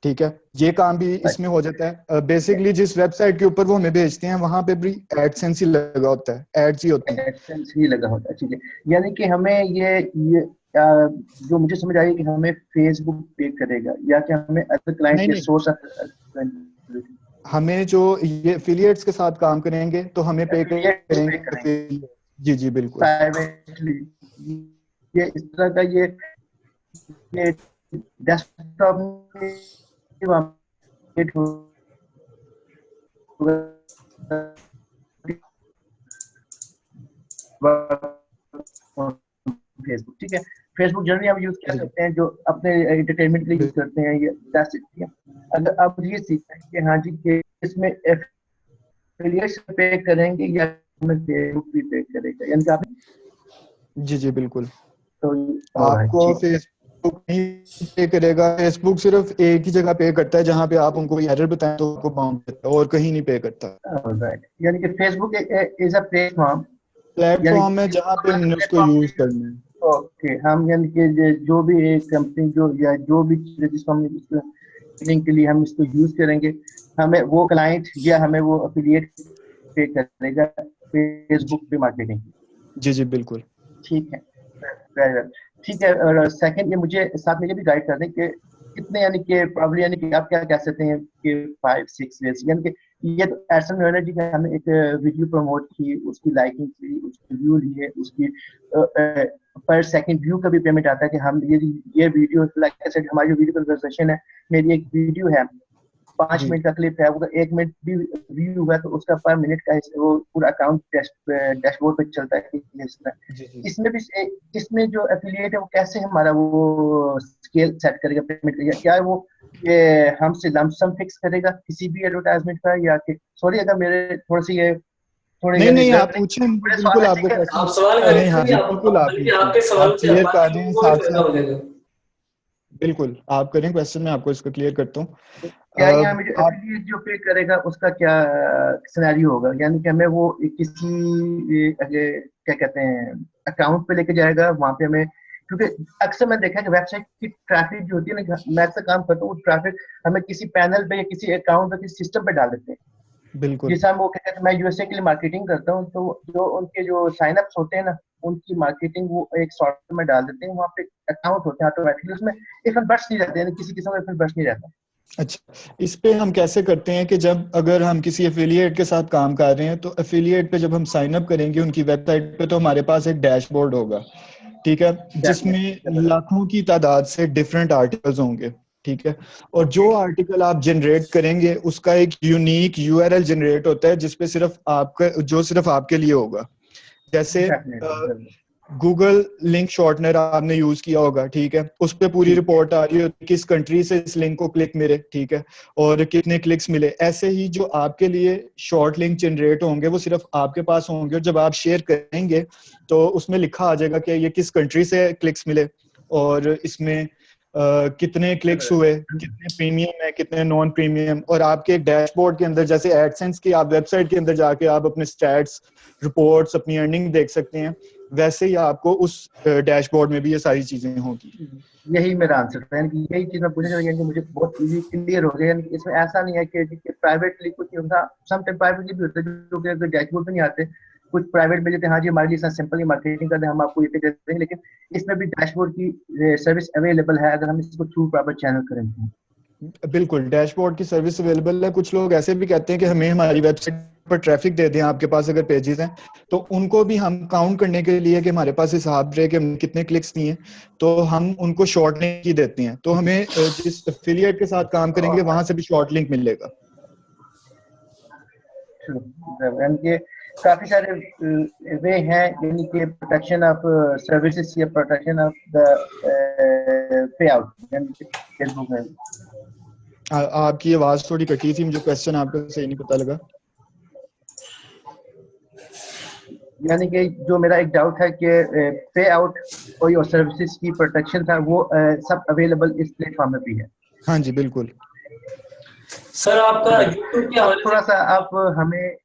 ठीक है। ये काम भी इसमें हो जाता है। बेसिकली जिस वेबसाइट के ऊपर वो हमें भेजते हैं वहां पे भी एडसेंस ही लगा होता है, एड्स ही होते हैं,
एडसेंस ही लगा होता है, ठीक है। यानी कि हमें ये जो मुझे समझ आई कि हमें फेसबुक पे करेगा या कि हमें अदर क्लाइंट के सोर्स ऑफ,
हमें जो ये एफिलिएट्स के साथ काम करेंगे तो हमें पे करेंगे। जी जी बिल्कुल,
प्राइवेटली ये इस तरह का ये डेस्कटॉप फेसबुक, ठीक है। फेसबुक जनरली हम यूज कर सकते हैं जो अपने एंटरटेनमेंट के लिए यूज करते हैं, ये दैट्स इट। अगर आप ये सीखते हैं कि हाँ जी कि इसमें एफिलिएट्स पे करेंगे या हमें फेसबुक भी पे करेगा, यानी कि आप
जी जी बिल्कुल,
तो
आपको फेसबुक नहीं पे करेगा। फेसबुक सिर्फ एक ही जगह पे करता है जहाँ पे आप उनको एरर बताएं तो आपको बाउंड करता है, और कहीं नहीं पे करता।
यानी कि फेसबुक इज अ
प्लेटफॉर्म है जहाँ पे हमने उसको यूज करना है।
ओके, हम यानी कि जो भी एक कंपनी जो या जो भी चीज जिसको हम लिंक के लिए हम इसको यूज करेंगे, हमें वो क्लाइंट या हमें वो एफिलिएट पे करेगा फेसबुक पे मार्केटिंग।
जी जी बिल्कुल,
ठीक है, वेरी वेल, ठीक है। और सेकंड ये मुझे साथ में ये भी गाइड कर दें कि कितने यानी कि प्रॉब्लम यानी कि आप क्या कह सकते हैं कि 5-6 वीज, यानी कि ये तो एडसन एनर्जी का हमने एक वीडियो प्रमोट की, उसकी लाइकिंग की, उसकी व्यू लिए, उसकी पर सेकंड व्यू का भी पेमेंट आता है कि हम ये वीडियो लाइक आई सेड हमारी जो वीडियो कन्वर्सेशन है, मेरी एक वीडियो है 5 मिनट का क्लिप है, वो 1 मिनट भी व्यू हुआ तो उसका पर मिनट का वो पूरा अकाउंट डैशबोर्ड पे चलता है। इसमें भी इसमें जो एफिलिएट है वो कैसे हमारा वो स्केल सेट करेगा पेमेंट का, क्या वो हमसे लमसम फिक्स करेगा किसी भी एडवर्टाइजमेंट का, या कि सॉरी अगर मेरे थोड़े से ये थोड़े
नहीं आप पूछें, बिल्कुल आपको
आप सवाल करें,
हाँ जी बिल्कुल,
आपके सवाल से
क्लियर कर दें साथ साथ, बिल्कुल आप करें क्वेश्चन, मैं आपको इसको क्लियर करता हूँ।
क्या यहाँ में जो एफिलिएट जो पे करेगा उसका क्या सिनेरियो होगा, यानी कि हमें वो किसी क्या कहते हैं अकाउंट पे लेके जाएगा, वहां पे हमें, क्योंकि अक्सर मैं देखा है कि वेबसाइट की ट्रैफिक जो होती है ना, मैं अक्सर काम करता हूँ, ट्रैफिक हमें किसी पैनल पे या किसी अकाउंट पे किसी सिस्टम पे डाल देते हैं।
बिल्कुल,
जैसे हम वो कहते हैं, मैं यूएसए के लिए मार्केटिंग करता हूँ, तो जो उनके जो साइन अप्स होते हैं ना, उनकी मार्केटिंग वो एक सॉफ्टवेयर में डाल देते हैं, वहाँ पे अकाउंट होते हैं ऑटोमेटिकली, उसमें इफेक्ट बर्स्ट नहीं रहते, यानी किसी किस्म का इफेक्ट बर्स्ट नहीं रहता।
अच्छा, इस पे हम कैसे करते हैं कि जब अगर हम किसी एफिलिएट के साथ काम कर रहे हैं तो एफिलिएट पे जब हम साइन अप करेंगे उनकी वेबसाइट पे, तो हमारे पास एक डैशबोर्ड होगा, ठीक है, जिसमें लाखों की तादाद से डिफरेंट आर्टिकल्स होंगे, ठीक है। और जो आर्टिकल आप जनरेट करेंगे उसका एक यूनिक यूआरएल जनरेट होता है जिसपे सिर्फ आपके लिए होगा। जैसे गूगल लिंक शॉर्टनर आपने यूज किया होगा, ठीक है, उस पे पूरी रिपोर्ट आ रही है किस कंट्री से इस लिंक को क्लिक मिले, ठीक है, और कितने क्लिक्स मिले। ऐसे ही जो आपके लिए शॉर्ट लिंक जनरेट होंगे वो सिर्फ आपके पास होंगे, और जब आप शेयर करेंगे तो उसमें लिखा आ जाएगा कि ये किस कंट्री से क्लिक्स मिले और इसमें कितने क्लिक्स हुए, कितने प्रीमियम है, कितने नॉन प्रीमियम। और आपके एक डैशबोर्ड के अंदर, जैसे एडसेंस की आप वेबसाइट के अंदर जाके आप अपने स्टैट्स, रिपोर्ट्स, अपनी अर्निंग देख सकते हैं, वैसे ही आपको उस डैशबोर्ड में भी ये सारी चीजें होंगी।
यही मेरा आंसर था, यानी यही चीज मैं पूछना चाहता हूँ, मुझे बहुत इजी क्लियर हो गया। यानी इसमें ऐसा नहीं है कि प्राइवेटली कुछ नहीं होता, समटाइम प्राइवेटली भी होता है जो कि अगर डैशबोर्ड पे नहीं आते, कुछ प्राइवेट मिल जाते हैं, हाँ जी हमारे लिए इतना सिंपल ही मार्केटिंग करते हैं, हम आपको ये पे देते हैं, लेकिन इसमें भी डैशबोर्ड की सर्विस अवेलेबल है अगर हम इसको थ्रू प्रॉपर चैनल करेंगे।
बिल्कुल, डैशबोर्ड की सर्विस अवेलेबल है। कुछ लोग ऐसे भी कहते हैं कि हमें हमारी वेबसाइट पर ट्रैफिक दे दें, आपके पास अगर पेजेस हैं तो उनको भी हम काउंट करने के लिए कि हमारे पास हिसाब रहे कि हम कितने क्लिक्स दिए, तो हम उनको शॉर्ट लिंक ही देते हैं। तो हमें जिस एफिलिएट के साथ काम करेंगे वहां से भी शॉर्ट लिंक मिलेगा।
एंड ये काफी सारे वे हैं, यानी कि प्रोटेक्शन ऑफ सर्विसेज या protection of the pay out, यानी फेसबुक में।
आपकी आवाज थोड़ी कटी थी, मुझे क्वेश्चन आपका सही नहीं पता लगा।
यानी कि जो मेरा एक डाउट है कि पे आउट कोई और सर्विसेज की प्रोटेक्शन था, वो सब अवेलेबल इस प्लेटफॉर्म में भी है?
हाँ जी बिल्कुल।
सर आपका YouTube के हवाले
थोड़ा सा आप हमें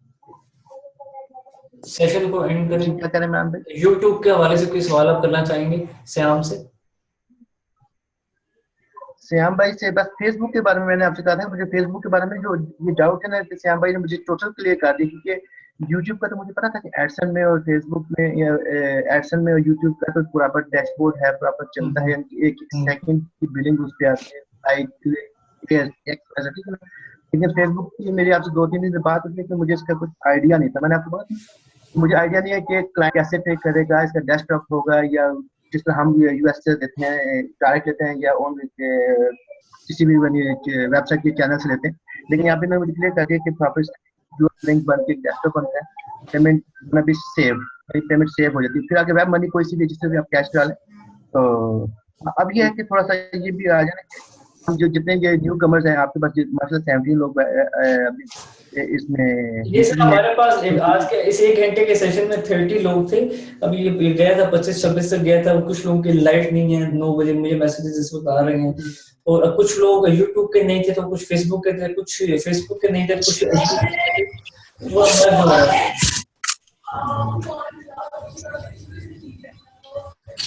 सेशन को एंड करें।
क्या करें मैम भाई?
YouTube के हवाले से कोई सवाल आप करना चाहेंगे श्याम से?
श्याम भाई से बस फेसबुक के बारे में मैंने आपसे कहा था, मुझे फेसबुक के बारे में जो ये डाउट है ना, श्याम भाई ने मुझे टोटल क्लियर कर दी, क्योंकि यूट्यूब का तो मुझे पता था कि एडसन में और फेसबुक में या एडसन में और यूट्यूब का तो प्रॉपर डैशबोर्ड है, प्रॉपर चलता है, एक सेकंड की बिलिंग उस पे आती है, लेकिन फेसबुक की मेरी आपसे 2-3 दिन से बात हुई कि मुझे इसका कुछ आइडिया नहीं था। मैंने आपको बोला मुझे आइडिया नहीं है कि क्लाइंट कैसे पे करेगा, इसका डेस्कटॉप होगा या जिस तरह हम यूएस से देते हैं डायरेक्ट लेते हैं या ऑन किसी भी वेबसाइट के चैनल से लेते हैं। लेकिन यहाँ पे मैं मुझे क्लियर कर दिया कि प्रॉपर लिंक बन के डेस्कटॉप बनता है, पेमेंट में भी पेमेंट सेव हो जाती है, फिर आगे वेब मनी कोई सी भी जिससे भी आप कैश डालें। तो अब ये है कि थोड़ा सा ये भी आ जाए हम जो जितने ये न्यू कमर्स हैं आपके पास, मतलब 17 लोग अभी इसमें।
ये सर हमारे पास आज के इस 1 घंटे के सेशन में 30 लोग थे। अभी ये गया था 25-26 तक गया था। कुछ लोगों की लाइट नहीं है, 9 बजे मुझे मैसेजेस इस वक्त आ रहे हैं, और कुछ लोग यूट्यूब के नहीं थे तो कुछ फेसबुक के थे, कुछ फेसबुक के नहीं थे, कुछ वो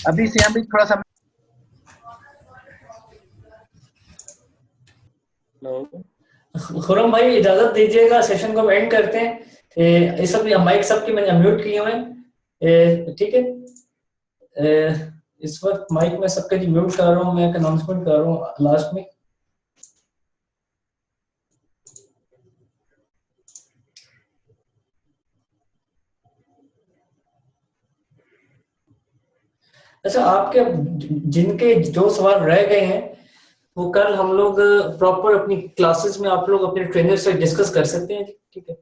अभी से हम भी थोड़ा सा
खुरम भाई इजाजत दीजिएगा, सेशन को एंड करते हैं। इस वक्त माइक सबकी मैंने म्यूट किए हुए हैं, ठीक है। इस वक्त माइक में सबके जी म्यूट कर रहा हूँ, मैं एक अनाउंसमेंट कर रहा हूँ लास्ट में। अच्छा, आपके जिनके जो सवाल रह गए हैं वो कल हम लोग प्रॉपर अपनी क्लासेस में आप लोग अपने ट्रेनर से डिस्कस कर सकते हैं, ठीक है।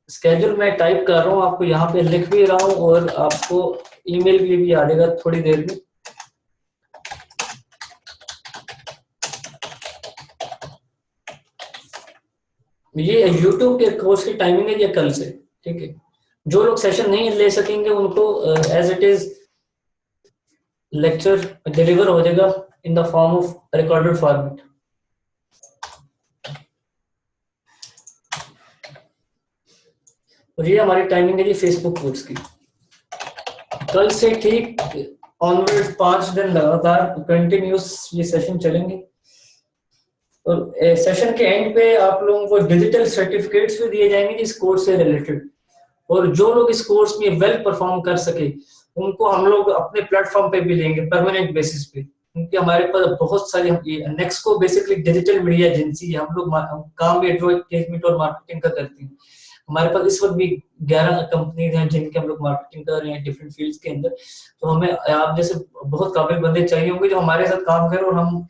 स्केड्यूल मैं टाइप कर रहा हूँ, आपको यहाँ पे लिख भी रहा हूँ और आपको ईमेल भी आ जाएगा थोड़ी देर में। ये YouTube के कोर्स की टाइमिंग है, ये कल से, ठीक है। जो लोग सेशन नहीं ले सकेंगे उनको as it is lecture deliver हो जाएगा in the form of recorded format. और ये हमारी टाइमिंग है जी फेसबुक कोर्स की। कल से ठीक ऑनवर्ड 5 दिन लगातार कंटिन्यूस ये सेशन चलेंगे, और सेशन के एंड पे आप लोगों को डिजिटल सर्टिफिकेट्स भी दिए जाएंगे इस कोर्स से रिलेटेड। और जो लोग इस कोर्स में वेल परफॉर्म कर सके उनको हम लोग अपने प्लेटफॉर्म पे भी लेंगे परमानेंट बेसिस पे, क्योंकि हमारे पास बहुत सारी नेक्सको बेसिकली डिजिटल मीडिया एजेंसी है। हम लोग काम भी एडवर्टाइजमेंट और मार्केटिंग का करते हैं। हमारे पास इस वक्त भी 11 कंपनीज हैं जिनके हम लोग मार्केटिंग कर रहे हैं डिफरेंट फील्ड्स के अंदर। तो हमें आप जैसे बहुत काबिल बंदे चाहिए होंगे जो हमारे साथ काम करें, और हम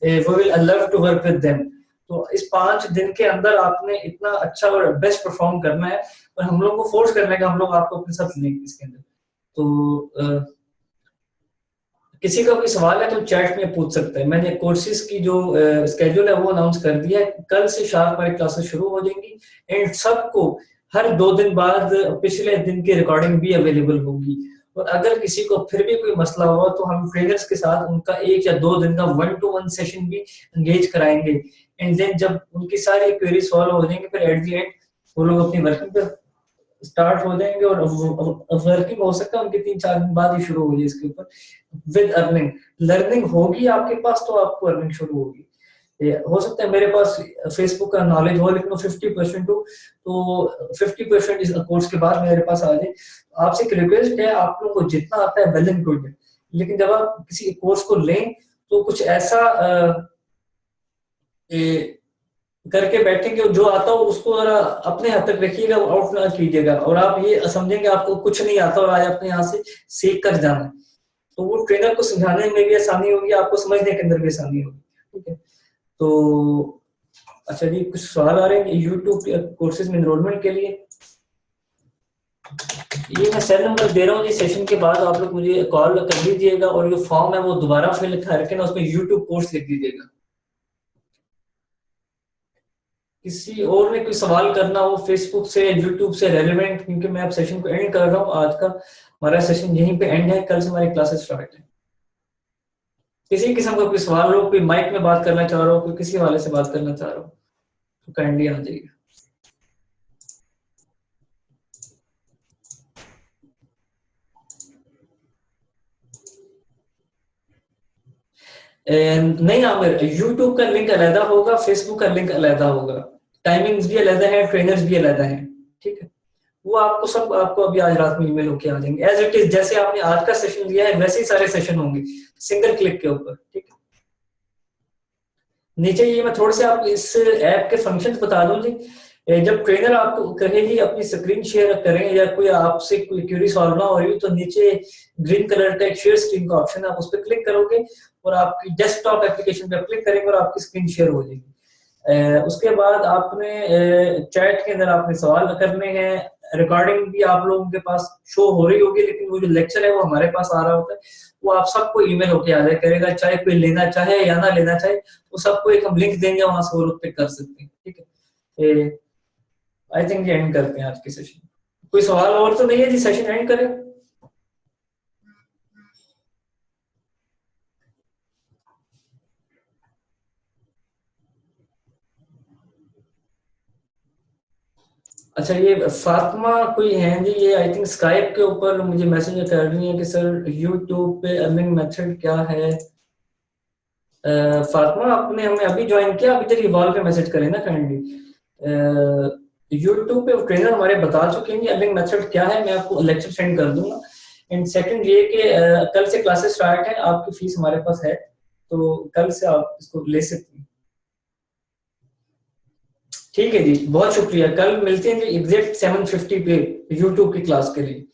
we will love to work with them. तो इस 5 दिन के अंदर आपने इतना अच्छा और बेस्ट परफॉर्म करना है, और हम लोग को फोर्स करना है कि हम लोग आपको अपने साथ लेंगे इसके अंदर। तो किसी का कोई सवाल है तो चैट में पूछ सकते हैं। मैंने कोर्सेज की जो स्केड्यूल है वो अनाउंस कर दिया है। कल से शार्प हमारी क्लासेस शुरू हो जाएंगी, एंड सबको हर 2 दिन बाद पिछले दिन की रिकॉर्डिंग भी अवेलेबल होगी। और अगर किसी को फिर भी कोई मसला हुआ तो हम ट्रेनर्स के साथ उनका 1 या 2 दिन का 1-to-1 सेशन भी एंगेज कराएंगे। एंड देन जब उनकी सारी क्वेरी सॉल्व हो जाएंगे, फिर एट द एंड वो लोग अपनी वर्किंग पे स्टार्ट हो जाएंगे, और वर्किंग हो सकता है उनके 3-4 दिन बाद ही शुरू हो जाए इसके ऊपर विद अर्निंग। लर्निंग होगी आपके पास तो आपको अर्निंग शुरू होगी। हो सकता है मेरे पास फेसबुक का नॉलेज हो लेकिन 50% हो, तो 50% इस कोर्स के बाद मेरे पास आ जाए। आपसे एक रिक्वेस्ट है, आप लोगों को जितना आता है वेल एंड गुड है, लेकिन जब आप किसी कोर्स को लें तो कुछ ऐसा करके बैठेंगे, जो आता हो उसको जरा अपने हद तक रखिएगा, आउट ना कीजिएगा। और आप ये समझेंगे आपको कुछ नहीं आता और आज अपने यहाँ से सीख कर जाना है, तो वो ट्रेनर को समझाने में भी आसानी होगी, आपको समझने के अंदर भी आसानी होगी, ठीक है। तो अच्छा जी, कुछ सवाल आ रहे हैं यूट्यूब कोर्सेज में एनरोलमेंट के लिए? ये मैं सेल नंबर दे रहा हूँ जी, सेशन के बाद आप लोग मुझे कॉल कर लीजिएगा और जो फॉर्म है वो दोबारा फिल करके ना उसमें यूट्यूब कोर्स लिख दीजिएगा। किसी और ने कोई सवाल करना हो फेसबुक से, यूट्यूब से रेलेवेंट, क्योंकि मैं अब सेशन को एंड कर रहा हूँ, आज का हमारा सेशन यहीं पे एंड है, कल से हमारी क्लासेस स्टार्ट है। किसी किस्म का कोई सवाल हो, कोई माइक में बात करना चाह रहा हो, कोई किसी हवाले से बात करना चाह रहा हो तो काइंडली आ जाइए। नहीं आमिर, यूट्यूब का लिंक अलग होगा, फेसबुक का लिंक अलग होगा, टाइमिंग्स भी अलग है, ट्रेनर्स भी अलग हैं, ठीक है। वो आपको सब आपको अभी आज रात में ईमेल होके आ जाएंगे, एज इट इज जैसे आपने आज का सेशन लिया है वैसे ही सारे सेशन होंगे सिंगल क्लिक के ऊपर, ठीक है। नीचे ये मैं थोड़े से आप इस ऐप के फंक्शंस बता दूं जी। जब ट्रेनर आपको कहेगी अपनी स्क्रीन शेयर करें या कोई आपसे कोई क्वेरी सॉल्व ना हो रही तो नीचे ग्रीन कलर का एक शेयर स्क्रीन का ऑप्शन है, आप उस पर क्लिक करोगे और आपकी डेस्कटॉप एप्लीकेशन पे क्लिक करेंगे और आपकी स्क्रीन शेयर हो जाएगी। उसके बाद आपने चैट के अंदर आपने सवाल करने हैं, रिकॉर्डिंग भी आप लोगों के पास शो हो रही होगी, लेकिन वो जो लेक्चर है वो हमारे पास आ रहा होता है, वो आप सबको ईमेल होके आ जाए करेगा, चाहे कोई लेना चाहे या ना लेना चाहे, वो सबको एक हम लिंक देंगे, वहां से वो लोग पिक कर सकते हैं, ठीक है। आई थिंक ये एंड करते हैं आज के सेशन। कोई सवाल और तो नहीं है जी, सेशन एंड करें? अच्छा, ये फातिमा कोई है जी, ये आई थिंक स्काइप के ऊपर मुझे मैसेज कर रही है कि सर यूट्यूब पे अर्निंग मेथड क्या है। फातिमा आपने हमें अभी ज्वाइन किया, अभी तक इवॉल्व पे मैसेज करें ना काइंडली। यूट्यूब पे ट्रेनर हमारे बता चुके हैं अर्निंग मेथड क्या है, मैं आपको लेक्चर सेंड कर दूंगा। एंड सेकंड ये कि कल से क्लासेस स्टार्ट है, आपकी फीस हमारे पास है तो कल से आप इसको ले सकते हैं, ठीक है जी। बहुत शुक्रिया, कल मिलते हैं जी एग्जैक्ट 7:50 पे यूट्यूब की क्लास के लिए,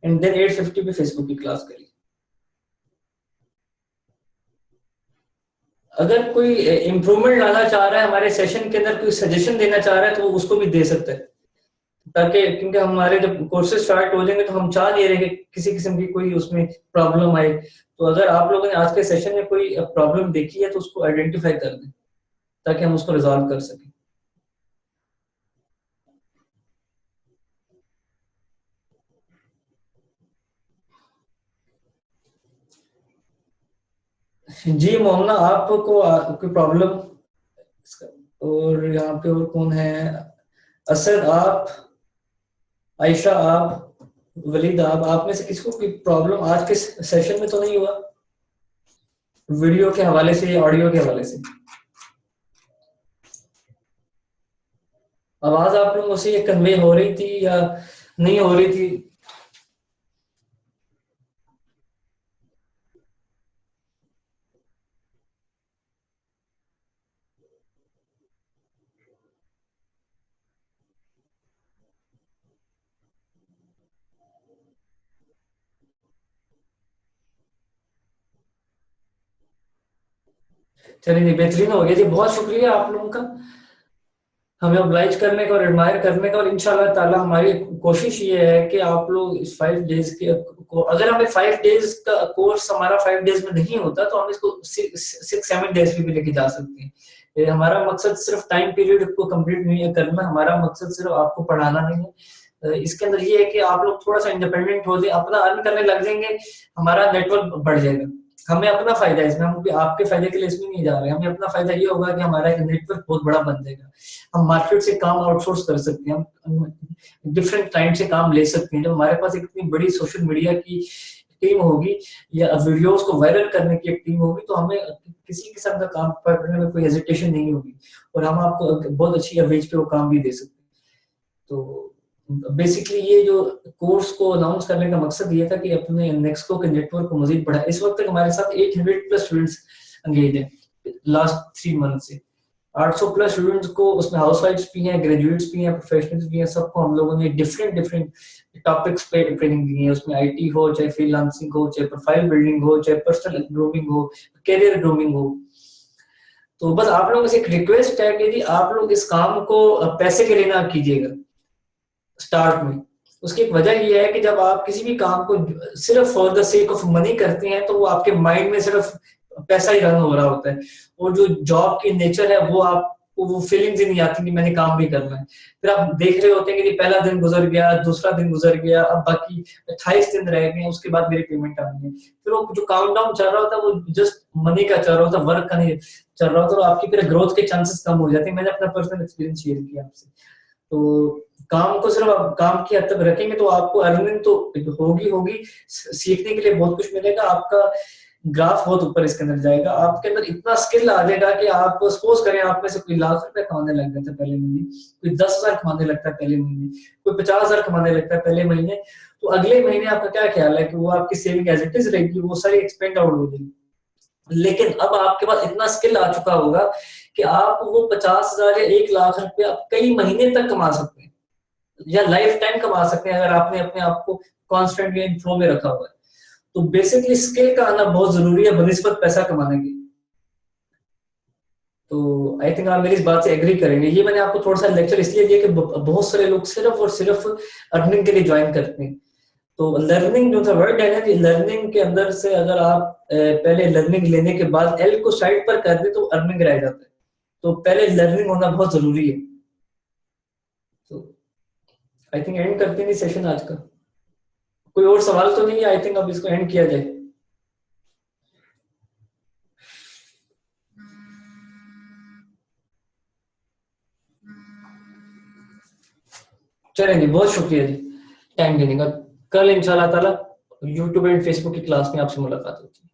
एंड देन 8:50 पे फेसबुक की क्लास के लिए। अगर कोई इम्प्रूवमेंट लाना चाह रहा है हमारे सेशन के अंदर, कोई सजेशन देना चाह रहा है तो उसको भी दे सकता है, ताकि क्योंकि हमारे जब कोर्सेज स्टार्ट हो जाएंगे तो हम चाह नहीं रहे कि किसी किस्म की कोई उसमें प्रॉब्लम आए। तो अगर आप लोगों ने आज के सेशन में कोई प्रॉब्लम देखी है तो उसको आइडेंटिफाई कर दें ताकि हम उसको रिजॉल्व कर सकें। जी मोहम्मद, आपको कोई प्रॉब्लम? और यहाँ पे और कौन है? असद आप, आयशा आप, वलीद आप में से किसको कोई प्रॉब्लम आज के सेशन में तो नहीं हुआ, वीडियो के हवाले से या ऑडियो के हवाले से? आवाज आप लोगों से ये कन्वे हो रही थी या नहीं हो रही थी? चलिए बेहतरीन हो गया जी, बहुत शुक्रिया आप लोगों का हमें ऑब्लाइज करने का और एडमायर करने का। और इंशाल्लाह ताला हमारी कोशिश ये है कि आप लोग इस 5 डेज के को, अगर हमें 5 डेज का कोर्स हमारा 5 डेज में नहीं होता तो हम इसको 6-7 डेज में भी लेके जा सकते हैं। हमारा मकसद सिर्फ टाइम पीरियड को कंप्लीट नहीं है करना, हमारा मकसद सिर्फ आपको पढ़ाना नहीं है। इसके अंदर ये है कि आप लोग थोड़ा सा इंडिपेंडेंट हो जाए, अपना अर्न करने लग जाएंगे, हमारा नेटवर्क बढ़ जाएगा। हमें अपना फायदा है इसमें, हम आपके फायदे के लिए इसमें नहीं जा रहे हैं, हमें अपना फायदा ये होगा कि हमारा एक नेटवर्क बहुत बड़ा बन जाएगा, हम मार्केट से काम आउटसोर्स कर सकते हैं, हम डिफरेंट क्लाइंट से काम ले सकते हैं। जब हमारे पास इतनी बड़ी सोशल मीडिया की टीम होगी या वीडियोस को वायरल करने की एक टीम होगी तो हमें किसी किस्म का काम करने में कोई हेजिटेशन नहीं होगी और हम आपको बहुत अच्छी एवरेज पे वो काम भी दे सकते हैं। तो बेसिकली ये जो कोर्स को अनाउंस करने का मकसद ये था कि अपने नेक्सको के नेटवर्क को मजीद बढ़ाए। इस वक्त तक हमारे साथ 800+ स्टूडेंट्स एंगेज हैं लास्ट 3 मंथ से, 800+ स्टूडेंट्स को, उसमें हाउसवाइफ्स भी हैं, ग्रेजुएट्स भी हैं, प्रोफेशनल्स भी हैं, सबको हम लोगों ने डिफरेंट टॉपिक्स पे ट्रेनिंग दी है। उसमें आईटी हो, चाहे फ्रीलांसिंग हो, चाहे प्रोफाइल बिल्डिंग हो, चाहे पर्सनल ग्रूमिंग हो, कैरियर ग्रूमिंग हो, तो बस आप लोगों से एक रिक्वेस्ट है कि जी आप लोग इस काम को पैसे के लिए ना कीजिएगा स्टार्ट में। उसकी एक वजह ये है कि जब आप किसी भी काम को सिर्फ for the sake of money करते हैं तो वो आपके माइंड में सिर्फ पैसा ही रन हो रहा होता है, और जो जॉब की नेचर है वो आपको वो फीलिंग्स ही नहीं आती कि मैंने काम भी करना है। फिर आप देख रहे होते हैं कि पहला दिन गुजर गया, दूसरा दिन गुजर गया, अब बाकी 28 दिन रह गए, उसके बाद मेरी पेमेंट आनी है। फिर वो जो काउंट डाउन चल रहा होता है वो जस्ट मनी का चल रहा होता है, वर्क का नहीं चल रहा होता, तो आपकी फिर ग्रोथ के चांसेस कम हो जाते हैं। मैंने अपना पर्सनल एक्सपीरियंस शेयर किया आपसे। तो काम को सिर्फ आप काम की हद तक रखेंगे तो आपको अर्निंग तो होगी, सीखने के लिए बहुत कुछ मिलेगा, आपका ग्राफ बहुत ऊपर इसके अंदर जाएगा, आपके अंदर इतना स्किल आ जाएगा कि आप सपोज करें आप में से कोई लाख रुपए कमाने लग जाता है पहले महीने, कोई 10,000 कमाने लगता है पहले महीने, कोई 50,000 कमाने लगता है पहले महीने, तो अगले महीने आपका क्या ख्याल है कि वो आपकी सेविंग एज इट इज रहेगी, वो सारी एक्सपेंड आउट हो जाएगी। लेकिन अब आपके पास इतना स्किल आ चुका होगा कि आप वो 50,000 या 1 लाख रुपए आप कई महीने तक कमा सकते हैं या लाइफ टाइम कमा सकते हैं अगर आपने अपने आप को कॉन्स्टेंटली इन फ्लो में रखा हुआ है। तो बेसिकली स्किल का आना बहुत जरूरी है बनिस्बत पैसा कमाने की। तो आई थिंक आप मेरी इस बात से एग्री करेंगे। ये मैंने आपको थोड़ा सा लेक्चर इसलिए दिया कि बहुत सारे लोग सिर्फ और सिर्फ अर्निंग के लिए ज्वाइन करते हैं। तो लर्निंग जो था वर्ड है ना, लर्निंग के अंदर से अगर आप पहले लर्निंग लेने के बाद एल को साइड पर कर दे तो अर्निंग रह जाता है। तो पहले लर्निंग होना बहुत जरूरी है। तो आई थिंक एंड करते हैं सेशन आज का। कोई और सवाल तो नहीं है? आई थिंक अब इसको एंड किया जाए। चलेंगे, बहुत शुक्रिया जी टाइम देने का। कल इंशाल्लाह ताला यूट्यूब एंड फेसबुक की क्लास में आपसे मुलाकात होती है।